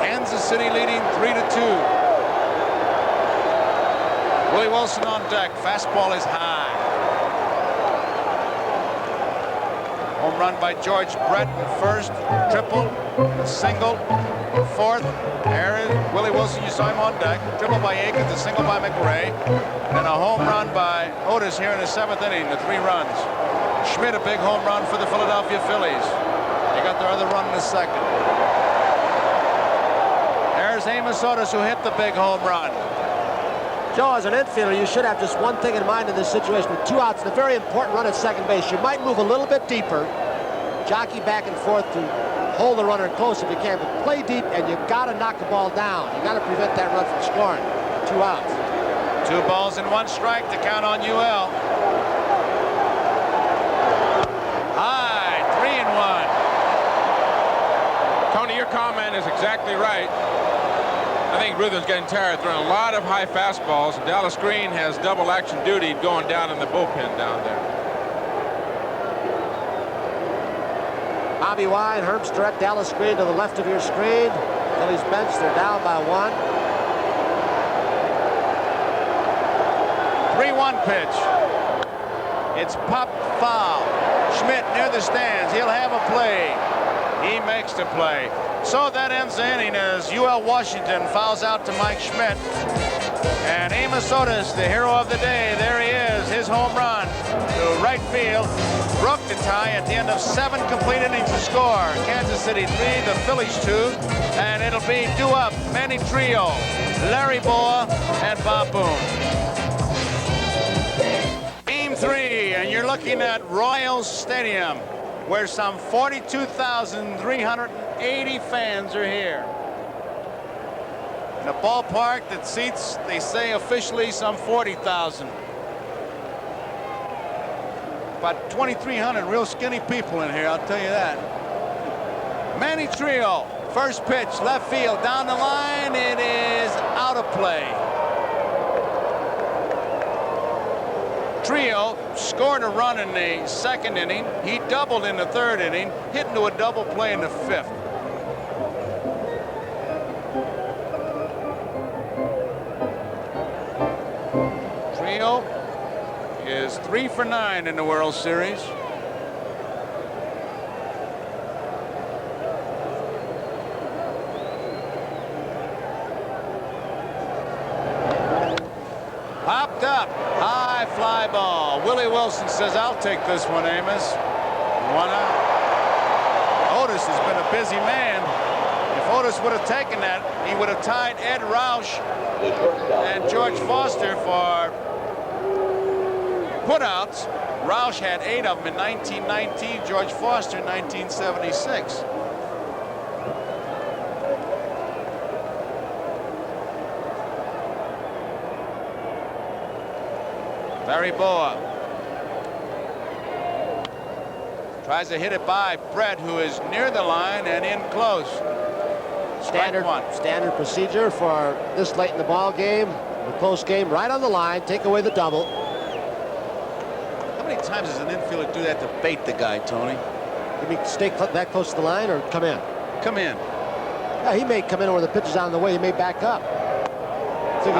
Kansas City leading 3-2. Willie Wilson on deck. Fastball is high. Home run by Gorge Brett in first. Triple. A single. Fourth. There is Willie Wilson. You saw him on deck. Triple by Aikens. A single by McRae. And a home run by Otis here in the seventh inning. The 3 runs. Schmidt, a big home run for the Philadelphia Phillies. They got their other run in the second. There's Amos Otis, who hit the big home run. Joe, as an infielder, you should have just one thing in mind in this situation with 2 outs and a very important run at second base. You might move a little bit deeper, jockey back and forth to hold the runner close if you can, but play deep, and you've got to knock the ball down. You've got to prevent that run from scoring. 2 outs. 2 balls and 1 strike to count on UL. High, 3-1. Tony, your comment is exactly right. I think Ruthven's getting tired, throwing a lot of high fastballs. Dallas Green has double action duty going down in the bullpen down there. Bobby Wine, Herb Struck, Dallas Green to the left of your screen. Phillies bench, they're down by 1. 3-1 pitch. It's popped foul. Schmidt near the stands. He'll have a play. He makes the play. So that ends the inning as UL Washington fouls out to Mike Schmidt. And Amos Otis, the hero of the day, there he is, his home run to right field. Broke the tie at the end of 7 complete innings to score. Kansas City 3, the Phillies 2. And it'll be due up Manny Trio, Larry Boa, and Bob Boone. Game 3, and you're looking at Royal Stadium, where some 42,380 fans are here. In a ballpark that seats, they say officially, some 40,000. About 2,300 real skinny people in here, I'll tell you that. Manny Trio, first pitch, left field, down the line, it is out of play. Trio scored a run in the 2nd inning. He doubled in the 3rd inning, hit into a double play in the 5th. Trio is 3 for 9 in the World Series. Popped up, high fly ball. Willie Wilson says, "I'll take this one, Amos." 1 out. Otis has been a busy man. If Otis would have taken that, he would have tied Ed Roush and George Foster for putouts. Roush had 8 of them in 1919, George Foster in 1976. Larry Boa tries to hit it by Brett, who is near the line and in close. Standard procedure for this late in the ball game. A close game, right on the line. Take away the double. How many times does an infielder do that to bait the guy, Tony? You mean stay that close to the line or come in? Come in. Yeah, he may come in where the pitch is on the way. He may back up. So you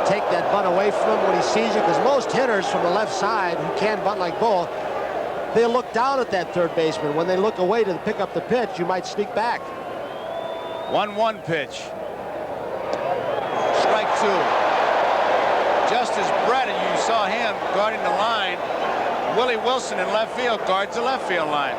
take that bunt away from him when he sees you, because most hitters from the left side who can bunt like Bull, they look down at that third baseman. When they look away to pick up the pitch, you might sneak back. 1-1 pitch. Strike 2. Just as Brett, and you saw him guarding the line, Willie Wilson in left field guards the left field line.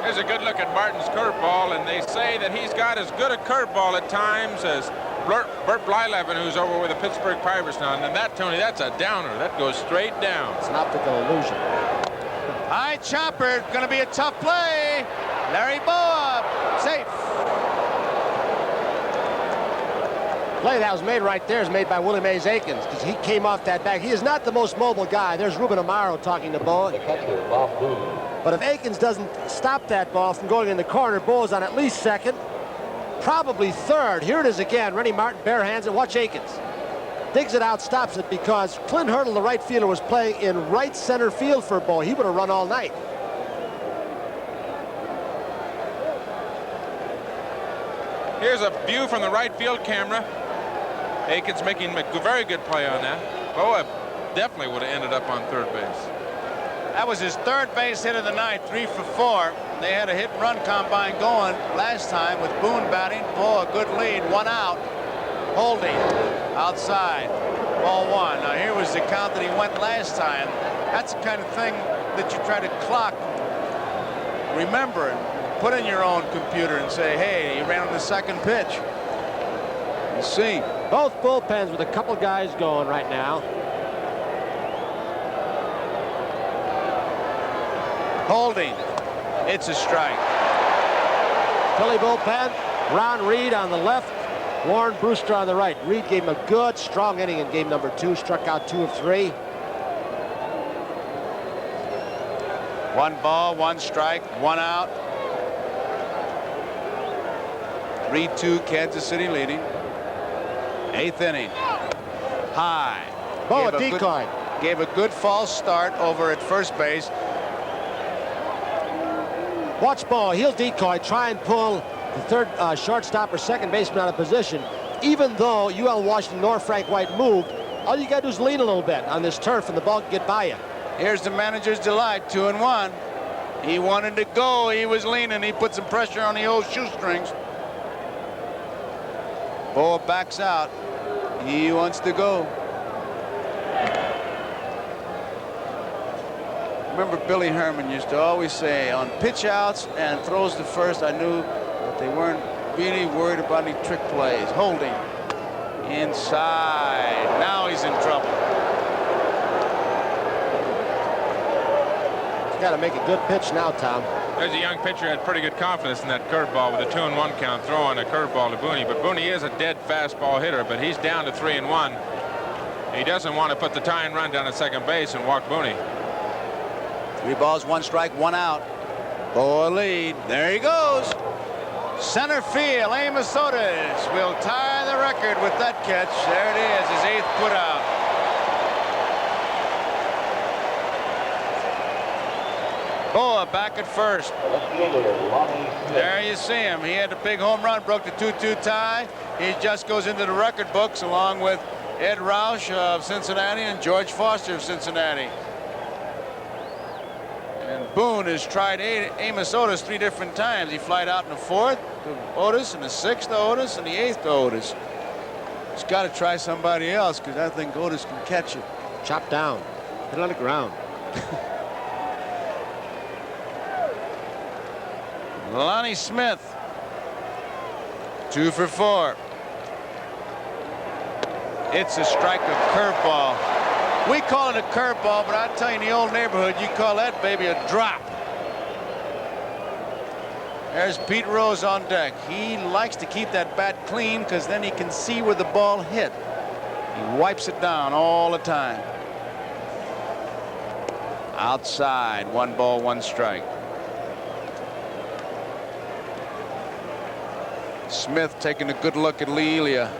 Here's a good look at Martin's curveball, and they say that he's got as good a curveball at times as Bert Blyleven, who's over with the Pittsburgh Pirates now. And that, Tony, that's a downer. That goes straight down. It's an optical illusion. High chopper, going to be a tough play. Larry Boa, safe. Play that was made right there is made by Willie Mays Aikens, because he came off that back. He is not the most mobile guy. There's Ruben Amaro talking to Boa. But if Aikens doesn't stop that ball from going in the corner, Boa's on at least 2nd, probably 3rd. Here it is again. Rennie Martin barehands it. Watch Aikens. Digs it out, stops it, because Clint Hurdle, the right fielder, was playing in right center field for Boa. He would have run all night. Here's a view from the right field camera. Aikens making a very good play on that. Boa definitely would have ended up on 3rd base. That was his 3rd base hit of the night, 3 for 4. They had a hit and run combine going last time with Boone batting. Boa, a good lead, 1 out. Holding outside, ball 1. Now here was the count that he went last time. That's the kind of thing that you try to clock. Remember, put in your own computer and say, hey, he ran on the 2nd pitch. We'll see. Both bullpens with a couple guys going right now. Holding. It's a strike. Philly bullpen, Ron Reed on the left, Warren Brewster on the right. Reed gave him a good, strong inning in game number 2, struck out 2 of 3. 1 ball, 1 strike, 1 out. 3-2, Kansas City leading. 8th inning. High. Oh, a decoy. Gave a good false start over at first base. Watch ball, he'll decoy, try and pull the third shortstop or second baseman out of position. Even though UL Washington nor Frank White moved, all you gotta do is lean a little bit on this turf and the ball can get by you. Here's the manager's delight, 2-1. He wanted to go, he was leaning, he put some pressure on the old shoestrings. Boa backs out, he wants to go. Remember Billy Herman used to always say, on pitch outs and throws to first, I knew that they weren't really worried about any trick plays. Holding. Inside. Now he's in trouble. He's got to make a good pitch now, Tom. There's a young pitcher who had pretty good confidence in that curveball with a 2-1 count, throwing a curveball to Booney. But Booney is a dead fastball hitter, but he's down to 3-1. He doesn't want to put the tying run down at second base and walk Booney. 3 balls, 1 strike, 1 out. Boa lead. There he goes. Center field. Amos Otis will tie the record with that catch. There it is, his 8th put out. Boa back at first. There you see him. He had a big home run, broke the 2-2 tie. He just goes into the record books along with Ed Roush of Cincinnati and George Foster of Cincinnati. And Boone has tried Amos Otis 3 different times. He flied out in the 4th to Otis, and the 6th to Otis, and the 8th to Otis. He's got to try somebody else because I think Otis can catch it. Chop down. Hit it on the ground. Lonnie Smith. 2 for 4. It's a strike of curveball. We call it a curveball, but I tell you, in the old neighborhood, you call that baby a drop. There's Pete Rose on deck. He likes to keep that bat clean because then he can see where the ball hit. He wipes it down all the time. Outside, 1 ball, 1 strike. Smith taking a good look at Lee Elia.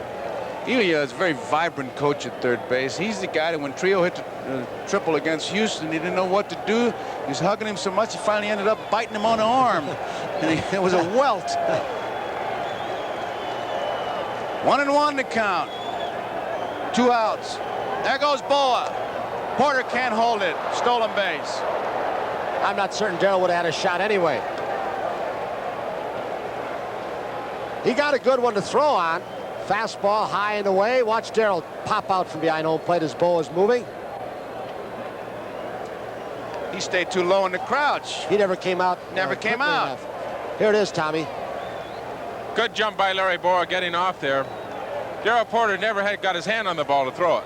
Elia is a very vibrant coach at third base. He's the guy that when Trio hit the triple against Houston, he didn't know what to do. He was hugging him so much, he finally ended up biting him on the arm. And it was a welt. 1-1 to count. 2 outs. There goes Boa. Porter can't hold it. Stolen base. I'm not certain Darrell would have had a shot anyway. He got a good one to throw on. Fastball high and away. Watch Darrell pop out from behind home plate as Boa is moving. He stayed too low in the crouch. He never came out. Never came out. Enough. Here it is, Tommy. Good jump by Larry Boa getting off there. Darrell Porter never had got his hand on the ball to throw it.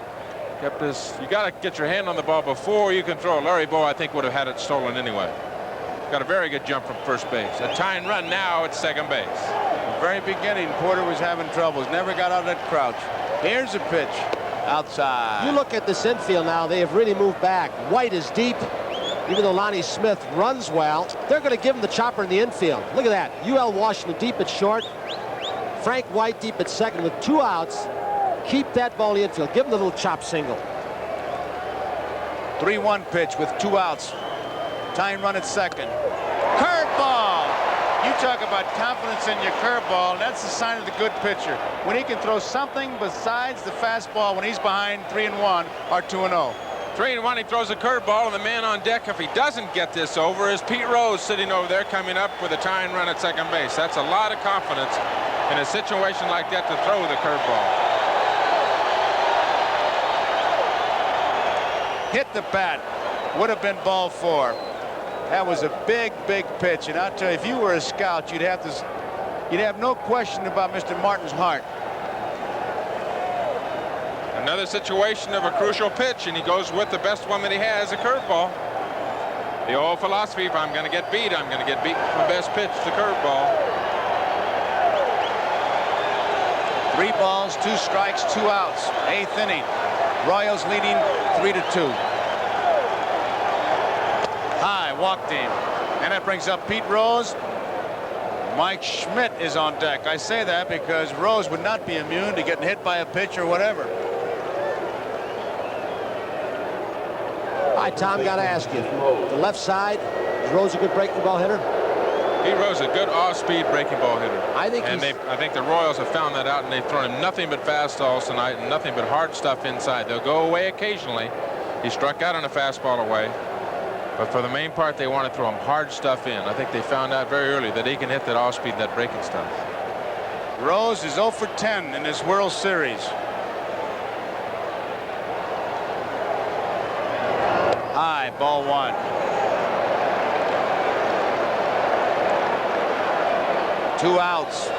Kept this. You got to get your hand on the ball before you can throw it. Larry Boa, I think, would have had it stolen anyway. Got a very good jump from first base. A tying run now at second base. The very beginning, Porter was having troubles. Never got out of that crouch. Here's a pitch. Outside. You look at this infield now. They have really moved back. White is deep. Even though Lonnie Smith runs well, they're going to give him the chopper in the infield. Look at that. UL Washington deep at short. Frank White deep at second with 2 outs. Keep that ball in the infield. Give him the little chop single. 3-1 pitch with 2 outs. Tying run at second. Curveball. You talk about confidence in your curveball. That's the sign of the good pitcher. When he can throw something besides the fastball when he's behind 3-1 or 2-0. 3-1, he throws a curveball, and the man on deck, if he doesn't get this over, is Pete Rose sitting over there coming up with a tying run at second base. That's a lot of confidence in a situation like that to throw the curveball. Hit the bat. Would have been ball 4. That was a big, big pitch. And I'll tell you, if you were a scout, you'd have no question about Mr. Martin's heart. Another situation of a crucial pitch, and he goes with the best one that he has, a curveball. The old philosophy, if I'm going to get beat, I'm going to get beat with the best pitch, the curveball. 3 balls, 2 strikes, 2 outs. 8th inning. Royals leading 3-2. High, walked him. And that brings up Pete Rose. Mike Schmidt is on deck. I say that because Rose would not be immune to getting hit by a pitch or whatever. All right, Tom, got to ask you. The left side, is Rose a good breaking ball hitter? Pete Rose is a good off-speed breaking ball hitter. I think I think the Royals have found that out, and they've thrown him nothing but fastballs tonight and nothing but hard stuff inside. They'll go away occasionally. He struck out on a fastball away. But for the main part, they want to throw him hard stuff in. I think they found out very early that he can hit that off-speed, that breaking stuff. Rose is 0 for 10 in this World Series. High, ball 1. 2 outs.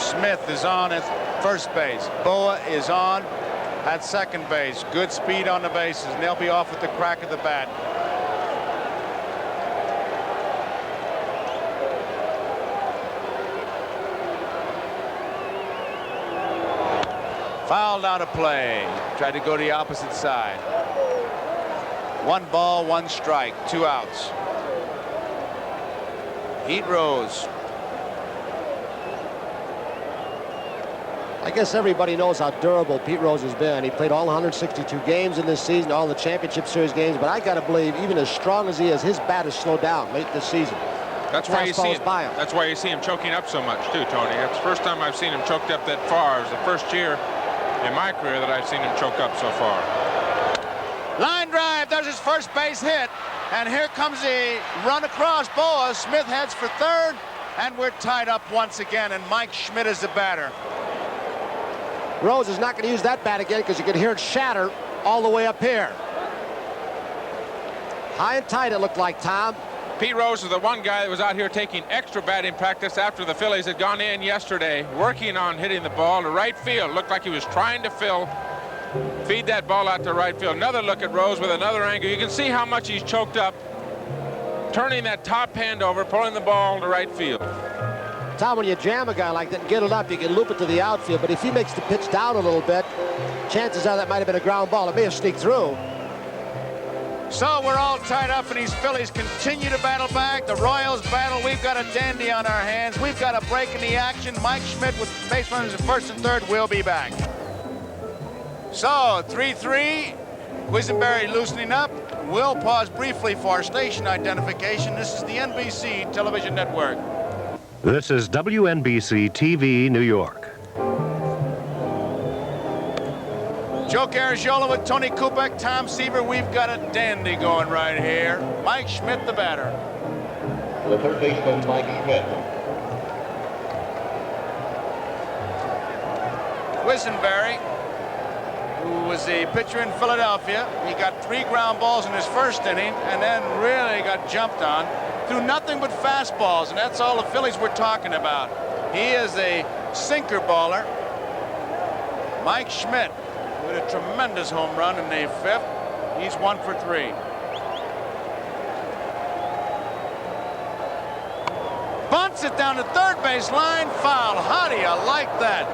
Smith is on at first base. Boa is on at second base. Good speed on the bases, and they'll be off with the crack of the bat. Fouled out of play. Tried to go to the opposite side. 1 ball, 1 strike, 2 outs. Pete Rose. I guess everybody knows how durable Pete Rose has been. He played all 162 games in this season, all the championship series games, but I got to believe even as strong as he is, his bat has slowed down late this season. That's why you see him. That's why you see him choking up so much too, Tony. That's the first time I've seen him choked up that far. It was the first year in my career that I've seen him choke up so far. Line drive. There's his first base hit, and here comes a run across Boa. Smith heads for third, and we're tied up once again. And Mike Schmidt is the batter. Rose is not going to use that bat again because you can hear it shatter all the way up here. High and tight, it looked like, Tom. Pete Rose is the one guy that was out here taking extra batting practice after the Phillies had gone in yesterday, working on hitting the ball to right field. Looked like he was trying to feed that ball out to right field. Another look at Rose with another angle. You can see how much he's choked up, turning that top hand over, pulling the ball to right field. Tom, when you jam a guy like that and get it up, you can loop it to the outfield, but if he makes the pitch down a little bit, chances are that might have been a ground ball. It may have sneaked through. So we're all tied up, and these Phillies continue to battle back. The Royals battle. We've got a dandy on our hands. We've got a break in the action. Mike Schmidt with base runners at first and third will be back. So 3-3. Quisenberry loosening up. We'll pause briefly for station identification. This is the NBC Television Network. This is WNBC TV, New York. Joe Garagiola with Tony Kubek, Tom Seaver. We've got a dandy going right here. Mike Schmidt, the batter. The third baseman, Mike Schmidt. Quisenberry, who was the pitcher in Philadelphia. He got 3 ground balls in his first inning and then really got jumped on. Threw nothing but fastballs, and that's all the Phillies were talking about. He is a sinker baller. Mike Schmidt with a tremendous home run in the 5th. He's 1 for 3. Bunts it down the third base line, foul. How do you like that?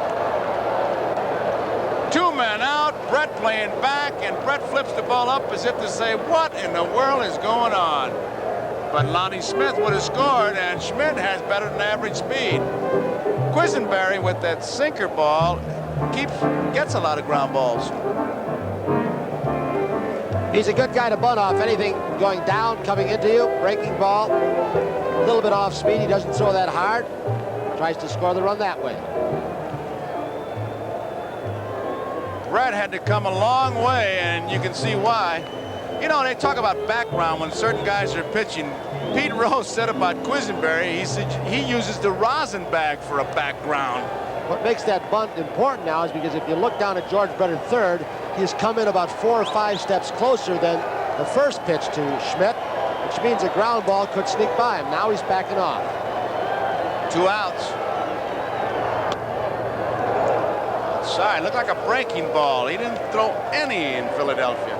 2 men out, Brett playing back, and Brett flips the ball up as if to say, what in the world is going on? But Lonnie Smith would have scored, and Schmidt has better than average speed. Quisenberry with that sinker ball gets a lot of ground balls. He's a good guy to bunt off anything going down, coming into you, breaking ball. A little bit off speed. He doesn't throw that hard. Tries to score the run that way. Brett had to come a long way, and you can see why. You know, they talk about background when certain guys are pitching. Pete Rose said about Quisenberry, he said he uses the rosin bag for a background. What makes that bunt important now is because if you look down at Gorge Brett in third, he's come in about 4 or 5 steps closer than the first pitch to Schmidt, which means a ground ball could sneak by him. Now he's backing off. 2 outs. outside. Looked like a breaking ball. He didn't throw any in Philadelphia.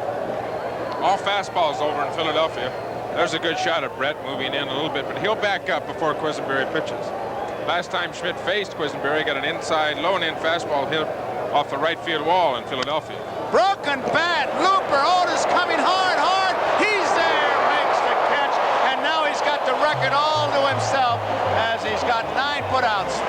All fastballs over in Philadelphia. There's a good shot at Brett moving in a little bit, but he'll back up before Quisenberry pitches. Last time Schmidt faced Quisenberry, got an inside, low and in fastball hit off the right field wall in Philadelphia. Broken bat, looper, Otis coming hard. He's there, makes the catch, and now he's got the record all to himself as he's got 9 putouts.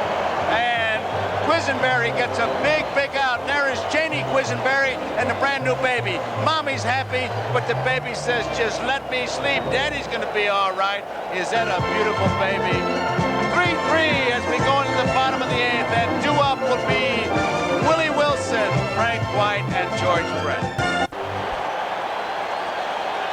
And Quisenberry gets a big out. There is Janie Quisenberry and the brand new baby. Mommy's happy, but the baby says, just let me sleep. Daddy's gonna be all right. Is that a beautiful baby? 3-3 as we go into the bottom of the 8th. That due-up will be Willie Wilson, Frank White, and George Brett.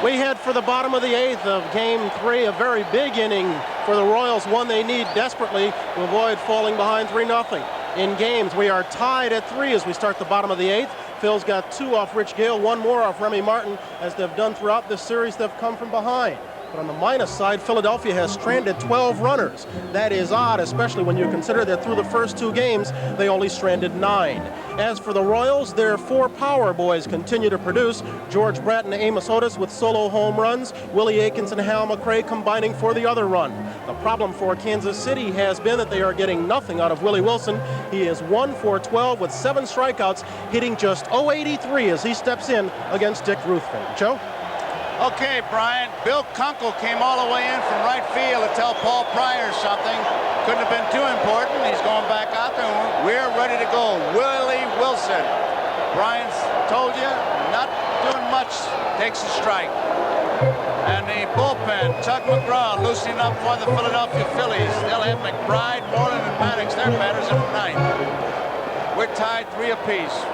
We head for the bottom of the 8th of Game 3, a very big inning for the Royals, one they need desperately to avoid falling behind 3-0. In games, we are tied at 3 as we start the bottom of the 8th. Phil's got 2 off Rich Gale, 1 more off Remy Martin. As they've done throughout this series, they've come from behind. But on the minus side, Philadelphia has stranded 12 runners. That is odd, especially when you consider that through the first 2 games, they only stranded 9. As for the Royals, their 4 power boys continue to produce. Gorge Brett and Amos Otis with solo home runs. Willie Aikens and Hal McRae combining for the other run. The problem for Kansas City has been that they are getting nothing out of Willie Wilson. He is 1 for 12 with 7 strikeouts, hitting just .083 as he steps in against Dick Ruthven. Joe? Okay, Brian, Bill Kunkel came all the way in from right field to tell Paul Pryor something. Couldn't have been too important. He's going back out there. We're ready to go. Willie Wilson. Brian's told you, not doing much, takes a strike. And the bullpen, Tug McGraw loosening up for the Philadelphia Phillies. They'll have McBride, Moreland, and Maddox, their batters in the 9th. We're tied 3 apiece.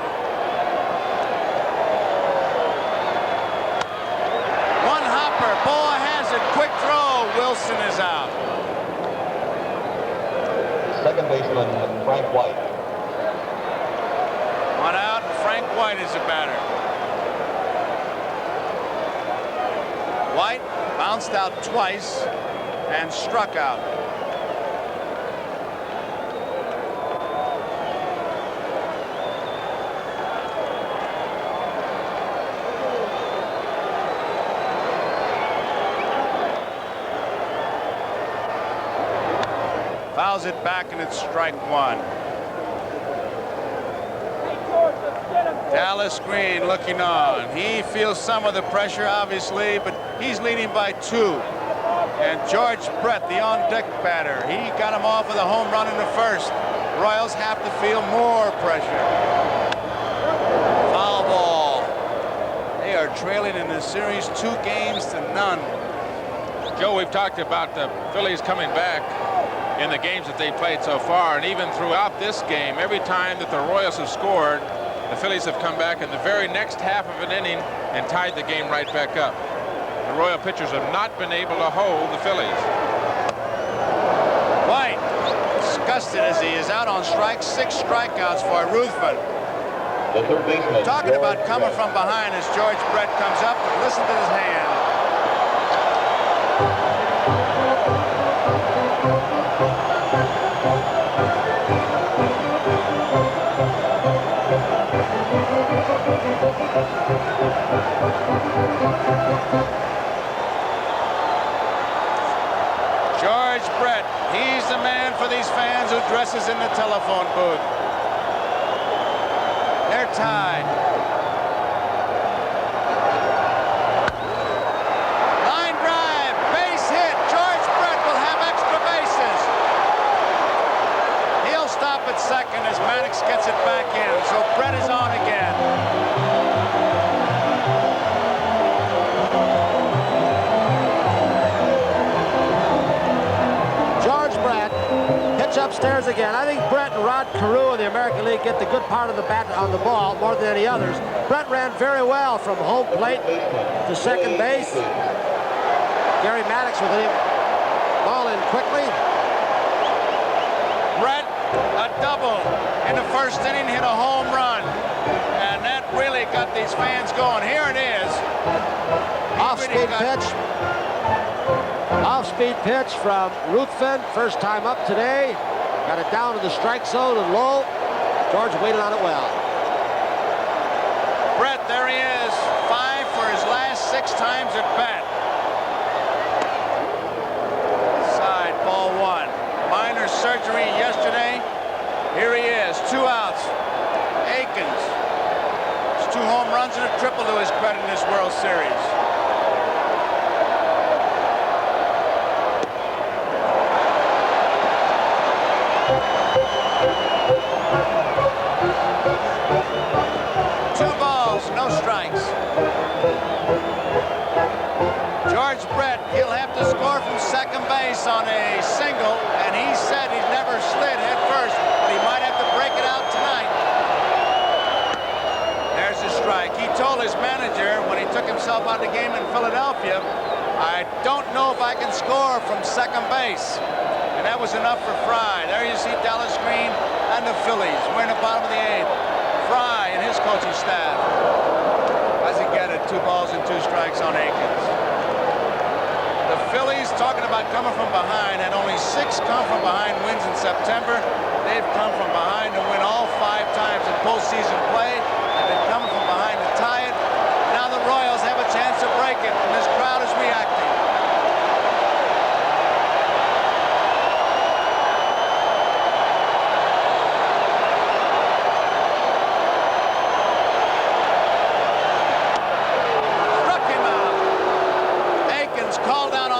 Boa has it, quick throw, Wilson is out. Second baseman, Frank White. 1 out, and Frank White is the batter. White bounced out twice and struck out. Fouls it back, and it's strike 1. Dallas Green looking on. He feels some of the pressure, obviously, but he's leading by 2. And Gorge Brett, the on-deck batter, he got him off with a home run in the 1st. Royals have to feel more pressure. Foul ball. They are trailing in the series 2 games to none. Joe, we've talked about the Phillies coming back in the games that they've played so far, and even throughout this game, every time that the Royals have scored, the Phillies have come back in the very next half of an inning and tied the game right back up. The Royal pitchers have not been able to hold the Phillies. White, disgusted as he is out on strikes, 6 strikeouts for Ruthvan. The third baseman. Talking about coming from behind as Gorge Brett comes up, listen to his hand. Gorge Brett, he's the man for these fans who dresses in the telephone booth. They're tied. Line drive, base hit. Gorge Brett will have extra bases. He'll stop at second as Maddox gets it back in, so Brett is on again. Upstairs again. I think Brett and Rod Carew in the American League get the good part of the bat on the ball more than any others. Brett ran very well from home plate to second base. Gary Maddox with him. Ball in quickly. Brett, a double in the 1st inning, hit a home run. And that really got these fans going. Here it is. Off-speed pitch. Off-speed pitch from Ruthven. First time up today. Got it down to the strike zone and low. Gorge waited on it well. Brett, there he is. 5 for his last 6 times at bat. Side, ball 1. Minor surgery yesterday. Here he is, 2 outs. Aikens. It's 2 home runs and a triple to his credit in this World Series. No strikes. Gorge Brett, he'll have to score from second base on a single, and he said he's never slid head first, but he might have to break it out tonight. There's a strike. He told his manager when he took himself out of the game in Philadelphia, I don't know if I can score from second base. And that was enough for Frey. There you see Dallas Green and the Phillies. We're in the bottom of the 8th. Frey and his coaching staff. As he get it, 2 balls and 2 strikes on Aikens. The Phillies, talking about coming from behind, had only 6 come from behind wins in September. They've come from behind to win all 5 times in postseason play. They've been coming from behind to tie it. Now the Royals have a chance to break it, and this crowd is reacting.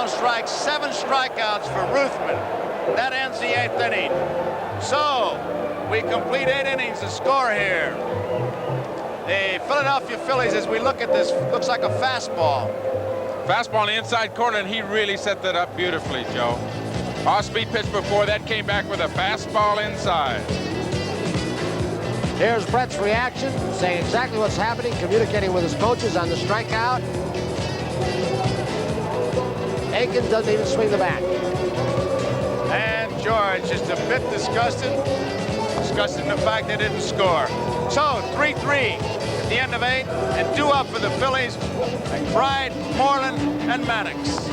Strikes, 7 strikeouts for Ruthvan. That ends the 8th inning. So, we complete 8 innings to score here. The Philadelphia Phillies, as we look at this, looks like a fastball. Fastball on the inside corner, and he really set that up beautifully, Joe. Off-speed pitch before that, came back with a fastball inside. Here's Brett's reaction, saying exactly what's happening, communicating with his coaches on the strikeout. Aikens doesn't even swing the bat. And Gorge just a bit disgusted in the fact they didn't score. So 3-3 at the end of 8, and 2 up for the Phillies. McBride, Moreland, and Maddox.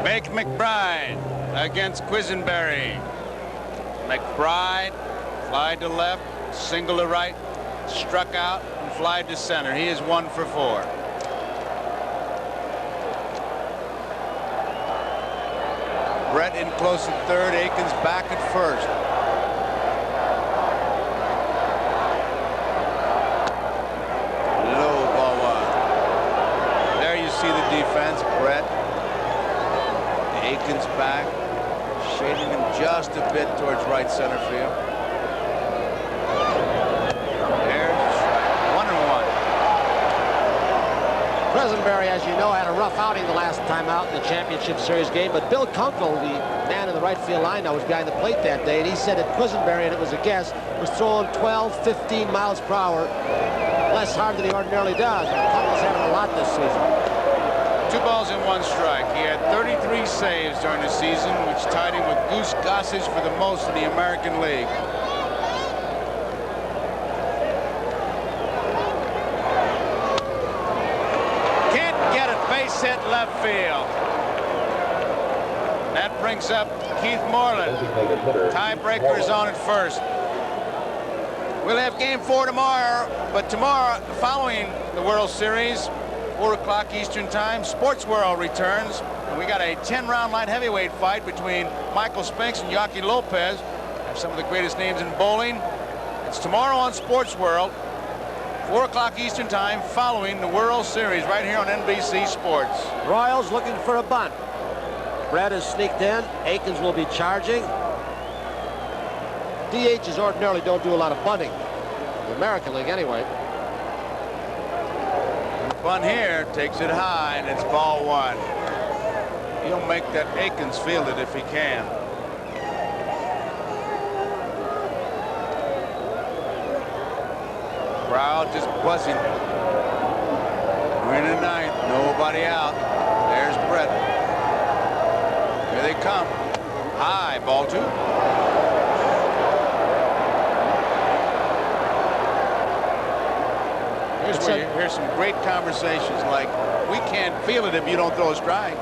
Make McBride against Quisenberry. McBride fly to left, single to right, struck out, and fly to center. He is 1 for 4. Brett in close at third, Aikens back at first. Low ball 1. There you see the defense. Brett, Aikens back, shading him just a bit towards right center field. There's a strike. 1-1. Quisenberry, as you know, had a rough outing the last time out in the championship series game, but Bill Kunkel, the man in the right field line, was behind the plate that day, and he said that Quisenberry, and it was a guess, was throwing 12, 15 miles per hour less hard than he ordinarily does. Kunkel's having a lot this season. 2 balls and 1 strike. He had 33 saves during the season, which tied him with Goose Gossage for the most in the American League. Base hit left field. That brings up Keith Moreland. Tiebreaker is on at first. We'll have game 4 tomorrow, but tomorrow, following the World Series, 4 o'clock Eastern Time, Sports World returns, and we got a 10-round light heavyweight fight between Michael Spinks and Yoki Lopez. Have some of the greatest names in bowling. It's tomorrow on Sports World. 4 o'clock Eastern Time, following the World Series right here on NBC Sports. Royals looking for a bunt. Brett has sneaked in. Aikens will be charging. DHs ordinarily don't do a lot of bunting. The American League, anyway. Bunt here, takes it high, and it's ball 1. He'll make that Aikens field it if he can. Crowd just buzzing. We're in the 9th, nobody out. There's Brett. Here they come. High, ball 2. Here's where you hear some great conversations like, we can't feel it if you don't throw a strike.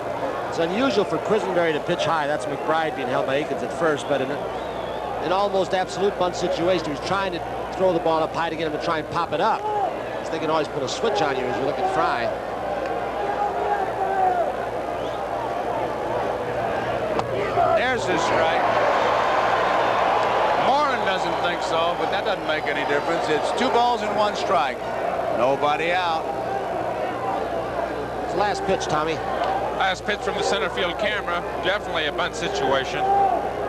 It's unusual for Quisenberry to pitch high. That's McBride being held by Aikens at first, but in an almost absolute bunt situation, he was trying to throw the ball up high to get him to try and pop it up. Because they can always put a switch on you as you look at Frey. There's his strike. Morin doesn't think so, but that doesn't make any difference. It's 2 balls and 1 strike. Nobody out. It's the last pitch, Tommy. Last pitch from the center field camera. Definitely a bunt situation.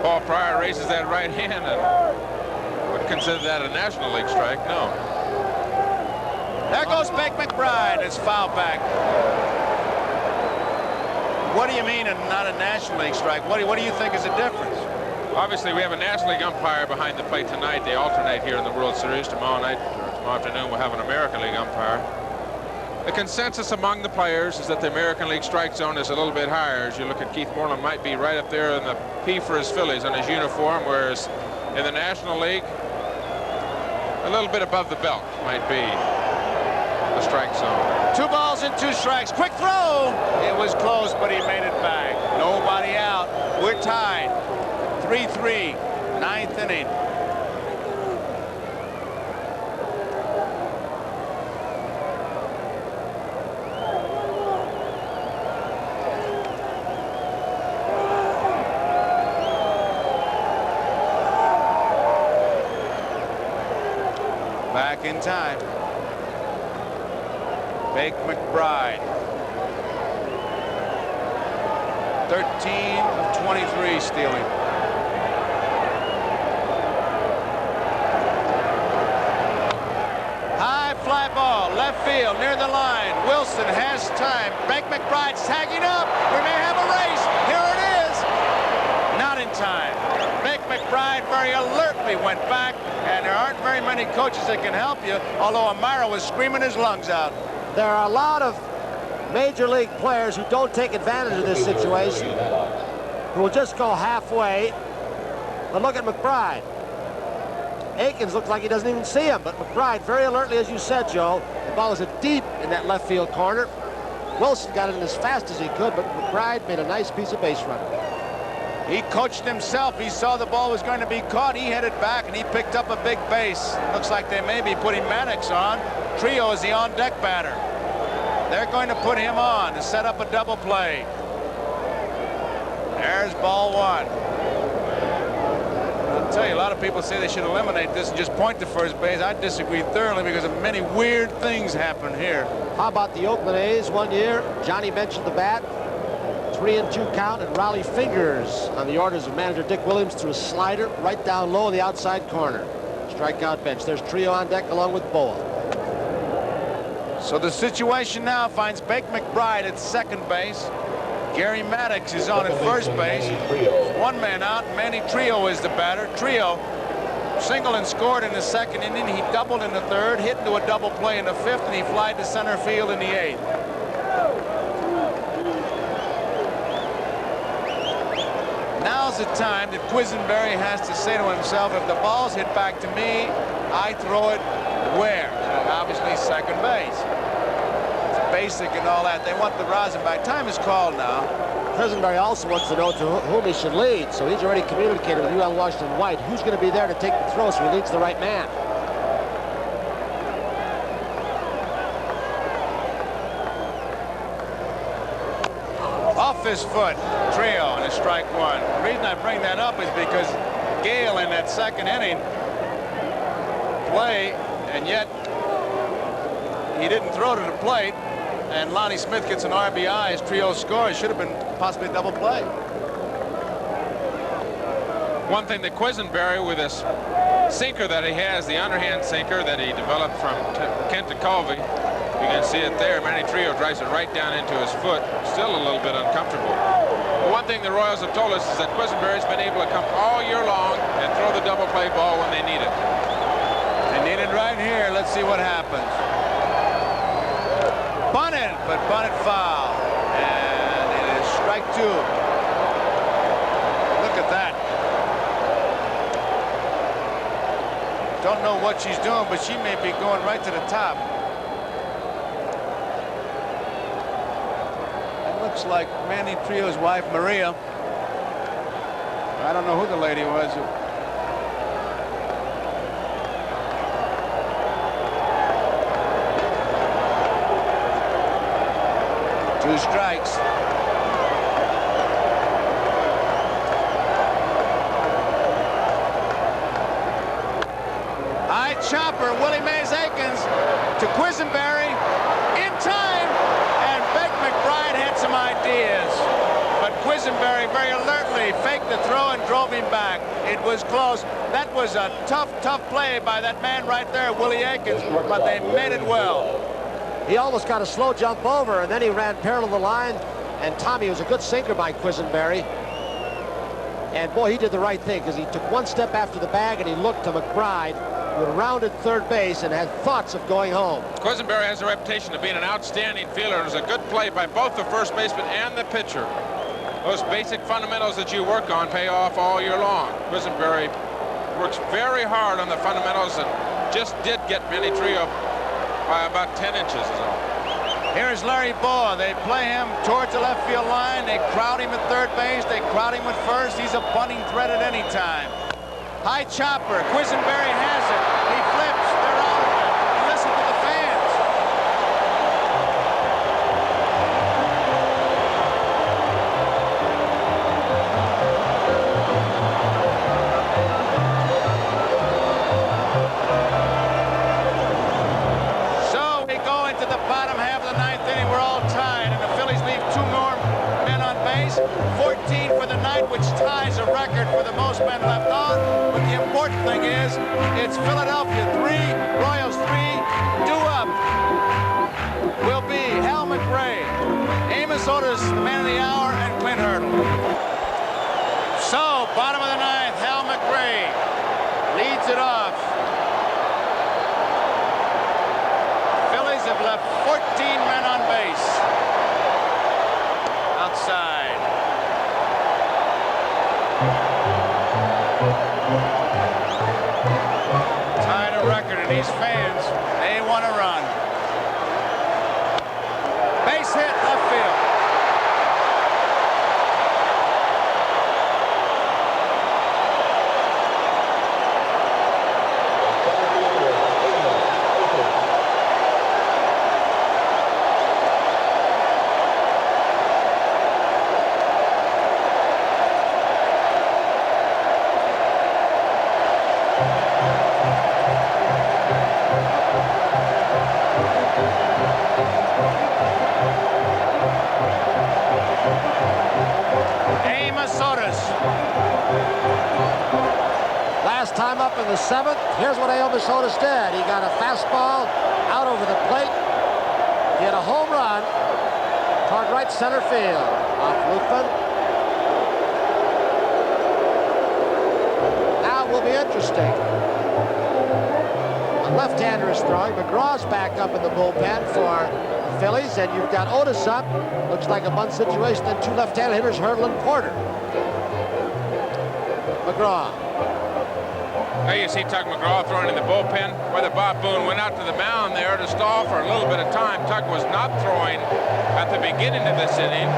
Paul Pryor raises that right hand and would consider that a National League strike. No. There goes Beck McBride. It's foul back. What do you mean not a National League strike? What do you think is the difference? Obviously, we have a National League umpire behind the plate tonight. They alternate here in the World Series. Tomorrow night, or tomorrow afternoon, we'll have an American League umpire. The consensus among the players is that the American League strike zone is a little bit higher. As you look at Keith Moreland, might be right up there in the P for his Phillies on his uniform, whereas in the National League, a little bit above the belt might be the strike zone. 2 balls and 2 strikes. Quick throw. It was close, but he made it back. Nobody out. We're tied. 3-3. 9th inning. Back in time. Bake McBride. 13 of 23 stealing. High fly ball, left field, near the line. Wilson has time. Bake McBride's tagging up. We may have a race. Here it is. Not in time. Bake McBride very alertly went back, and there aren't very many coaches that can help you, although Amara was screaming his lungs out. There are a lot of major league players who don't take advantage of this situation, who will just go halfway. But look at McBride. Aikens looks like he doesn't even see him, but McBride very alertly, as you said, Joe. The ball is deep in that left field corner. Wilson got it in as fast as he could, but McBride made a nice piece of base running. He coached himself. He saw the ball was going to be caught. He headed back, and he picked up a big base. Looks like they may be putting Maddox on. Trio is the on-deck batter. They're going to put him on to set up a double play. There's ball 1. I'll tell you, a lot of people say they should eliminate this and just point to first base. I disagree thoroughly because of many weird things happen here. How about the Oakland A's one year? Johnny mentioned the bat. 3-2 count, and Raleigh fingers on the orders of manager Dick Williams threw a slider right down low in the outside corner. Strikeout bench. There's Trio on deck along with Boa. So the situation now finds Bake McBride at second base. Gary Maddox is on at first base. 1 man out. Manny Trio is the batter. Trio singled and scored in the 2nd inning. He doubled in the 3rd, hit into a double play in the 5th, and he flied to center field in the 8th. Now's the time that Quisenberry has to say to himself, if the ball's hit back to me, I throw it where? Obviously second base. It's basic and all that. They want the rosin back. Time is called now. Quisenberry also wants to know to whom he should lead, so he's already communicated with UL Washington White who's going to be there to take the throw so he leads the right man. Off his foot, Trio, and a strike 1. The reason I bring that up is because Gale in that 2nd inning play, and yet he didn't throw to the plate, and Lonnie Smith gets an RBI as Trio scores. Should have been possibly a double play. One thing that Quisenberry, with this sinker that he has, the underhand sinker that he developed from Kent to Colby, you can see it there. Manny Trio drives it right down into his foot. Still a little bit uncomfortable. But one thing the Royals have told us is that Quisenberry's been able to come all year long and throw the double play ball when they need it. They need it right here. Let's see what happens. Bunted, but bunted foul. And it is strike 2. Look at that. Don't know what she's doing, but she may be going right to the top. looks like Manny Trio's wife, Maria. I don't know who the lady was. 2 strikes. High chopper, Willie Aikens to Quisenberry in time, and Beck McBride had some ideas. But Quisenberry very alertly faked the throw and drove him back. It was close. That was a tough play by that man right there, Willie Aikens, but they made it well. He almost got a slow jump over, and then he ran parallel to the line, and Tommy was a good sinker by Quisenberry. And boy, he did the right thing, because he took 1 step after the bag, and he looked to McBride, who had rounded third base and had thoughts of going home. Quisenberry has a reputation of being an outstanding fielder. It was a good play by both the first baseman and the pitcher. Those basic fundamentals that you work on pay off all year long. Quisenberry works very hard on the fundamentals and just did get Manny Trio by about 10 inches is all. Here's Larry Boa. They play him towards the left field line. They crowd him at third base. They crowd him at first. He's a bunting threat at any time. High chopper. Quisenberry has it. He flips. They're out of it. Listen to the fans. So we go into the bottom half of the 9th inning. We're all tied, and the Phillies leave 2 more men on base. 14 for the night, which ties a record for the most men left on. But the important thing is, it's Philadelphia 3, Royals 3. Due up will be Hal McRae, Amos Otis, the man of the hour, and Clint Hurdle. So, bottom of the 9th, Hal McRae leads it off. Phillies have left 14 men on base. Outside. Tied a record, and these fans, they want to run. Base hit, left field. Last time up in the 7th, here's what Amos Otis did. He got a fastball out over the plate. He had a home run toward right center field off Ruthvan. Now it will be interesting. A left-hander is throwing. McGraw's back up in the bullpen for the Phillies, and you've got Otis up. Looks like a bunt situation, then 2 left-handed hitters, Hurdle and Porter. McGraw. There you see Tug McGraw throwing in the bullpen. Whether Bob Boone went out to the mound there to stall for a little bit of time. Tug was not throwing at the beginning of this inning.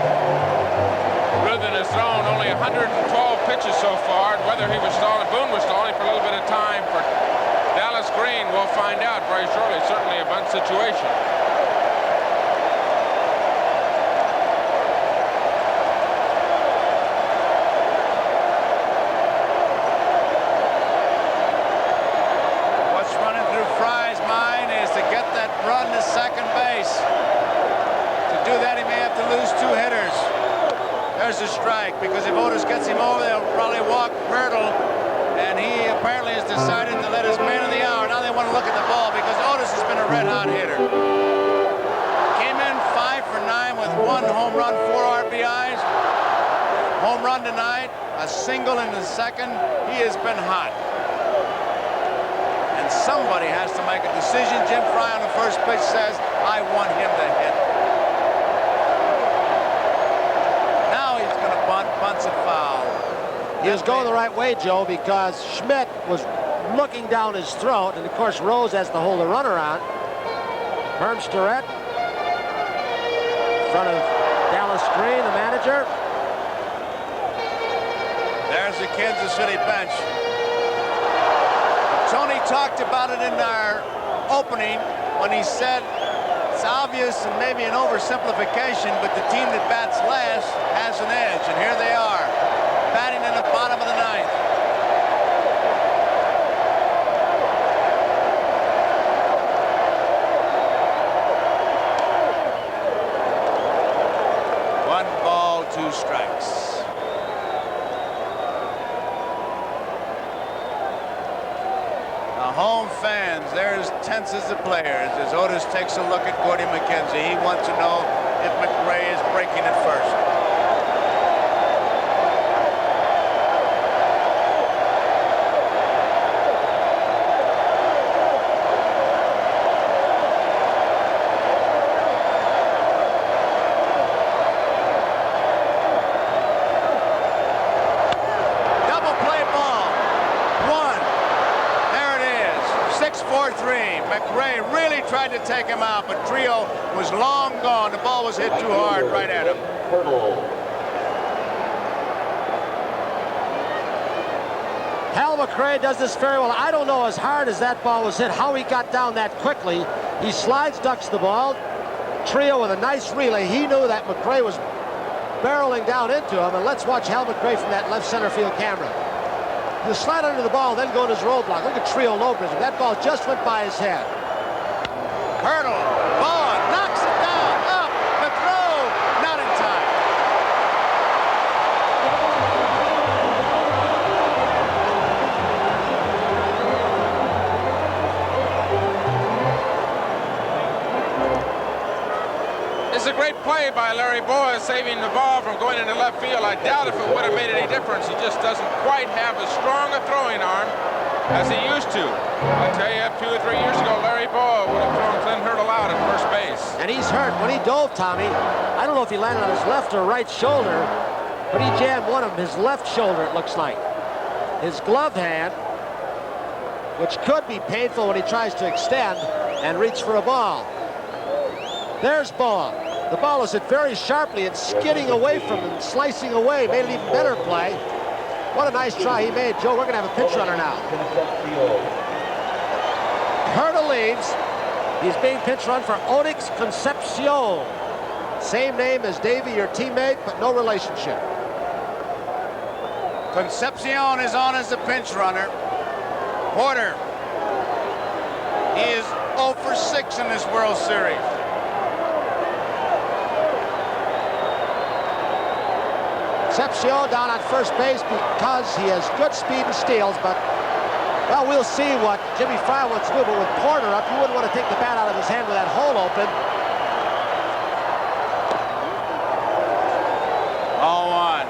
Ruthven has thrown only 112 pitches so far. And whether he was stalling, Boone was stalling for a little bit of time for Dallas Green, we'll find out very shortly. Certainly a bunt situation. Run to second base. To do that, he may have to lose 2 hitters. There's a strike, because if Otis gets him over, they'll probably walk Hurdle, and he apparently has decided to let his man of the hour. Now they want to look at the ball, because Otis has been a red-hot hitter. Came in 5 for 9 with 1 home run, 4 RBIs. Home run tonight, a single in the second. He has been hot. And somebody has to make a decision. Jim Frey on the first pitch says, I want him to hit. Now he's going to bunt. Bunt's a foul. He was going the right way, Joe, because Schmidt was looking down his throat, and of course Rose has to hold the runner on. Herm Starrett in front of Dallas screen, the manager. There's the Kansas City bench. Tony talked about it in our opening when he said it's obvious and maybe an oversimplification, but the team that bats last has an edge, and here they are, batting in the bottom of the ninth. One ball, 2 strikes. Home fans, they're as tense as the players as Otis takes a look at Gordy McKenzie. He wants to know if McRae is breaking it first. Double play ball. 4-3. McRae really tried to take him out, but Trio was long gone. The ball was hit too hard right at him. Hal McRae does this very well. I don't know as hard as that ball was hit, how he got down that quickly. He slides, ducks the ball. Trio with a nice relay. He knew that McRae was barreling down into him, and let's watch Hal McRae from that left center field camera. You slide under the ball, then go to his roadblock. Look at Trio Lopez. That ball just went by his head. Hurdle, Vaughn knocks it down, up, the throw, not in time. It's a great play by Larry Boas, saving the ball from going into left field. I doubt if it would have made any difference. He just doesn't quite have as strong a throwing arm as he used to. I'll tell you, 2 or 3 years ago, Larry Boas would have thrown Clint Hurdle out at first base. And he's hurt. When he dove, Tommy, I don't know if he landed on his left or right shoulder, but he jammed one of them, his left shoulder, it looks like. His glove hand, which could be painful when he tries to extend and reach for a ball. There's Boa. The ball is hit very sharply and skidding away from him, slicing away, made an even better play. What a nice try he made, Joe. We're going to have a pinch runner now. Hurdle leaves. He's being pinch run for Onyx Concepcion. Same name as Davey, your teammate, but no relationship. Concepcion is on as the pinch runner. Porter. He is 0 for 6 in this World Series. Concepcion down on first base because he has good speed and steals, but, well, we'll see what Jimmy Frey wants to do, but with Porter up, you wouldn't want to take the bat out of his hand with that hole open. 0-1.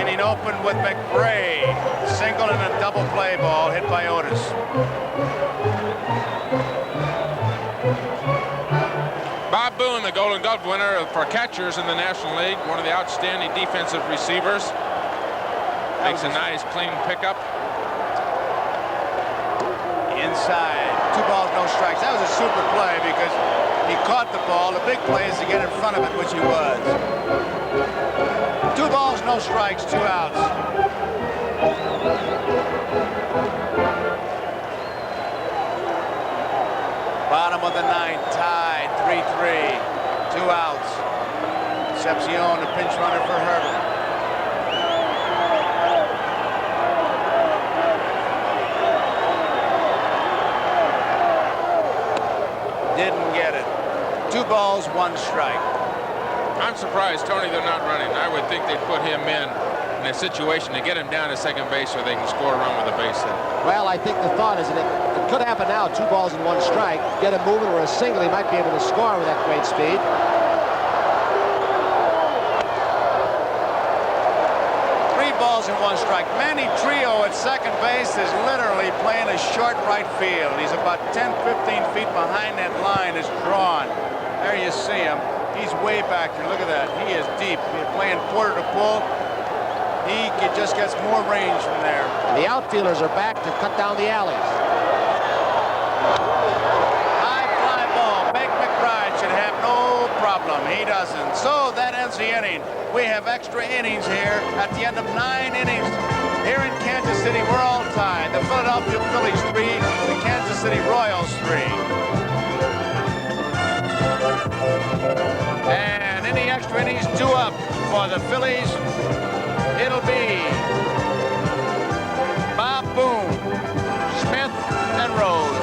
Inning open with McRae. Single and a double play ball hit by Otis. Bob Boone, the Golden Glove winner for catchers in the National League, one of the outstanding defensive receivers. Makes a nice, clean pickup. Inside. 2 balls, no strikes. That was a super play because he caught the ball. The big play is to get in front of it, which he was. 2 balls, no strikes, 2 outs. Bottom of the ninth, tied, 3-3, 2 outs. Concepcion, the pinch runner for Hurdle. Didn't get it. 2 balls, 1 strike. I'm surprised, Tony, they're not running. I would think they'd put him in a situation to get him down to second base so they can score a run with a base hit. Well, I think the thought is that it could happen now, 2 balls and 1 strike. Get him moving or a single, he might be able to score with that great speed. 3 balls and 1 strike. Manny Trio at second base is literally playing a short right field. He's about 10, 15 feet behind that line is drawn. There you see him. He's way back there. Look at that. He is deep. He's playing Porter to pull. He just gets more range from there. The outfielders are back to cut down the alleys. High fly ball. Meg McBride should have no problem. them. He doesn't. So that ends the inning. We have extra innings here at the end of 9 innings. Here in Kansas City, we're all tied. The Philadelphia Phillies 3, the Kansas City Royals 3. And in the extra innings, 2 up for the Phillies. It'll be Bob Boone, Smith, and Rose.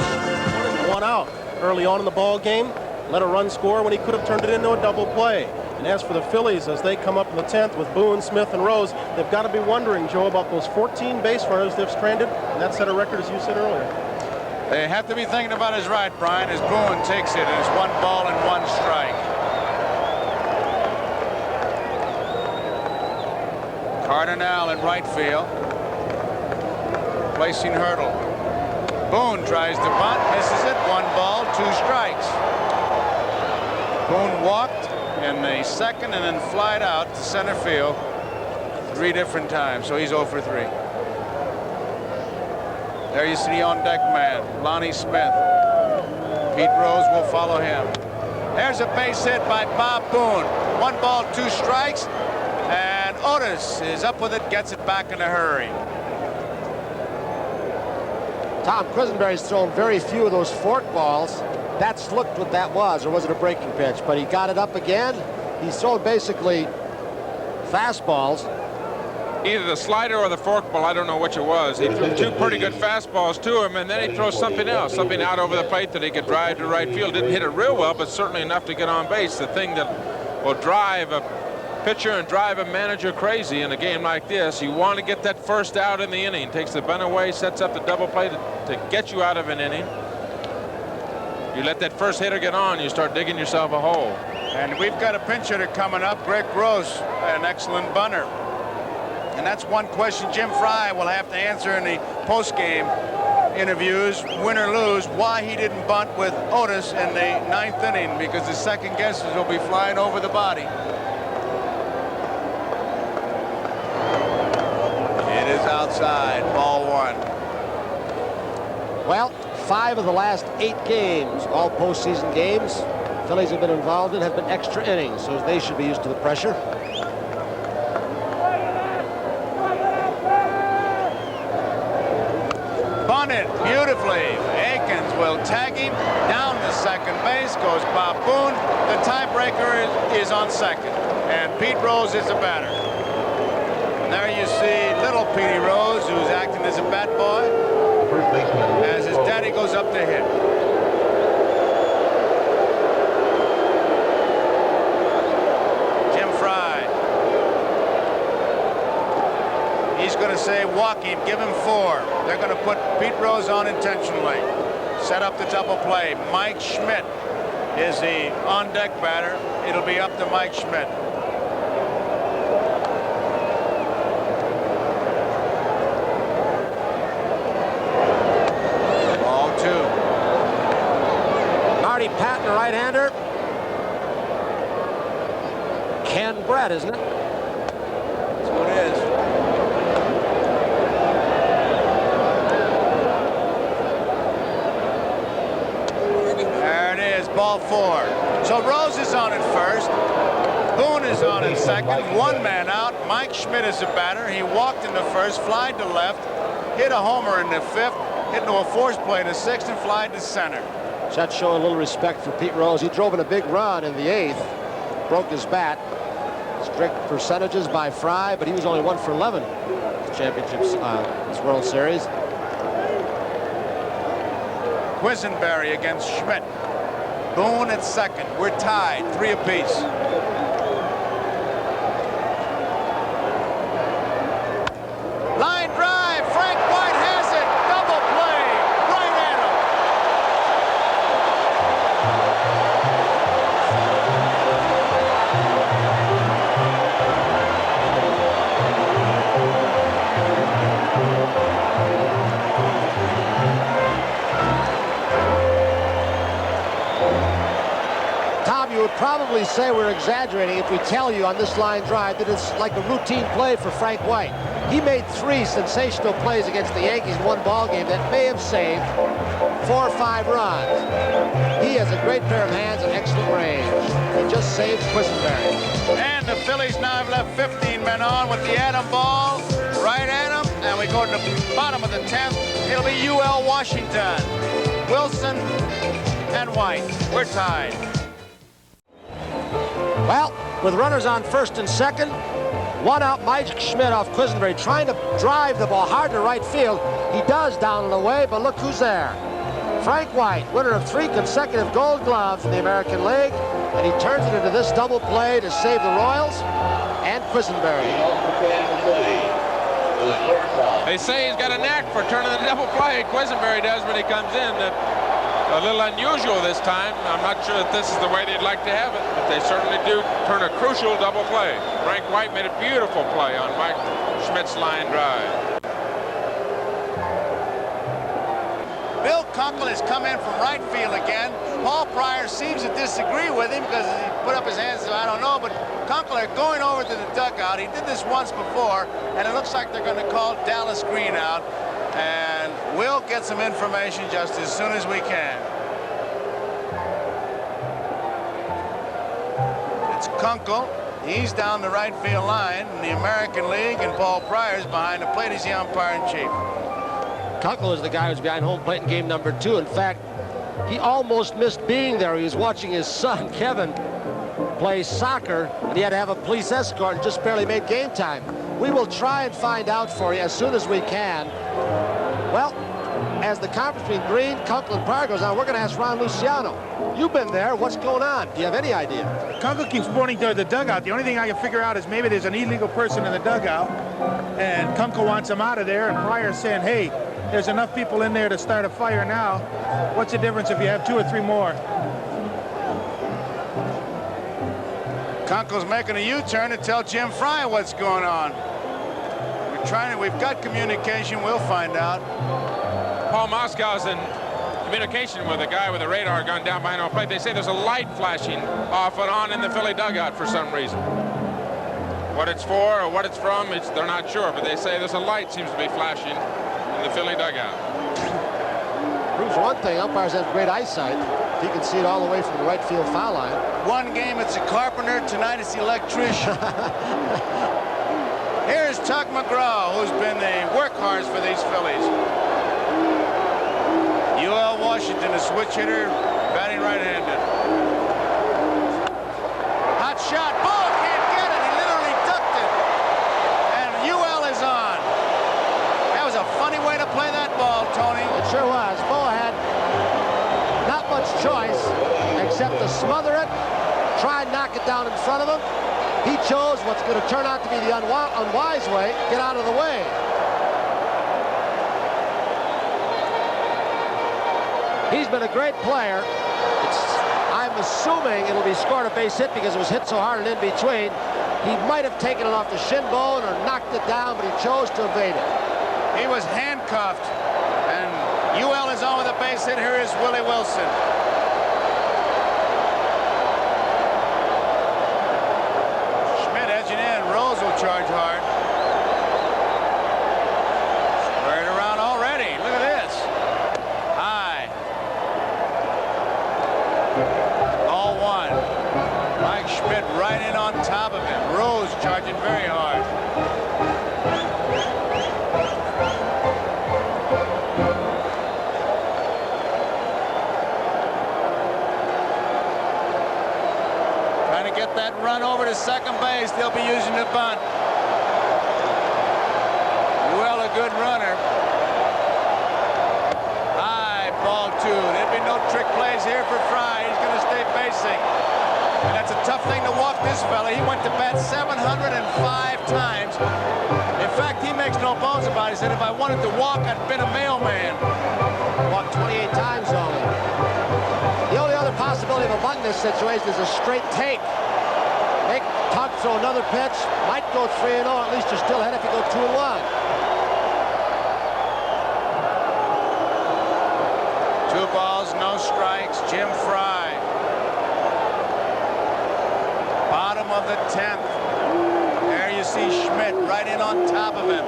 1 out early on in the ball game. Let a run score when he could have turned it into a double play. And as for the Phillies, as they come up in the 10th with Boone, Smith, and Rose, they've got to be wondering, Joe, about those 14 base runners they've stranded, and that set a record, as you said earlier. They have to be thinking about his right, Brian, as Boone takes it, and it's 1 ball and 1 strike. Cardinal in right field, placing Hurdle. Boone tries to bunt, misses it, 1 ball, 2 strikes. Boone walked in the second and then flied out to center field 3 different times, so he's 0 for 3. There you see the on-deck man, Lonnie Smith. Pete Rose will follow him. There's a base hit by Bob Boone. 1 ball, 2 strikes, and Otis is up with it, gets it back in a hurry. Tom Quisenberry's thrown very few of those fork balls. That's looked what that was, or was it a breaking pitch? But he got it up again. He's thrown basically fastballs. Either the slider or the forkball, I don't know which it was. He threw 2 pretty good fastballs to him, and then he throws something else, something out over the plate that he could drive to right field. Didn't hit it real well, but certainly enough to get on base. The thing that will drive a pitcher and drive a manager crazy in a game like this. You want to get that first out in the inning. Takes the bunt away, sets up the double play to get you out of an inning. You let that first hitter get on, you start digging yourself a hole. And we've got a pinch hitter coming up, Greg Gross, an excellent bunter. And that's one question Jim Frey will have to answer in the post-game interviews, win or lose, why he didn't bunt with Otis in the 9th inning, because the second guesses will be flying over the body. It is outside, ball 1. Well, 5 of the last 8 games, all postseason games, Phillies have been involved in, have been extra innings, so they should be used to the pressure. Bunted beautifully. Aikens will tag him down to second base. Goes Bob Boone. The tiebreaker is on second, and Pete Rose is the batter. And there you see little Petey Rose, who's acting as a bat boy, as his daddy goes up to hit. Jim Frey. He's going to say walk him, give him 4. They're going to put Pete Rose on intentionally. Set up the double play. Mike Schmidt is the on-deck batter. It'll be up to Mike Schmidt. Ball 2. Marty Patton, right-hander. Ken Brett, isn't it? That's what it is. Ball 4. So Rose is on at first. Boone is on at second. 1 man out. Mike Schmidt is the batter. He walked in the first, flied to left, hit a homer in the 5th, hit into a force play in the 6th, and flied to center. Should show a little respect for Pete Rose. He drove in a big run in the 8th, broke his bat. Strict percentages by Frey, but he was only 1 for 11 championships, this World Series. Quisenberry against Schmidt. Boone at second. We're tied, 3 apiece. Line drive. Frank White has it. Double play. Right at him. You would probably say we're exaggerating if we tell you on this line drive that it's like a routine play for Frank White. He made 3 sensational plays against the Yankees in one ball game that may have saved 4 or 5 runs. He has a great pair of hands and excellent range. He just saved Quisenberry. And the Phillies now have left 15 men on with the Adam ball right at them. And we go to the bottom of the 10th. It'll be UL Washington, Wilson, and White. We're tied. Well, with runners on first and second, 1 out, Mike Schmidt off Quisenberry, trying to drive the ball hard to right field. He does down and away, but look who's there. Frank White, winner of 3 consecutive Gold Gloves in the American League, and he turns it into this double play to save the Royals and Quisenberry. They say he's got a knack for turning the double play. Quisenberry does when he comes in. A little unusual this time. I'm not sure that this is the way they'd like to have it, but they certainly do turn a crucial double play. Frank White made a beautiful play on Mike Schmidt's line drive. Bill Kunkel has come in from right field again. Paul Pryor seems to disagree with him because he put up his hands, so I don't know, but Kunkel are going over to the dugout. He did this once before, and it looks like they're going to call Dallas Green out, and we'll get some information just as soon as we can. It's Kunkel. He's down the right field line in the American League, and Paul Pryor's behind the plate. He's the umpire-in-chief. Kunkel is the guy who's behind home plate in game number 2. In fact, he almost missed being there. He was watching his son, Kevin, play soccer, and he had to have a police escort and just barely made game time. We will try and find out for you as soon as we can. Well, as the conference between Green, Kunkel, and Pryor goes on, we're going to ask Ron Lucino. You've been there. What's going on? Do you have any idea? Kunkel keeps pointing to the dugout. The only thing I can figure out is maybe there's an illegal person in the dugout, and Kunkel wants him out of there, and Pryor's saying, hey, there's enough people in there to start a fire now. What's the difference if you have 2 or 3 more? Kunkel's making a U-turn to tell Jim Frey what's going on. We've got communication. We'll find out. Paul Moskow's in communication with a guy with a radar gun down behind home plate. They say there's a light flashing off and on in the Philly dugout for some reason. What it's for or what it's from, they're not sure, but they say there's a light seems to be flashing in the Philly dugout. Proves one thing, umpires have great eyesight. He can see it all the way from the right field foul line. One game it's a carpenter, tonight it's the electrician. Here's Tuck McGraw, who's been the workhorse for these Phillies. UL Washington, a switch hitter, batting right-handed. Hot shot, ball, can't get it. He literally ducked it. And UL is on. That was a funny way to play that ball, Tony. It sure was. Bo had not much choice except to smother it, try and knock it down in front of him. He chose what's going to turn out to be the unwise way, get out of the way. He's been a great player. I'm assuming it'll be scored a base hit because it was hit so hard and in between. He might have taken it off the shin bone or knocked it down, but he chose to evade it. He was handcuffed, and UL is on with a base hit. Here is Willie Wilson. Will charge hard. Squared around already. Look at this. High. All one. Mike Schmidt right in on top of him. Rose charging very hard. Get that run over to second base. They'll be using the bunt. Well, a good runner. High, ball 2. There'll be no trick plays here for Frey. He's going to stay basic. And that's a tough thing to walk this fella. He went to bat 705 times. In fact, he makes no bones about it. He said, if I wanted to walk, I'd been a mailman. Walked 28 times only. The only other possibility of a bunt in this situation is a straight take. Make Tuck throw another pitch. Might go 3-0. At least you're still ahead if you go 2-1. 2 balls, no strikes. Jim Frey. Bottom of the 10th. There you see Schmidt right in on top of him.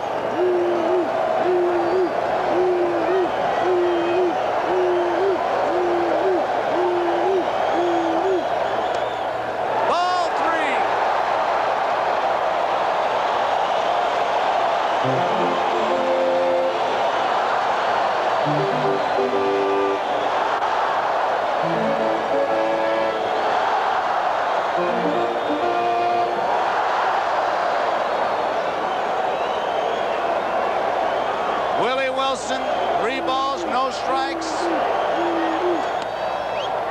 Ball 3. Willie Wilson, 3 balls, no strikes.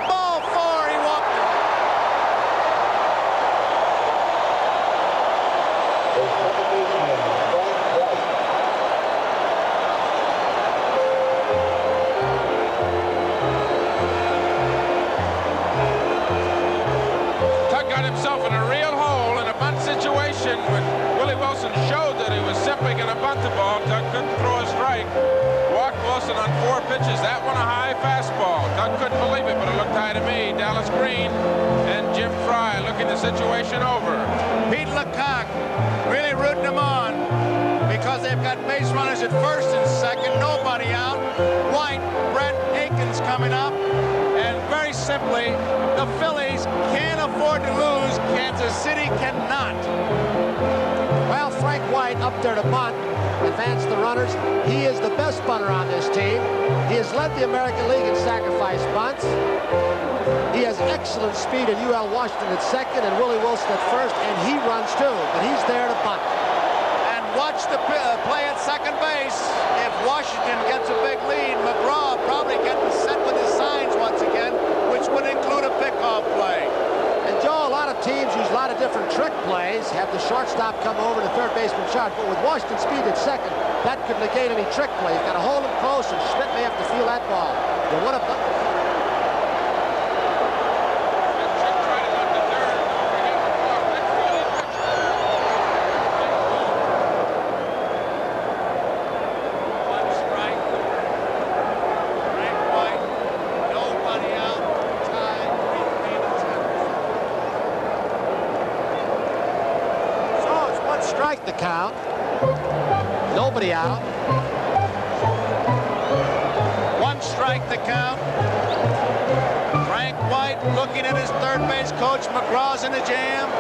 Ball 4, he walked it. Tuck got himself in a real hole in a bunt situation when Willie Wilson showed that he was simply going to bunt the ball. Tuck couldn't throw a strike. Walked Wilson on 4 pitches. That one a high fastball. Tuck couldn't believe it, but it looked high to me. Dallas Green and Jim Frey looking the situation over. Pete Lecoq really rooting him on because they've got base runners at first and second, nobody out. White, Brett, Aikens coming up. And very simply, the Phillies can't afford to lose. Kansas City cannot. Well, Frank White up there to bunt, advance the runners. He is the best bunter on this team. He has led the American League in sacrifice bunts. He has excellent speed in UL Washington at second and Willie Wilson at first, and he runs too, but he's there to bunt. And watch the play at second base. If Washington gets a big lead, McGraw probably getting set with his signs once again, which would include a pickoff play. And Joe, a lot of teams use a lot of different trick plays, have the shortstop come over to third baseman charge, but with Washington speed at second, that could negate any trick play. You've got to hold him close, and Schmidt may have to feel that ball. You want to the count. Nobody out. 1 strike the count. Frank White looking at his third base coach. McGraw's in the jam.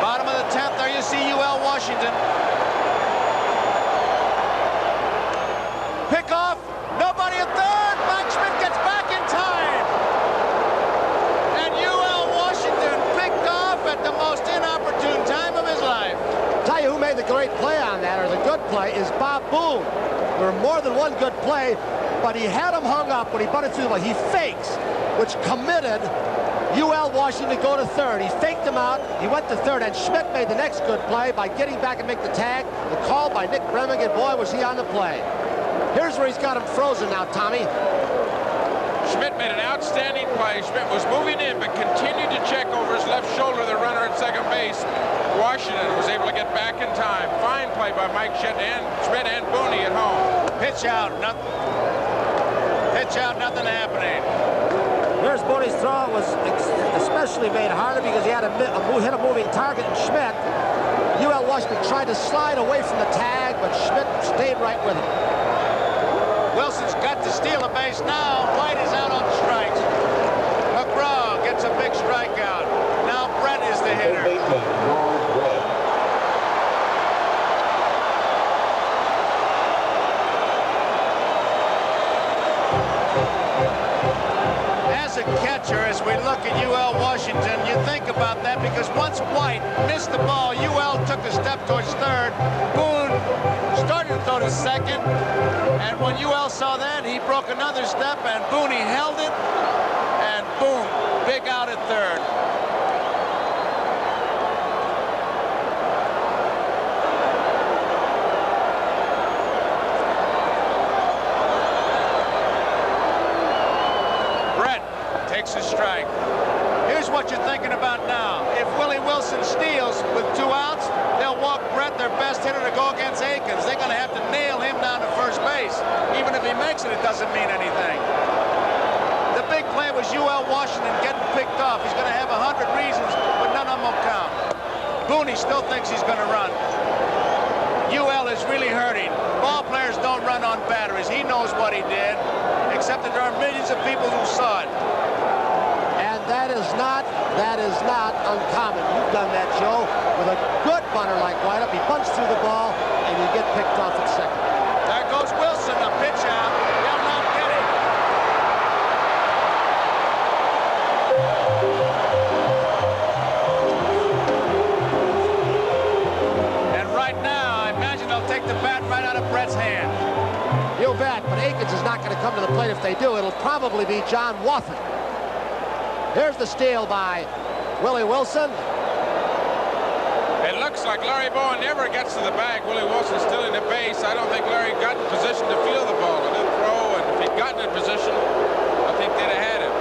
Bottom of the 10th, there you see UL Washington. Pickoff. Nobody at third. Mike Schmidt gets back in time. And UL Washington picked off at the most inopportune time of his life. Tell you who made the great play on that, or the good play, is Bob Boone. There were more than one good play, but he had him hung up when he bunted through the ball. He fakes, which committed UL Washington to go to third. He faked him out. He went to third, and Schmidt made the next good play by getting back and make the tag. The call by Nick Bremigan. Boy, was he on the play. Here's where he's got him frozen now, Tommy. Schmidt made an outstanding play. Schmidt was moving in, but continued to check over his left shoulder, the runner at second base. Washington was able to get back in time. Fine play by Mike Schmidt and Booney at home. Pitch out, nothing happening. Here's Booney's throw. It was especially made harder because he had hit a moving target, and Schmidt, UL Washington tried to slide away from the tag, but Schmidt stayed right with him. Wilson's got to steal a base now. White is out on strikes. McGraw gets a big strikeout. Now Brett is the hitter. As a catcher, as we look at UL Washington, you think about that because once White missed the ball, UL took a step towards third. Boone started to throw to second, and when UL saw that, he broke another step, and Booney held it, and boom, big out at third. Brett takes a strike. Here's what you're thinking about now. If Willie Wilson steals with 2 outs, they'll walk Brett, their best hitter, to go against Aikens. They're going to have to nail him down to first base. Even if he makes it, it doesn't mean anything. The big play was UL Washington getting picked off. He's going to have 100 reasons, but none of them will count. Booney still thinks he's going to run. UL is really hurting. Ball players don't run on batteries. He knows what he did, except that there are millions of people who saw it. And that is not uncommon. You've done that, Joe, with a good bunter like Whiteup. He bunts through the ball, and you get picked off at second. There goes Wilson, a pitch out. He'll not get it. And right now, I imagine they'll take the bat right out of Brett's hand. You bet, but Aikens is not going to come to the plate. If they do, it'll probably be John Ruthvan. Here's the steal by Willie Wilson. It looks like Larry Bowen never gets to the bag. Willie Wilson still in the base. I don't think Larry got in position to field the ball. A little throw, and if he'd gotten in position, I think they'd have had him.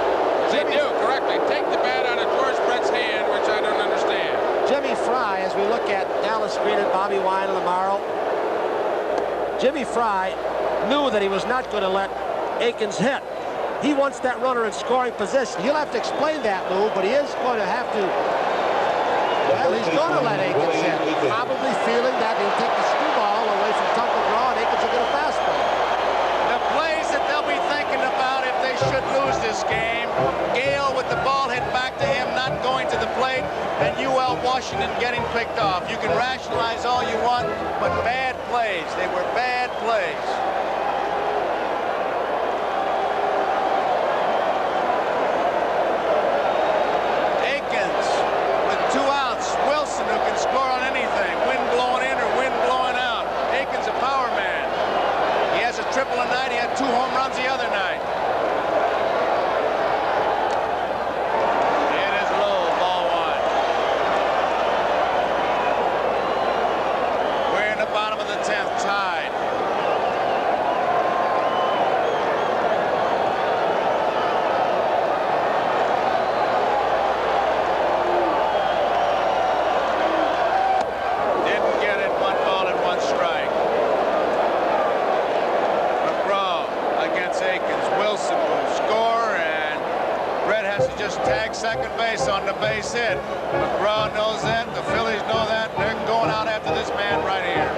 They do correctly. Take the bat out of Gorge Brett's hand, which I don't understand. Jimmy Frey, as we look at Dallas Green and Bobby Wine and Lamaro, Jimmy Frey knew that he was not going to let Aikens hit. He wants that runner in scoring position. He'll have to explain that move, but he is going to have to. Well, he's going to let Aikens hit, probably feeling that he'll take the screwball away from Tunk McGraw, and Aikens will get a fastball. The plays that they'll be thinking about if they should lose this game: Gale with the ball hit back to him, not going to the plate, and UL Washington getting picked off. You can rationalize all you want, but bad plays. They were bad plays. Wilson, who can score on anything, wind blowing in or wind blowing out. Aikens a power man. He has a triple a night. He had 2 home runs the other night. It is low, ball 1. We're in the bottom of the 10th, tied. Wilson will score, and Brett has to just tag second base on the base hit. McGraw knows that, the Phillies know that, they're going out after this man right here.